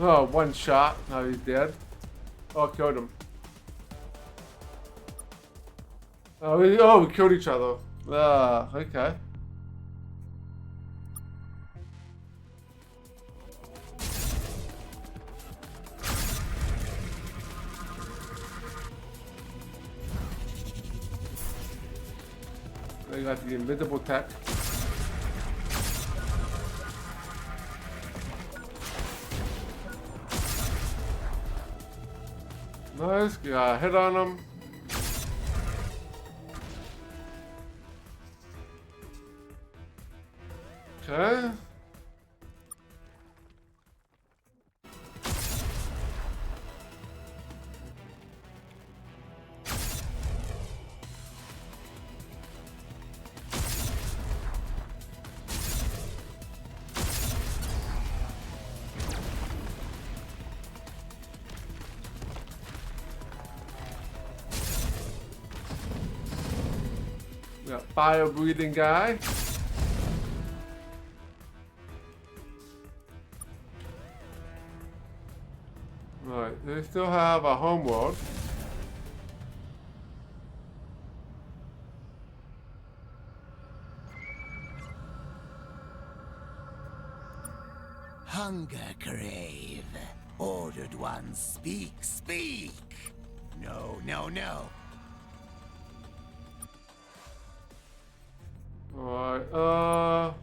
Oh, one shot. Now he's dead. Oh, killed him. Oh, we killed each other. Ah, okay. They got the invisible tech. Nice, got a hit on him. Okay. Got fire breathing guy. Right, they still have a homeworld. Hunger crave. Ordered one, speak, speak. No, no, no. Alright, Alright,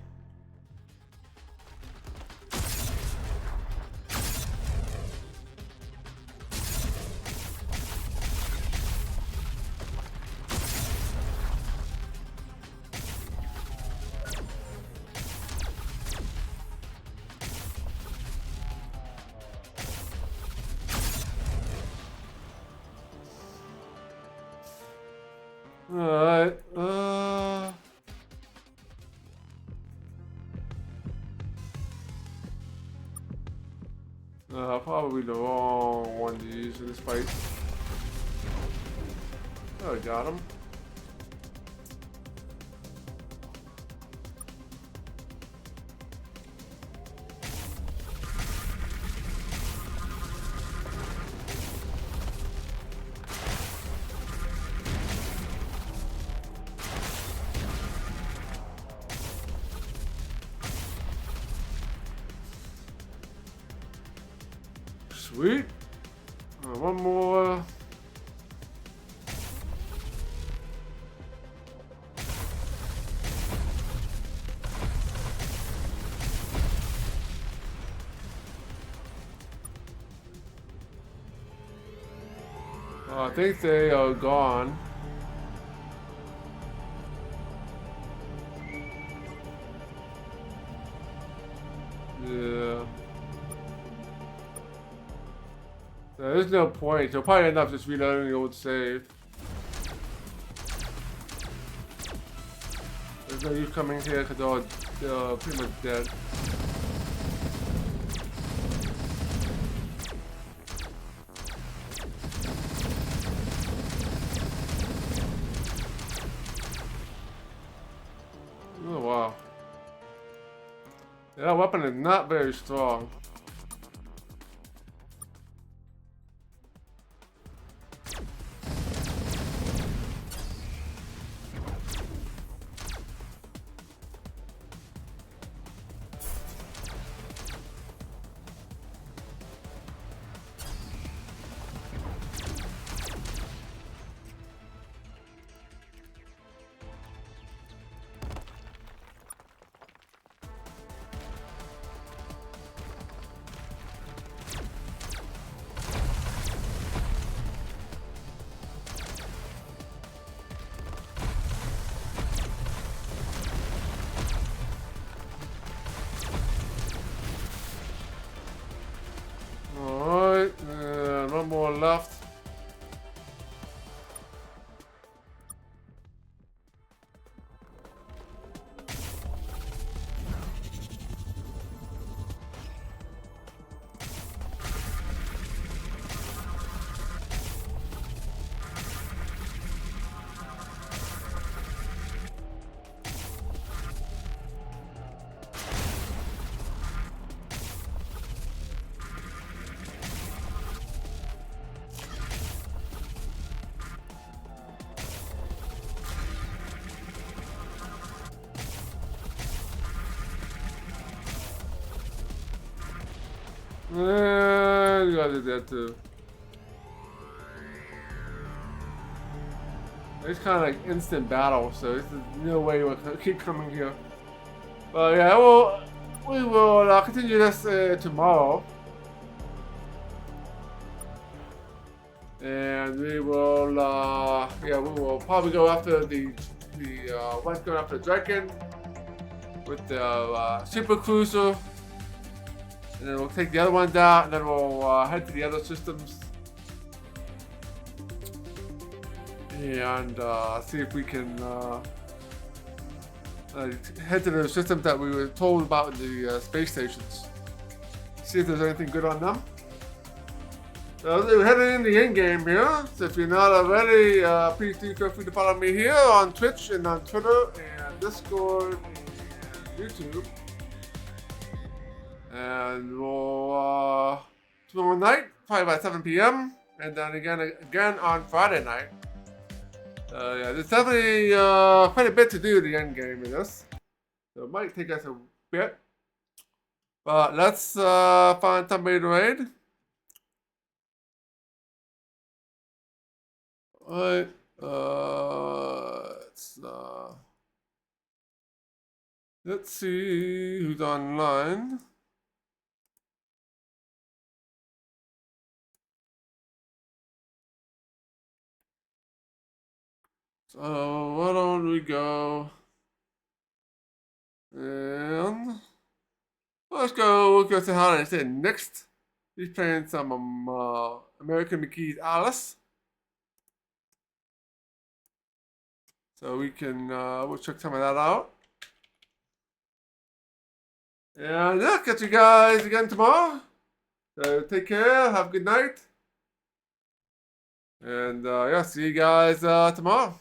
probably the wrong one to use in this fight. Oh, got him. Sweet. One more. I think they are gone. Yeah. There's no point. You'll probably end up just reloading the old save. There's no use coming here because they're pretty much dead. Oh wow. That weapon is not very strong. Alright, and one more left. You gotta do that too. It's kind of like instant battle, so there's no way we'll keep coming here. But yeah, we will continue this tomorrow. And we will, yeah, we will probably go after the one's going after the Draken with the super cruiser, and then we'll take the other one down, and then we'll head to the other systems and see if we can head to the systems that we were told about in the space stations. See if there's anything good on them. So we're heading in the end game here. So if you're not already, please do feel free to follow me here on Twitch and on Twitter and Discord and YouTube. And we'll tomorrow night, probably by 7 p.m. and then again on Friday night. Yeah, there's definitely quite a bit to do in the end game in this. So it might take us a bit. But let's find somebody to raid. Alright, let's see who's online. So why don't we go and let's go. We'll go to how I say next. He's playing some American McKee's Alice. So we can, we'll check some of that out. And yeah, catch you guys again tomorrow. So take care, have a good night. And yeah, see you guys tomorrow.